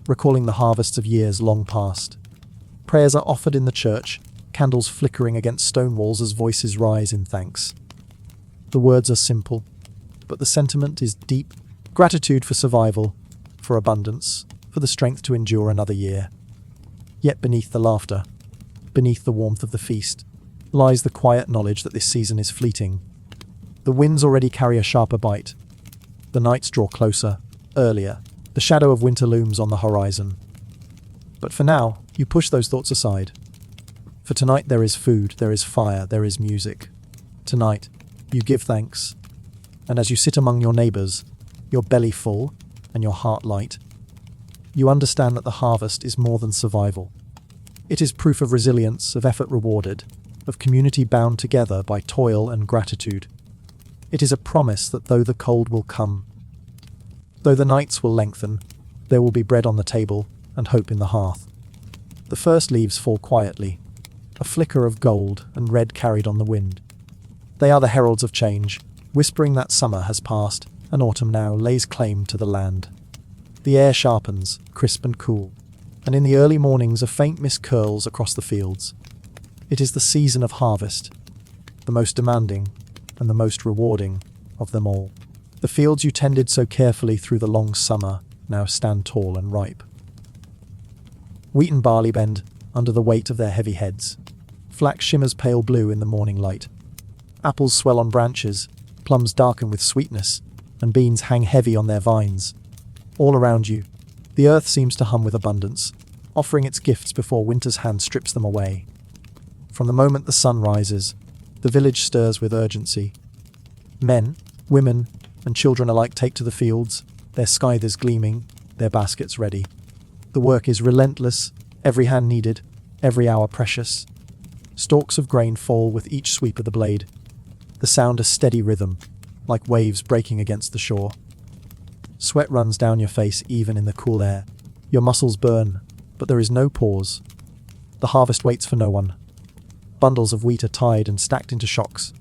recalling the harvests of years long past. Prayers are offered in the church, candles flickering against stone walls as voices rise in thanks. The words are simple, but the sentiment is deep. Gratitude for survival, for abundance, for the strength to endure another year. Yet beneath the laughter, beneath the warmth of the feast, lies the quiet knowledge that this season is fleeting. The winds already carry a sharper bite. The nights draw closer, earlier. The shadow of winter looms on the horizon. But for now, you push those thoughts aside. For tonight there is food, there is fire, there is music. Tonight, you give thanks. And as you sit among your neighbours, your belly full and your heart light, you understand that the harvest is more than survival. It is proof of resilience, of effort rewarded, of community bound together by toil and gratitude. It is a promise that though the cold will come, though the nights will lengthen, there will be bread on the table and hope in the hearth. The first leaves fall quietly, a flicker of gold and red carried on the wind. They are the heralds of change, whispering that summer has passed and autumn now lays claim to the land. The air sharpens, crisp and cool, and in the early mornings a faint mist curls across the fields. It is the season of harvest, the most demanding and the most rewarding of them all. The fields you tended so carefully through the long summer now stand tall and ripe. Wheat and barley bend under the weight of their heavy heads. Flax shimmers pale blue in the morning light. Apples swell on branches, plums darken with sweetness, and beans hang heavy on their vines. All around you, the earth seems to hum with abundance, offering its gifts before winter's hand strips them away. From the moment the sun rises, the village stirs with urgency. Men, women, and children alike take to the fields, their scythes gleaming, their baskets ready. The work is relentless, every hand needed, every hour precious. Stalks of grain fall with each sweep of the blade. The sound a steady rhythm, like waves breaking against the shore. Sweat runs down your face even in the cool air. Your muscles burn, but there is no pause. The harvest waits for no one. Bundles of wheat are tied and stacked into shocks,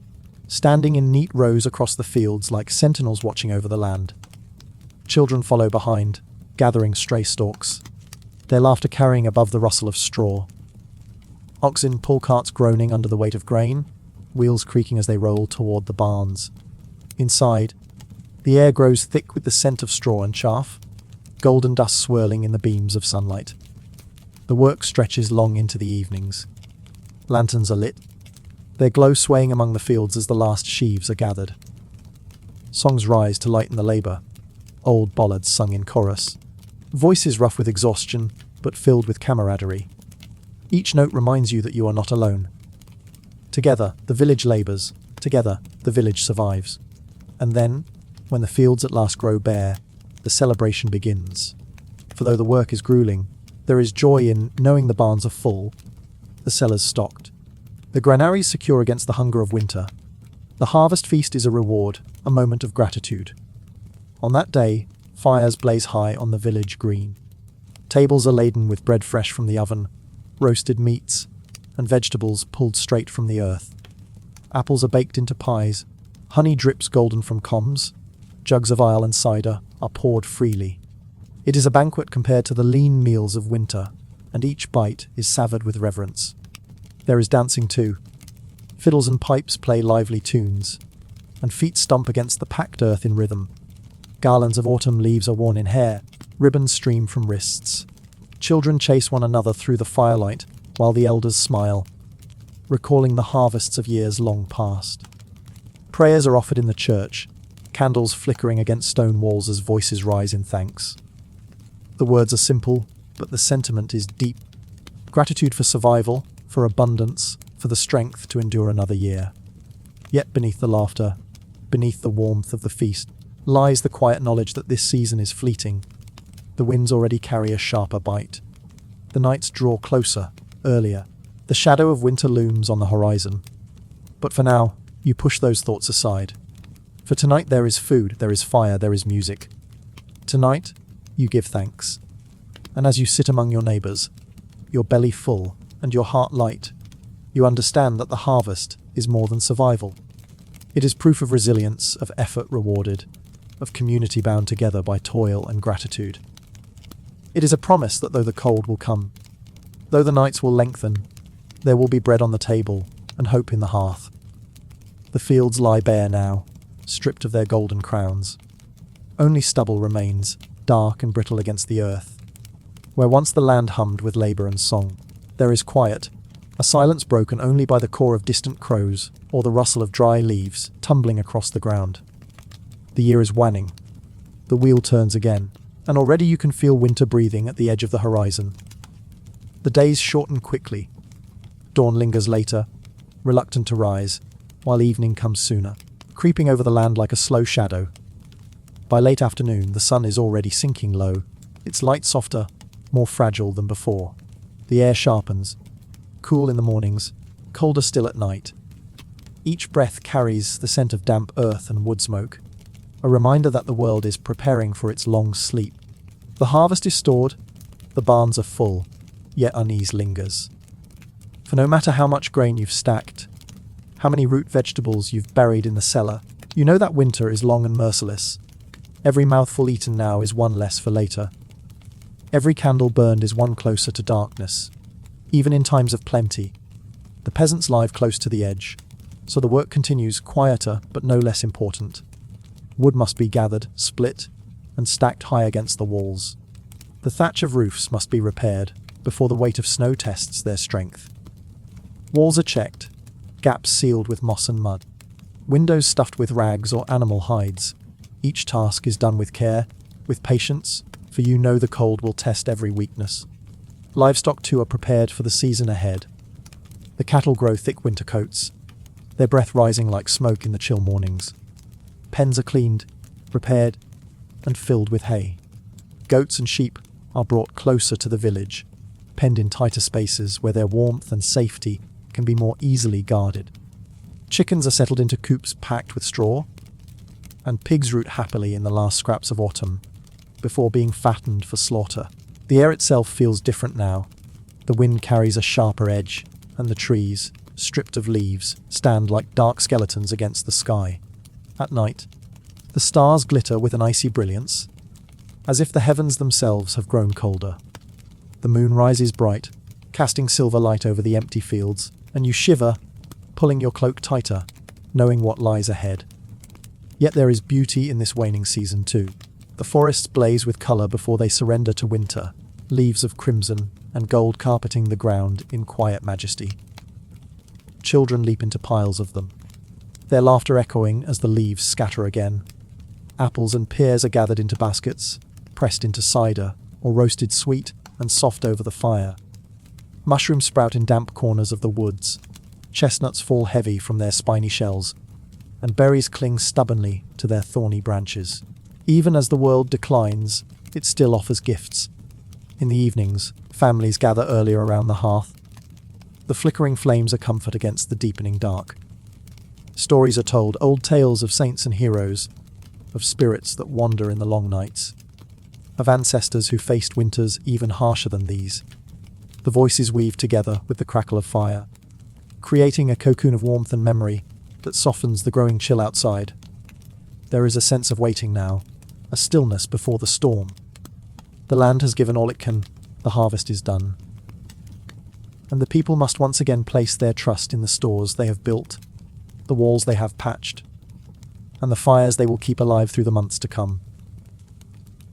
standing in neat rows across the fields like sentinels watching over the land. Children follow behind, gathering stray stalks, their laughter carrying above the rustle of straw. Oxen pull carts groaning under the weight of grain, wheels creaking as they roll toward the barns. Inside, the air grows thick with the scent of straw and chaff, golden dust swirling in the beams of sunlight. The work stretches long into the evenings. Lanterns are lit, their glow swaying among the fields as the last sheaves are gathered. Songs rise to lighten the labour, old ballads sung in chorus. Voices rough with exhaustion, but filled with camaraderie. Each note reminds you that you are not alone. Together, the village labours. Together, the village survives. And then, when the fields at last grow bare, the celebration begins. For though the work is grueling, there is joy in knowing the barns are full, the cellars stocked, the granaries secure against the hunger of winter. The harvest feast is a reward, a moment of gratitude. On that day, fires blaze high on the village green. Tables are laden with bread fresh from the oven, roasted meats, and vegetables pulled straight from the earth. Apples are baked into pies, honey drips golden from combs, jugs of ale and cider are poured freely. It is a banquet compared to the lean meals of winter, and each bite is savoured with reverence. There is dancing too. Fiddles and pipes play lively tunes, and feet stomp against the packed earth in rhythm. Garlands of autumn leaves are worn in hair, ribbons stream from wrists. Children chase one another through the firelight, while the elders smile, recalling the harvests of years long past. Prayers are offered in the church, candles flickering against stone walls as voices rise in thanks. The words are simple, but the sentiment is deep. Gratitude for survival, for abundance, for the strength to endure another year. Yet beneath the laughter, beneath the warmth of the feast, lies the quiet knowledge that this season is fleeting. The winds already carry a sharper bite. The nights draw closer, earlier. The shadow of winter looms on the horizon. But for now, you push those thoughts aside. For tonight there is food, there is fire, there is music. Tonight, you give thanks. And as you sit among your neighbours, your belly full and your heart light, you understand that the harvest is more than survival. It is proof of resilience, of effort rewarded, of community bound together by toil and gratitude. It is a promise that though the cold will come, though the nights will lengthen, there will be bread on the table and hope in the hearth. The fields lie bare now, stripped of their golden crowns. Only stubble remains, dark and brittle against the earth. Where once the land hummed with labour and song, there is quiet, a silence broken only by the caw of distant crows or the rustle of dry leaves tumbling across the ground. The year is waning. The wheel turns again, and already you can feel winter breathing at the edge of the horizon. The days shorten quickly. Dawn lingers later, reluctant to rise, while evening comes sooner, creeping over the land like a slow shadow. By late afternoon, the sun is already sinking low, its light softer, more fragile than before. The air sharpens, cool in the mornings, colder still at night. Each breath carries the scent of damp earth and wood smoke, a reminder that the world is preparing for its long sleep. The harvest is stored, the barns are full, yet unease lingers. For no matter how much grain you've stacked, how many root vegetables you've buried in the cellar, you know that winter is long and merciless. Every mouthful eaten now is one less for later. Every candle burned is one closer to darkness. Even in times of plenty, the peasants live close to the edge, so the work continues quieter but no less important. Wood must be gathered, split, and stacked high against the walls. The thatch of roofs must be repaired before the weight of snow tests their strength. Walls are checked, gaps sealed with moss and mud, windows stuffed with rags or animal hides. Each task is done with care, with patience, for you know the cold will test every weakness. Livestock too are prepared for the season ahead. The cattle grow thick winter coats, their breath rising like smoke in the chill mornings. Pens are cleaned, repaired, and filled with hay. Goats and sheep are brought closer to the village, penned in tighter spaces where their warmth and safety can be more easily guarded. Chickens are settled into coops packed with straw, and pigs root happily in the last scraps of autumn, before being fattened for slaughter. The air itself feels different now. The wind carries a sharper edge, and the trees, stripped of leaves, stand like dark skeletons against the sky. At night, the stars glitter with an icy brilliance, as if the heavens themselves have grown colder. The moon rises bright, casting silver light over the empty fields, and you shiver, pulling your cloak tighter, knowing what lies ahead. Yet there is beauty in this waning season too. The forests blaze with colour before they surrender to winter, leaves of crimson and gold carpeting the ground in quiet majesty. Children leap into piles of them, their laughter echoing as the leaves scatter again. Apples and pears are gathered into baskets, pressed into cider, or roasted sweet and soft over the fire. Mushrooms sprout in damp corners of the woods, chestnuts fall heavy from their spiny shells, and berries cling stubbornly to their thorny branches. Even as the world declines, it still offers gifts. In the evenings, families gather earlier around the hearth. The flickering flames are comfort against the deepening dark. Stories are told, old tales of saints and heroes, of spirits that wander in the long nights, of ancestors who faced winters even harsher than these. The voices weave together with the crackle of fire, creating a cocoon of warmth and memory that softens the growing chill outside. There is a sense of waiting now, a stillness before the storm. The land has given all it can, the harvest is done. And the people must once again place their trust in the stores they have built, the walls they have patched, and the fires they will keep alive through the months to come.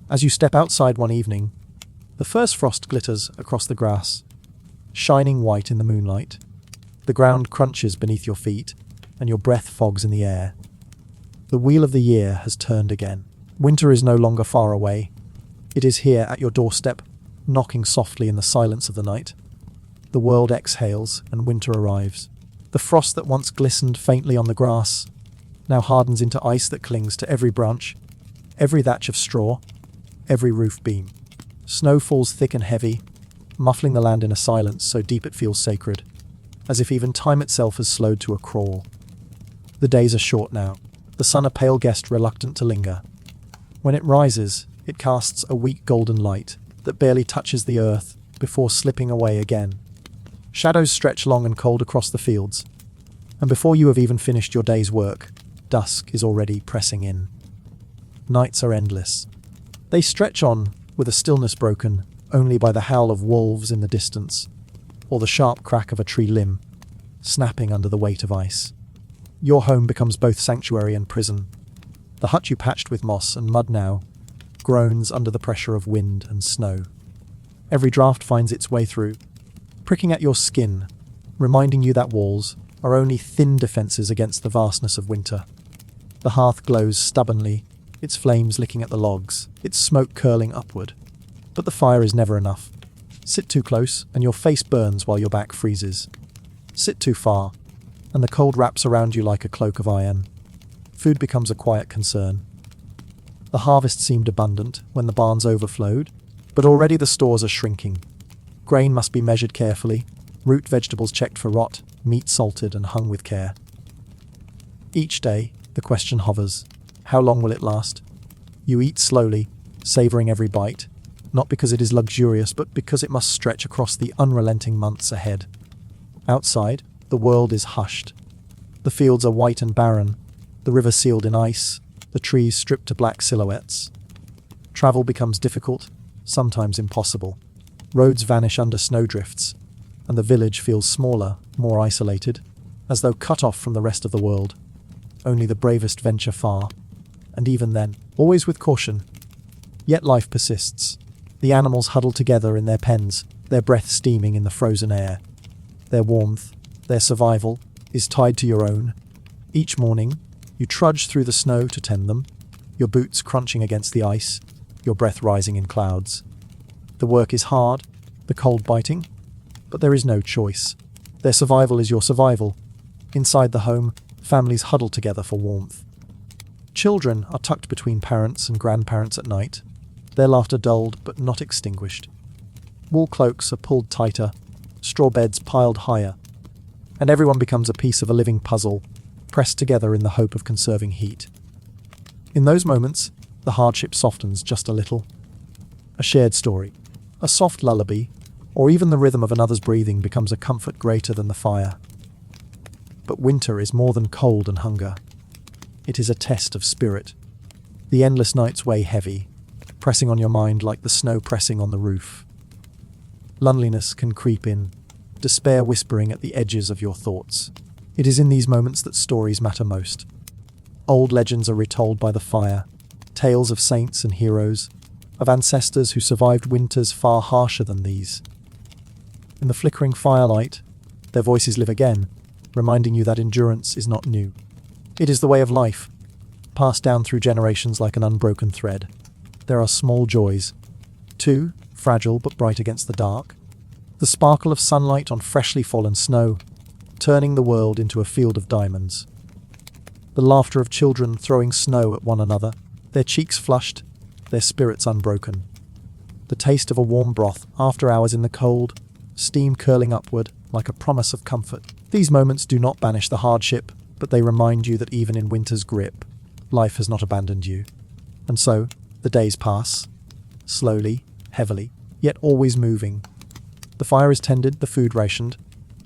As you step outside one evening, the first frost glitters across the grass, shining white in the moonlight. The ground crunches beneath your feet, and your breath fogs in the air. The wheel of the year has turned again. Winter is no longer far away. It is here at your doorstep, knocking softly in the silence of the night. The world exhales, and winter arrives. The frost that once glistened faintly on the grass now hardens into ice that clings to every branch, every thatch of straw, every roof beam. Snow falls thick and heavy, muffling the land in a silence so deep it feels sacred, as if even time itself has slowed to a crawl. The days are short now, the sun a pale guest reluctant to linger. When it rises, it casts a weak golden light that barely touches the earth before slipping away again. Shadows stretch long and cold across the fields, and before you have even finished your day's work, dusk is already pressing in. Nights are endless. They stretch on, with a stillness broken only by the howl of wolves in the distance, or the sharp crack of a tree limb, snapping under the weight of ice. Your home becomes both sanctuary and prison. The hut you patched with moss and mud now groans under the pressure of wind and snow. Every draft finds its way through, pricking at your skin, reminding you that walls are only thin defences against the vastness of winter. The hearth glows stubbornly, its flames licking at the logs, its smoke curling upward. But the fire is never enough. Sit too close, and your face burns while your back freezes. Sit too far, and the cold wraps around you like a cloak of iron. Food becomes a quiet concern. The harvest seemed abundant when the barns overflowed, but already the stores are shrinking. Grain must be measured carefully, root vegetables checked for rot, meat salted and hung with care. Each day, the question hovers: how long will it last? You eat slowly, savouring every bite, not because it is luxurious, but because it must stretch across the unrelenting months ahead. Outside, the world is hushed. The fields are white and barren, the river sealed in ice, the trees stripped to black silhouettes. Travel becomes difficult, sometimes impossible. Roads vanish under snowdrifts, and the village feels smaller, more isolated, as though cut off from the rest of the world. Only the bravest venture far, and even then, always with caution. Yet life persists. The animals huddle together in their pens, their breath steaming in the frozen air. Their warmth, their survival, is tied to your own. Each morning, you trudge through the snow to tend them, your boots crunching against the ice, your breath rising in clouds. The work is hard, the cold biting, but there is no choice. Their survival is your survival. Inside the home, families huddle together for warmth. Children are tucked between parents and grandparents at night, their laughter dulled but not extinguished. Wool cloaks are pulled tighter, straw beds piled higher, and everyone becomes a piece of a living puzzle, pressed together in the hope of conserving heat. In those moments, the hardship softens just a little. A shared story, a soft lullaby, or even the rhythm of another's breathing becomes a comfort greater than the fire. But winter is more than cold and hunger. It is a test of spirit. The endless nights weigh heavy, pressing on your mind like the snow pressing on the roof. Loneliness can creep in, despair whispering at the edges of your thoughts. It is in these moments that stories matter most. Old legends are retold by the fire, tales of saints and heroes, of ancestors who survived winters far harsher than these. In the flickering firelight, their voices live again, reminding you that endurance is not new. It is the way of life, passed down through generations like an unbroken thread. There are small joys, too, fragile but bright against the dark. The sparkle of sunlight on freshly fallen snow, turning the world into a field of diamonds. The laughter of children throwing snow at one another, their cheeks flushed, their spirits unbroken. The taste of a warm broth after hours in the cold, steam curling upward like a promise of comfort. These moments do not banish the hardship, but they remind you that even in winter's grip, life has not abandoned you. And so, the days pass, slowly, heavily, yet always moving. The fire is tended, the food rationed,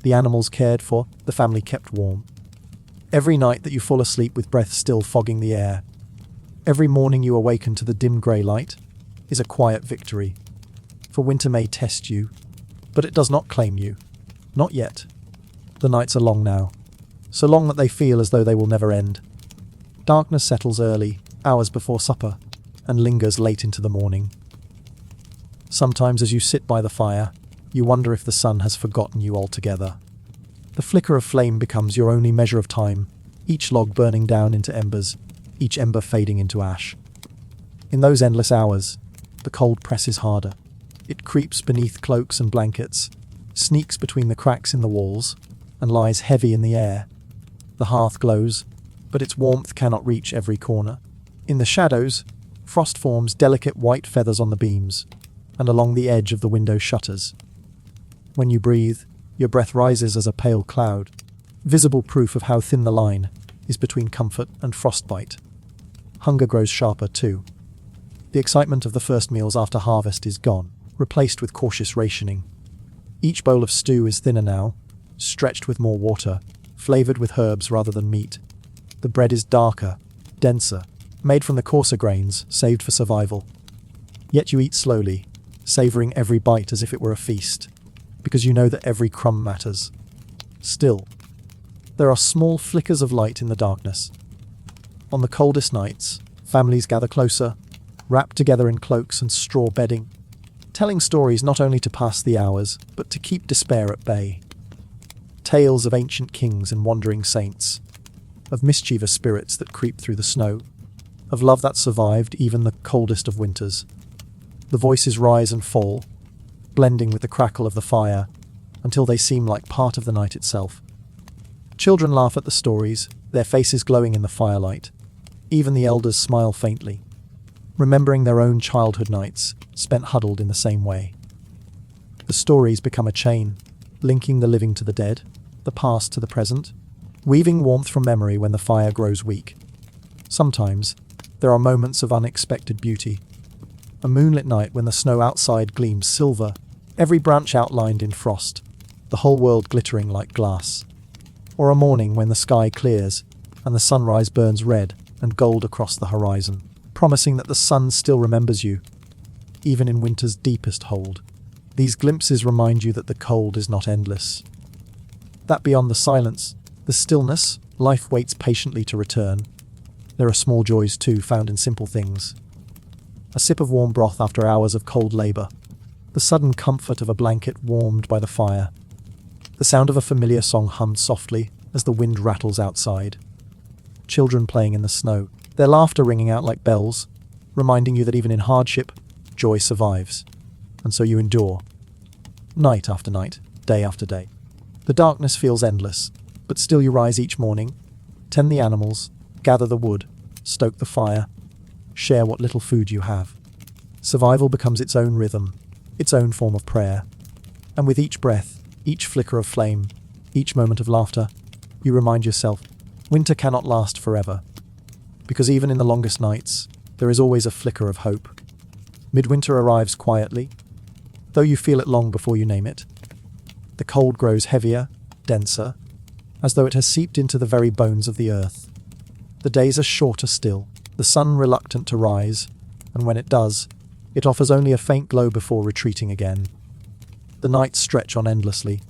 the animals cared for, the family kept warm. Every night that you fall asleep with breath still fogging the air, every morning you awaken to the dim grey light, is a quiet victory. For winter may test you, but it does not claim you. Not yet. The nights are long now, so long that they feel as though they will never end. Darkness settles early, hours before supper, and lingers late into the morning. Sometimes as you sit by the fire, you wonder if the sun has forgotten you altogether. The flicker of flame becomes your only measure of time, each log burning down into embers, each ember fading into ash. In those endless hours, the cold presses harder. It creeps beneath cloaks and blankets, sneaks between the cracks in the walls, and lies heavy in the air. The hearth glows, but its warmth cannot reach every corner. In the shadows, frost forms delicate white feathers on the beams, and along the edge of the window shutters. When you breathe, your breath rises as a pale cloud, visible proof of how thin the line is between comfort and frostbite. Hunger grows sharper too. The excitement of the first meals after harvest is gone, replaced with cautious rationing. Each bowl of stew is thinner now, stretched with more water, flavoured with herbs rather than meat. The bread is darker, denser, made from the coarser grains, saved for survival. Yet you eat slowly, savouring every bite as if it were a feast, because you know that every crumb matters. Still, There are small flickers of light in the darkness. On the coldest nights, families gather closer, wrapped together in cloaks and straw bedding, telling stories not only to pass the hours, but to keep despair at bay. Tales of ancient kings and wandering saints, of mischievous spirits that creep through the snow, of love that survived even the coldest of winters. The voices rise and fall, blending with the crackle of the fire, until they seem like part of the night itself. Children laugh at the stories, their faces glowing in the firelight. Even the elders smile faintly, remembering their own childhood nights spent huddled in the same way. The stories become a chain, linking the living to the dead, the past to the present, weaving warmth from memory when the fire grows weak. Sometimes, there are moments of unexpected beauty. A moonlit night when the snow outside gleams silver, every branch outlined in frost, the whole world glittering like glass. Or a morning when the sky clears and the sunrise burns red and gold across the horizon, promising that the sun still remembers you, even in winter's deepest hold. These glimpses remind you that the cold is not endless. That beyond the silence, the stillness, life waits patiently to return. There are small joys too, found in simple things. A sip of warm broth after hours of cold labor, the sudden comfort of a blanket warmed by the fire, the sound of a familiar song hummed softly as the wind rattles outside. Children playing in the snow, their laughter ringing out like bells, reminding you that even in hardship, joy survives. And so you endure. Night after night, day after day. The darkness feels endless, but still you rise each morning, tend the animals, gather the wood, stoke the fire, share what little food you have. Survival becomes its own rhythm, its own form of prayer. And with each breath, each flicker of flame, each moment of laughter, you remind yourself, winter cannot last forever. Because even in the longest nights, there is always a flicker of hope. Midwinter arrives quietly, though you feel it long before you name it. The cold grows heavier, denser, as though it has seeped into the very bones of the earth. The days are shorter still, the sun reluctant to rise, and when it does, it offers only a faint glow before retreating again. The nights stretch on endlessly,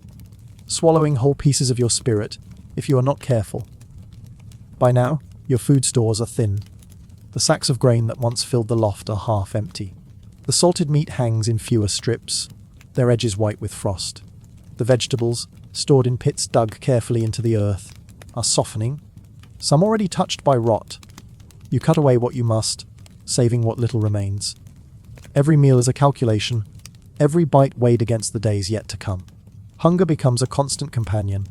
swallowing whole pieces of your spirit if you are not careful. By now, your food stores are thin. The sacks of grain that once filled the loft are half empty. The salted meat hangs in fewer strips, their edges white with frost. The vegetables, stored in pits dug carefully into the earth, are softening, some already touched by rot. You cut away what you must, saving what little remains. Every meal is a calculation, every bite weighed against the days yet to come. Hunger becomes a constant companion,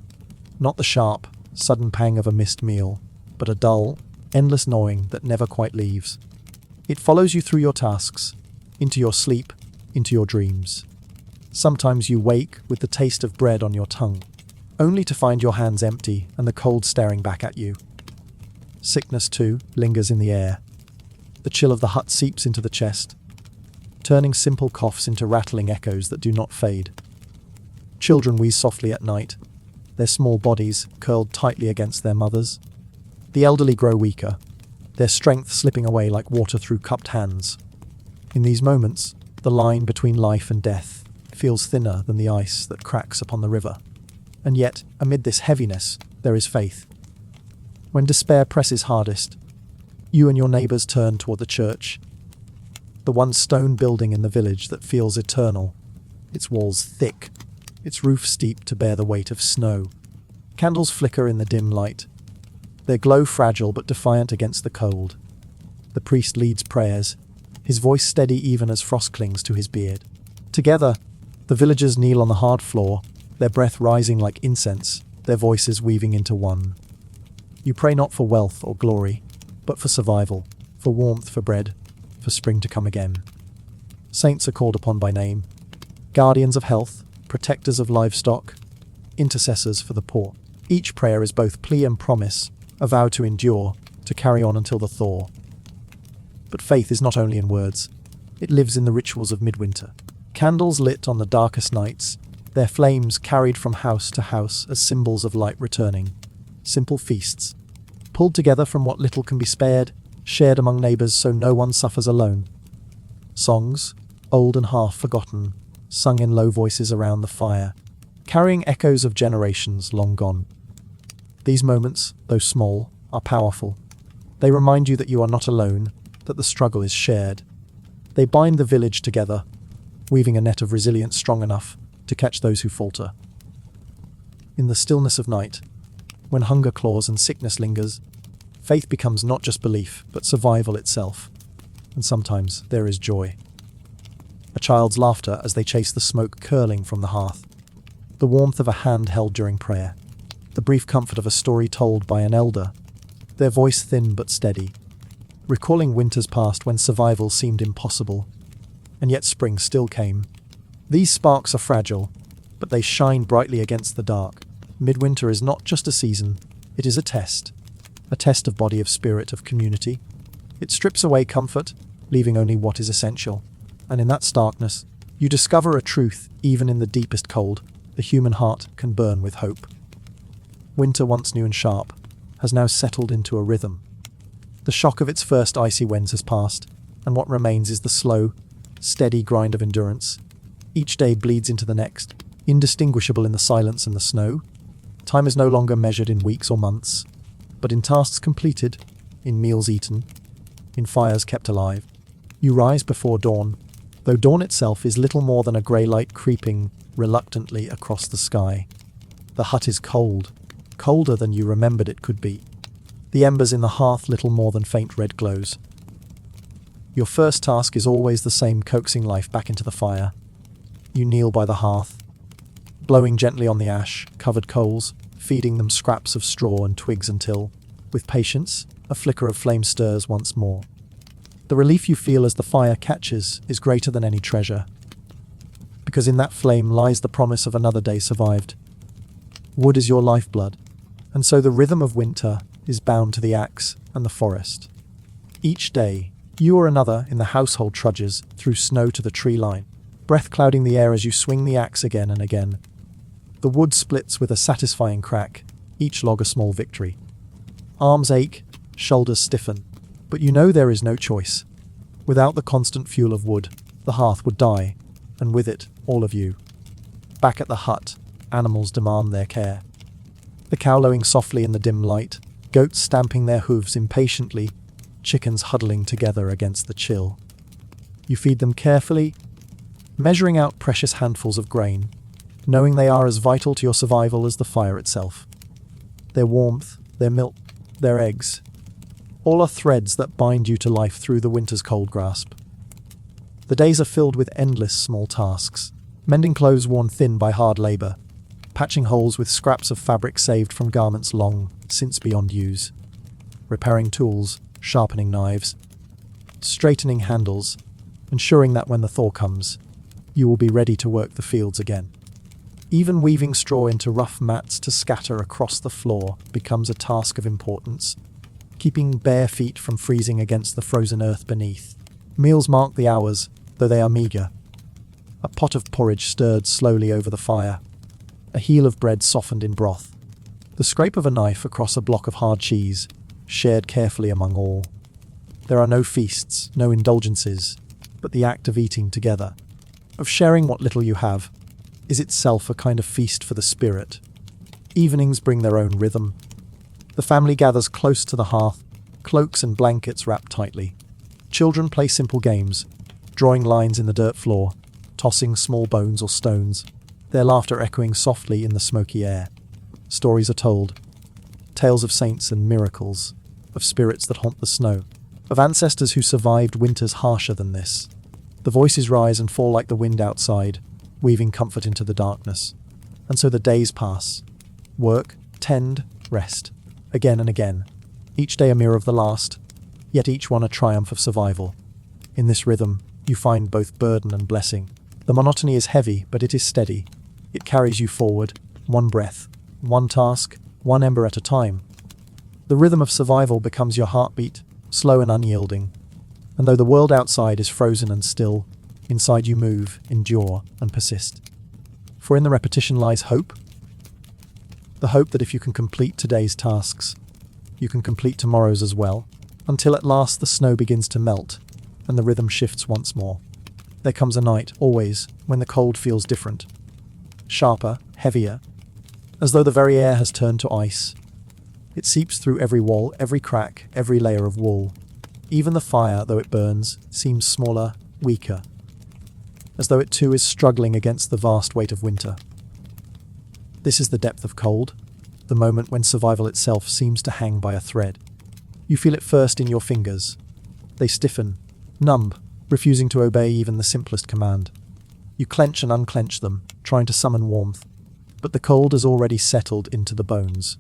not the sharp, sudden pang of a missed meal, but a dull, endless gnawing that never quite leaves. It follows you through your tasks, into your sleep, into your dreams. Sometimes you wake with the taste of bread on your tongue, only to find your hands empty and the cold staring back at you. Sickness, too, lingers in the air. The chill of the hut seeps into the chest, turning simple coughs into rattling echoes that do not fade. Children wheeze softly at night, their small bodies curled tightly against their mothers. The elderly grow weaker, their strength slipping away like water through cupped hands. In these moments, the line between life and death feels thinner than the ice that cracks upon the river. And yet, amid this heaviness, there is faith. When despair presses hardest, you and your neighbours turn toward the church, the one stone building in the village that feels eternal, its walls thick, its roof steep to bear the weight of snow. Candles flicker in the dim light, their glow fragile but defiant against the cold. The priest leads prayers, his voice steady even as frost clings to his beard. Together, the villagers kneel on the hard floor, their breath rising like incense, their voices weaving into one. You pray not for wealth or glory, but for survival, for warmth, for bread, for spring to come again. Saints are called upon by name, guardians of health, protectors of livestock, intercessors for the poor. Each prayer is both plea and promise, a vow to endure, to carry on until the thaw. But faith is not only in words, it lives in the rituals of midwinter. Candles lit on the darkest nights, their flames carried from house to house as symbols of light returning. Simple feasts, pulled together from what little can be spared, shared among neighbours so no one suffers alone. Songs, old and half forgotten, sung in low voices around the fire, carrying echoes of generations long gone. These moments, though small, are powerful. They remind you that you are not alone, that the struggle is shared. They bind the village together, weaving a net of resilience strong enough to catch those who falter. In the stillness of night, when hunger claws and sickness lingers, faith becomes not just belief, but survival itself. And sometimes there is joy. A child's laughter as they chase the smoke curling from the hearth. The warmth of a hand held during prayer. The brief comfort of a story told by an elder. Their voice thin but steady, recalling winters past when survival seemed impossible. And yet spring still came. These sparks are fragile, but they shine brightly against the dark. Midwinter is not just a season, it is a test of body, of spirit, of community. It strips away comfort, leaving only what is essential. And in that starkness, you discover a truth. Even in the deepest cold, the human heart can burn with hope. Winter, once new and sharp, has now settled into a rhythm. The shock of its first icy winds has passed, and what remains is the slow, steady grind of endurance. Each day bleeds into the next, indistinguishable in the silence and the snow. Time is no longer measured in weeks or months, but in tasks completed, in meals eaten, in fires kept alive. You rise before dawn, though dawn itself is little more than a grey light creeping reluctantly across the sky. The hut is cold, colder than you remembered it could be. The embers in the hearth little more than faint red glows. Your first task is always the same, coaxing life back into the fire. You kneel by the hearth, blowing gently on the ash-covered coals, feeding them scraps of straw and twigs until, with patience, a flicker of flame stirs once more. The relief you feel as the fire catches is greater than any treasure, because in that flame lies the promise of another day survived. Wood is your lifeblood, and so the rhythm of winter is bound to the axe and the forest. Each day, you or another in the household trudges through snow to the tree line, breath clouding the air as you swing the axe again and again. The wood splits with a satisfying crack, each log a small victory. Arms ache, shoulders stiffen, but you know there is no choice. Without the constant fuel of wood, the hearth would die, and with it, all of you. Back at the hut, animals demand their care. The cow lowing softly in the dim light, goats stamping their hooves impatiently, chickens huddling together against the chill. You feed them carefully, measuring out precious handfuls of grain, knowing they are as vital to your survival as the fire itself. Their warmth, their milk, their eggs, all are threads that bind you to life through the winter's cold grasp. The days are filled with endless small tasks, mending clothes worn thin by hard labor, patching holes with scraps of fabric saved from garments long since beyond use, repairing tools, sharpening knives, straightening handles, ensuring that when the thaw comes, you will be ready to work the fields again. Even weaving straw into rough mats to scatter across the floor becomes a task of importance, keeping bare feet from freezing against the frozen earth beneath. Meals mark the hours, though they are meagre. A pot of porridge stirred slowly over the fire, a heel of bread softened in broth, the scrape of a knife across a block of hard cheese, shared carefully among all. There are no feasts, no indulgences, but the act of eating together, of sharing what little you have, is itself a kind of feast for the spirit. Evenings bring their own rhythm. The family gathers close to the hearth, cloaks and blankets wrapped tightly. Children play simple games, drawing lines in the dirt floor, tossing small bones or stones, their laughter echoing softly in the smoky air. Stories are told, tales of saints and miracles, of spirits that haunt the snow, of ancestors who survived winters harsher than this. The voices rise and fall like the wind outside, weaving comfort into the darkness. And so the days pass. Work, tend, rest. Again and again. Each day a mirror of the last, yet each one a triumph of survival. In this rhythm, you find both burden and blessing. The monotony is heavy, but it is steady. It carries you forward, one breath, one task, one ember at a time. The rhythm of survival becomes your heartbeat, slow and unyielding. And though the world outside is frozen and still, inside you move, endure, and persist. For in the repetition lies hope. The hope that if you can complete today's tasks, you can complete tomorrow's as well, until at last the snow begins to melt, and the rhythm shifts once more. There comes a night, always, when the cold feels different. Sharper, heavier, as though the very air has turned to ice. It seeps through every wall, every crack, every layer of wool. Even the fire, though it burns, seems smaller, weaker, as though it too is struggling against the vast weight of winter. This is the depth of cold, the moment when survival itself seems to hang by a thread. You feel it first in your fingers. They stiffen, numb, refusing to obey even the simplest command. You clench and unclench them, trying to summon warmth, but the cold has already settled into the bones.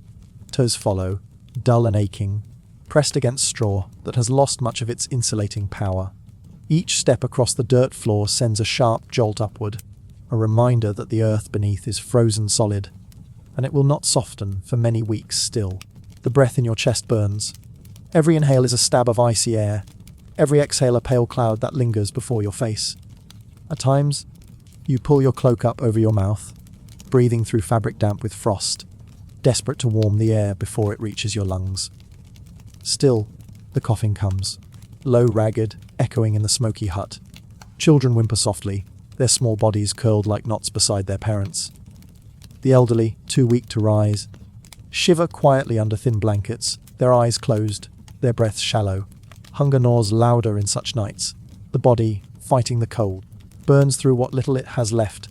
Toes follow, dull and aching, pressed against straw that has lost much of its insulating power. Each step across the dirt floor sends a sharp jolt upward, a reminder that the earth beneath is frozen solid, and it will not soften for many weeks still. The breath in your chest burns. Every inhale is a stab of icy air, every exhale a pale cloud that lingers before your face. At times, you pull your cloak up over your mouth, breathing through fabric damp with frost, desperate to warm the air before it reaches your lungs. Still, the coughing comes, low, ragged, echoing in the smoky hut. Children whimper softly, their small bodies curled like knots beside their parents. The elderly, too weak to rise, shiver quietly under thin blankets, their eyes closed, their breaths shallow. Hunger gnaws louder in such nights. The body, fighting the cold, burns through what little it has left.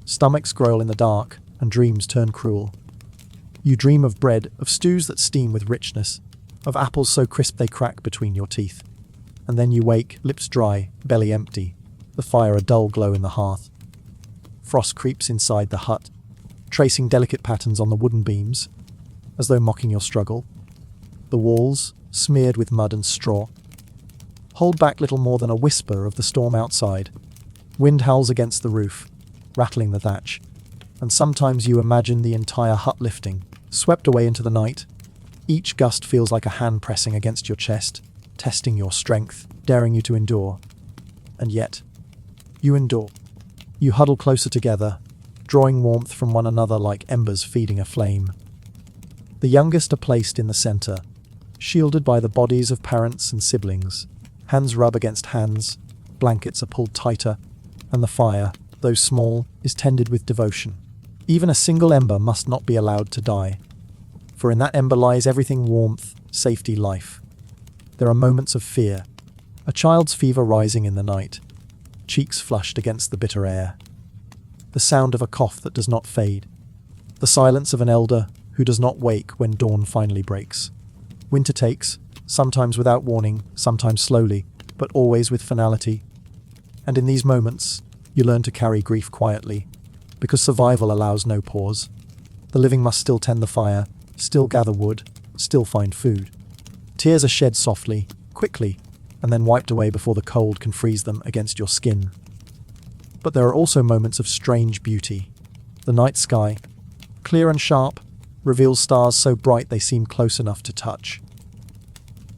Stomachs growl in the dark, and dreams turn cruel. You dream of bread, of stews that steam with richness, of apples so crisp they crack between your teeth. And then you wake, lips dry, belly empty, the fire a dull glow in the hearth. Frost creeps inside the hut, tracing delicate patterns on the wooden beams, as though mocking your struggle. The walls, smeared with mud and straw, hold back little more than a whisper of the storm outside. Wind howls against the roof, rattling the thatch, and sometimes you imagine the entire hut lifting, swept away into the night. Each gust feels like a hand pressing against your chest, testing your strength, daring you to endure. And yet, you endure. You huddle closer together, drawing warmth from one another like embers feeding a flame. The youngest are placed in the center, shielded by the bodies of parents and siblings. Hands rub against hands, blankets are pulled tighter, and the fire, though small, is tended with devotion. Even a single ember must not be allowed to die, for in that ember lies everything: warmth, safety, life. There are moments of fear, a child's fever rising in the night, cheeks flushed against the bitter air, the sound of a cough that does not fade, the silence of an elder who does not wake when dawn finally breaks. Winter takes, sometimes without warning, sometimes slowly, but always with finality. And in these moments, you learn to carry grief quietly, because survival allows no pause. The living must still tend the fire, still gather wood, still find food. Tears are shed softly, quickly, and then wiped away before the cold can freeze them against your skin. But there are also moments of strange beauty. The night sky, clear and sharp, reveals stars so bright they seem close enough to touch.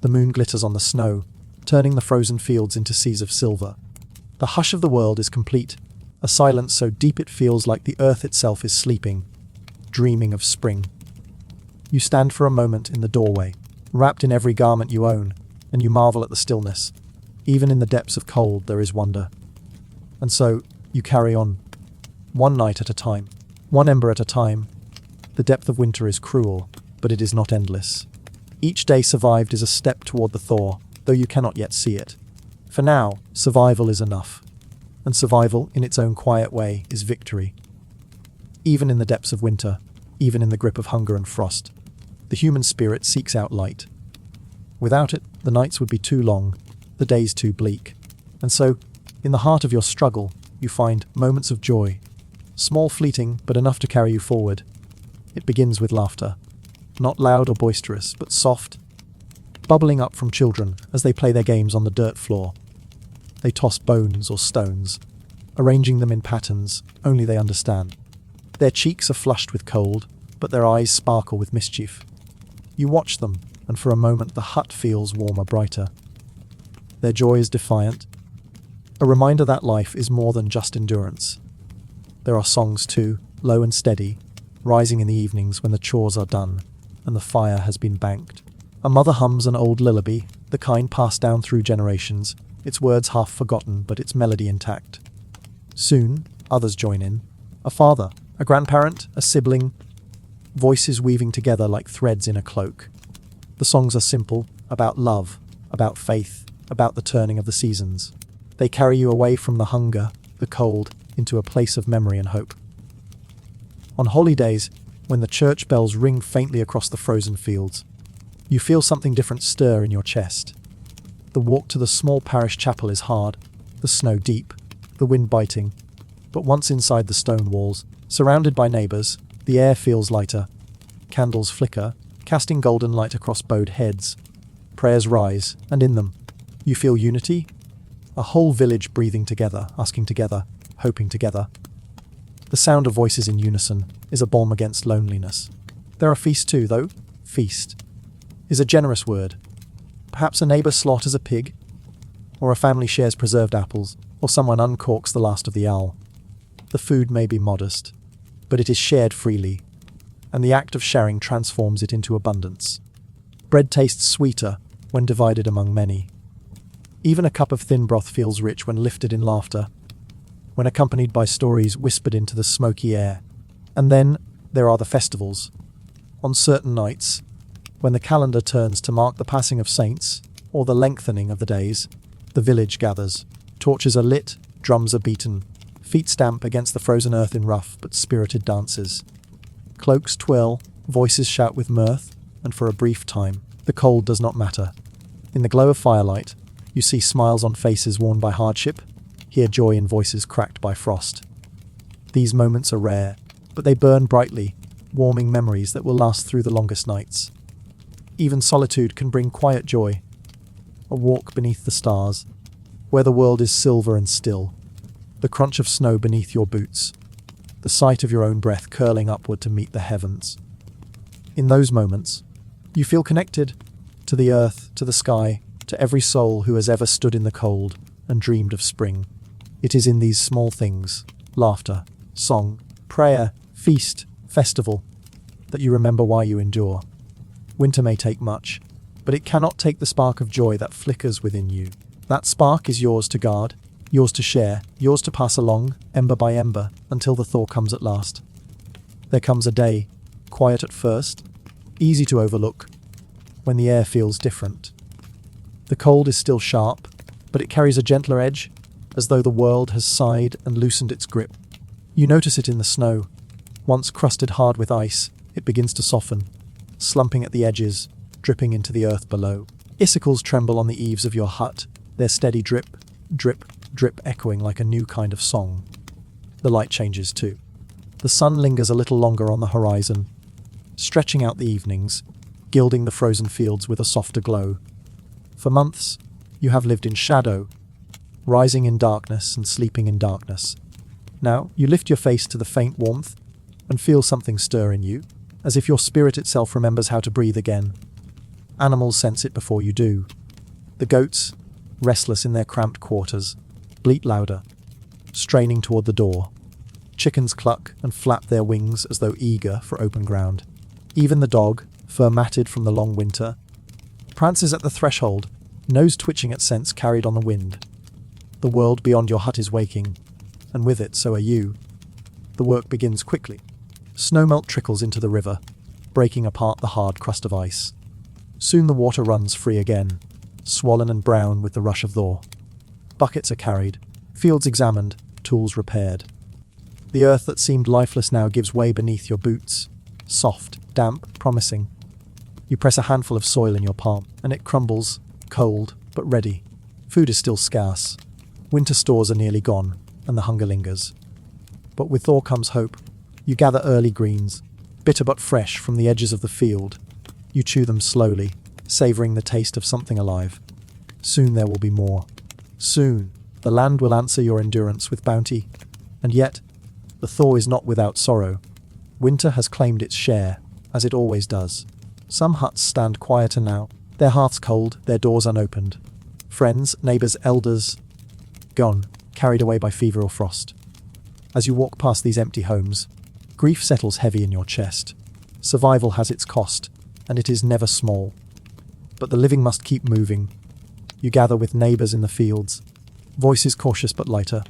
The moon glitters on the snow, turning the frozen fields into seas of silver. The hush of the world is complete, a silence so deep it feels like the earth itself is sleeping, dreaming of spring. You stand for a moment in the doorway, wrapped in every garment you own, and you marvel at the stillness. Even in the depths of cold there is wonder. And so, you carry on, one night at a time, one ember at a time. The depth of winter is cruel, but it is not endless. Each day survived is a step toward the thaw, though you cannot yet see it. For now, survival is enough. And survival, in its own quiet way, is victory. Even in the depths of winter, even in the grip of hunger and frost, the human spirit seeks out light. Without it, the nights would be too long, the days too bleak. And so, in the heart of your struggle, you find moments of joy. Small, fleeting, but enough to carry you forward. It begins with laughter. Not loud or boisterous, but soft, bubbling up from children as they play their games on the dirt floor. They toss bones or stones, arranging them in patterns only they understand. Their cheeks are flushed with cold, but their eyes sparkle with mischief. You watch them, and for a moment the hut feels warmer, brighter. Their joy is defiant, a reminder that life is more than just endurance. There are songs too, low and steady, rising in the evenings when the chores are done and the fire has been banked. A mother hums an old lullaby, the kind passed down through generations, its words half forgotten but its melody intact. Soon, others join in. A father, a grandparent, a sibling. voices weaving together like threads in a cloak. The songs are simple, about love, about faith, about the turning of the seasons. They carry you away from the hunger, the cold, into a place of memory and hope. On holy days, when the church bells ring faintly across the frozen fields, you feel something different stir in your chest. The walk to the small parish chapel is hard, the snow deep, the wind biting. But once inside the stone walls, surrounded by neighbours, the air feels lighter. Candles flicker, casting golden light across bowed heads. Prayers rise, and in them, you feel unity. A whole village breathing together, asking together, hoping together. The sound of voices in unison is a balm against loneliness. There are feasts too, though. Feast is a generous word. Perhaps a neighbour slaughters a pig, or a family shares preserved apples, or someone uncorks the last of the owl. The food may be modest, but it is shared freely, and the act of sharing transforms it into abundance. Bread tastes sweeter when divided among many. Even a cup of thin broth feels rich when lifted in laughter, when accompanied by stories whispered into the smoky air. And then there are the festivals. On certain nights, when the calendar turns to mark the passing of saints, or the lengthening of the days, the village gathers. Torches are lit, drums are beaten, feet stamp against the frozen earth in rough but spirited dances. Cloaks twirl, voices shout with mirth, and for a brief time, the cold does not matter. In the glow of firelight, you see smiles on faces worn by hardship, hear joy in voices cracked by frost. These moments are rare, but they burn brightly, warming memories that will last through the longest nights. Even solitude can bring quiet joy. A walk beneath the stars, where the world is silver and still. The crunch of snow beneath your boots. The sight of your own breath curling upward to meet the heavens. In those moments, you feel connected to the earth, to the sky, to every soul who has ever stood in the cold and dreamed of spring. It is in these small things, laughter, song, prayer, feast, festival, that you remember why you endure. Winter may take much, but it cannot take the spark of joy that flickers within you. That spark is yours to guard, yours to share, yours to pass along, ember by ember, until the thaw comes at last. There comes a day, quiet at first, easy to overlook, when the air feels different. The cold is still sharp, but it carries a gentler edge, as though the world has sighed and loosened its grip. You notice it in the snow. Once crusted hard with ice, it begins to soften, slumping at the edges, dripping into the earth below. Icicles tremble on the eaves of your hut, their steady drip, drip, drip echoing like a new kind of song. The light changes too. The sun lingers a little longer on the horizon, stretching out the evenings, gilding the frozen fields with a softer glow. For months, you have lived in shadow, rising in darkness and sleeping in darkness. Now, you lift your face to the faint warmth and feel something stir in you, as if your spirit itself remembers how to breathe again. Animals sense it before you do. The goats, restless in their cramped quarters, bleat louder, straining toward the door. Chickens cluck and flap their wings as though eager for open ground. Even the dog, fur-matted from the long winter, prances at the threshold, nose twitching at scents carried on the wind. The world beyond your hut is waking, and with it so are you. The work begins quickly. Snowmelt trickles into the river, breaking apart the hard crust of ice. Soon the water runs free again, swollen and brown with the rush of thaw. Buckets are carried, fields examined, tools repaired. The earth that seemed lifeless now gives way beneath your boots, soft, damp, promising. You press a handful of soil in your palm, and it crumbles, cold, but ready. Food is still scarce. Winter stores are nearly gone, and the hunger lingers. But with thaw comes hope. You gather early greens, bitter but fresh from the edges of the field. You chew them slowly, savouring the taste of something alive. Soon there will be more. Soon, the land will answer your endurance with bounty. And yet, the thaw is not without sorrow. Winter has claimed its share, as it always does. Some huts stand quieter now, their hearths cold, their doors unopened. Friends, neighbours, elders, gone, carried away by fever or frost. As you walk past these empty homes, grief settles heavy in your chest. Survival has its cost, and it is never small. But the living must keep moving. You gather with neighbours in the fields, voices cautious but lighter.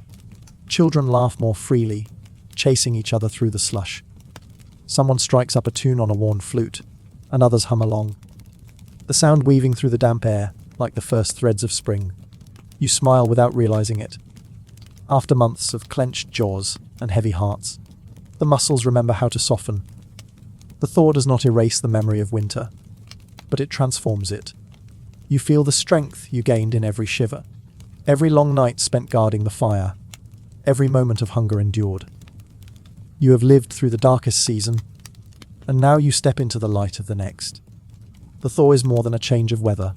Children laugh more freely, chasing each other through the slush. Someone strikes up a tune on a worn flute, and others hum along. The sound weaving through the damp air, like the first threads of spring. You smile without realizing it. After months of clenched jaws and heavy hearts, the muscles remember how to soften. The thaw does not erase the memory of winter, but it transforms it. You feel the strength you gained in every shiver, every long night spent guarding the fire, every moment of hunger endured. You have lived through the darkest season, and now you step into the light of the next. The thaw is more than a change of weather.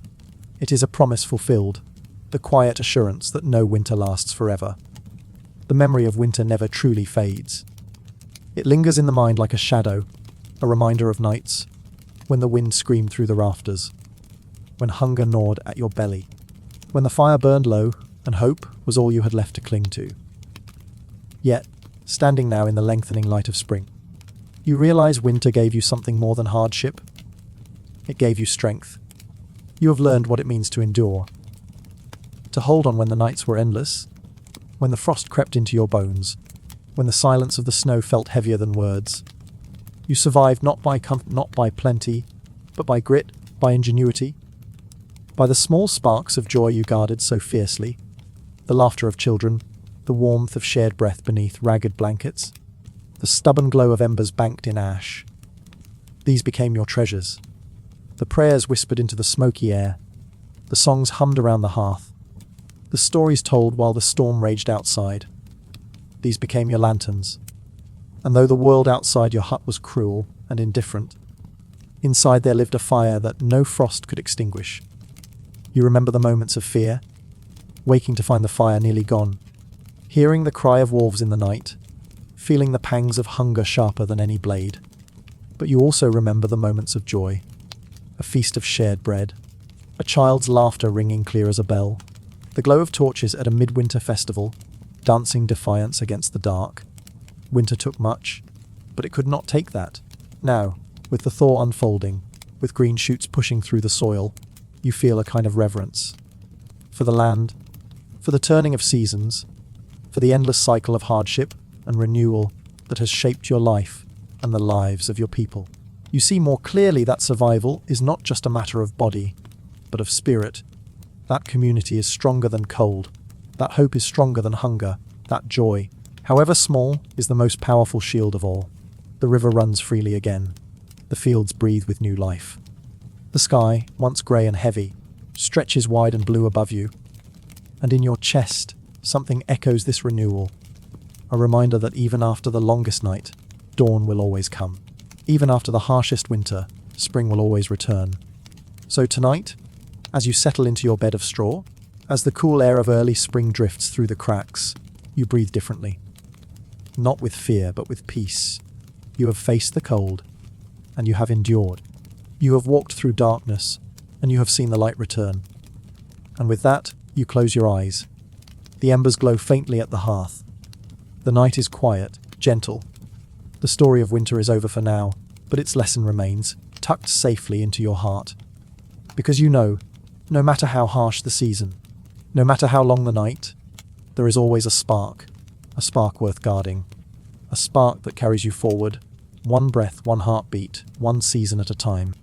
It is a promise fulfilled, the quiet assurance that no winter lasts forever. The memory of winter never truly fades. It lingers in the mind like a shadow, a reminder of nights when the wind screamed through the rafters, when hunger gnawed at your belly, when the fire burned low and hope was all you had left to cling to. Yet, standing now in the lengthening light of spring, you realize winter gave you something more than hardship. It gave you strength. You have learned what it means to endure, to hold on when the nights were endless, when the frost crept into your bones, when the silence of the snow felt heavier than words. You survived not by comfort, not by plenty, but by grit, by ingenuity, by the small sparks of joy you guarded so fiercely, the laughter of children, the warmth of shared breath beneath ragged blankets, the stubborn glow of embers banked in ash. These became your treasures. The prayers whispered into the smoky air, the songs hummed around the hearth, the stories told while the storm raged outside. These became your lanterns. And though the world outside your hut was cruel and indifferent, inside there lived a fire that no frost could extinguish. You remember the moments of fear, waking to find the fire nearly gone, hearing the cry of wolves in the night, feeling the pangs of hunger sharper than any blade. But you also remember the moments of joy, a feast of shared bread, a child's laughter ringing clear as a bell, the glow of torches at a midwinter festival, dancing defiance against the dark. Winter took much, but it could not take that. Now, with the thaw unfolding, with green shoots pushing through the soil, you feel a kind of reverence. For the land, for the turning of seasons, for the endless cycle of hardship and renewal that has shaped your life and the lives of your people. You see more clearly that survival is not just a matter of body, but of spirit. That community is stronger than cold. That hope is stronger than hunger. That joy, however small, is the most powerful shield of all. The river runs freely again. The fields breathe with new life. The sky, once grey and heavy, stretches wide and blue above you. And in your chest, something echoes this renewal. A reminder that even after the longest night, dawn will always come. Even after the harshest winter, spring will always return. So tonight, as you settle into your bed of straw, as the cool air of early spring drifts through the cracks, you breathe differently. Not with fear, but with peace. You have faced the cold, and you have endured. You have walked through darkness, and you have seen the light return. And with that, you close your eyes. The embers glow faintly at the hearth. The night is quiet, gentle. The story of winter is over for now, but its lesson remains, tucked safely into your heart. Because you know, no matter how harsh the season, no matter how long the night, there is always a spark worth guarding. A spark that carries you forward, one breath, one heartbeat, one season at a time.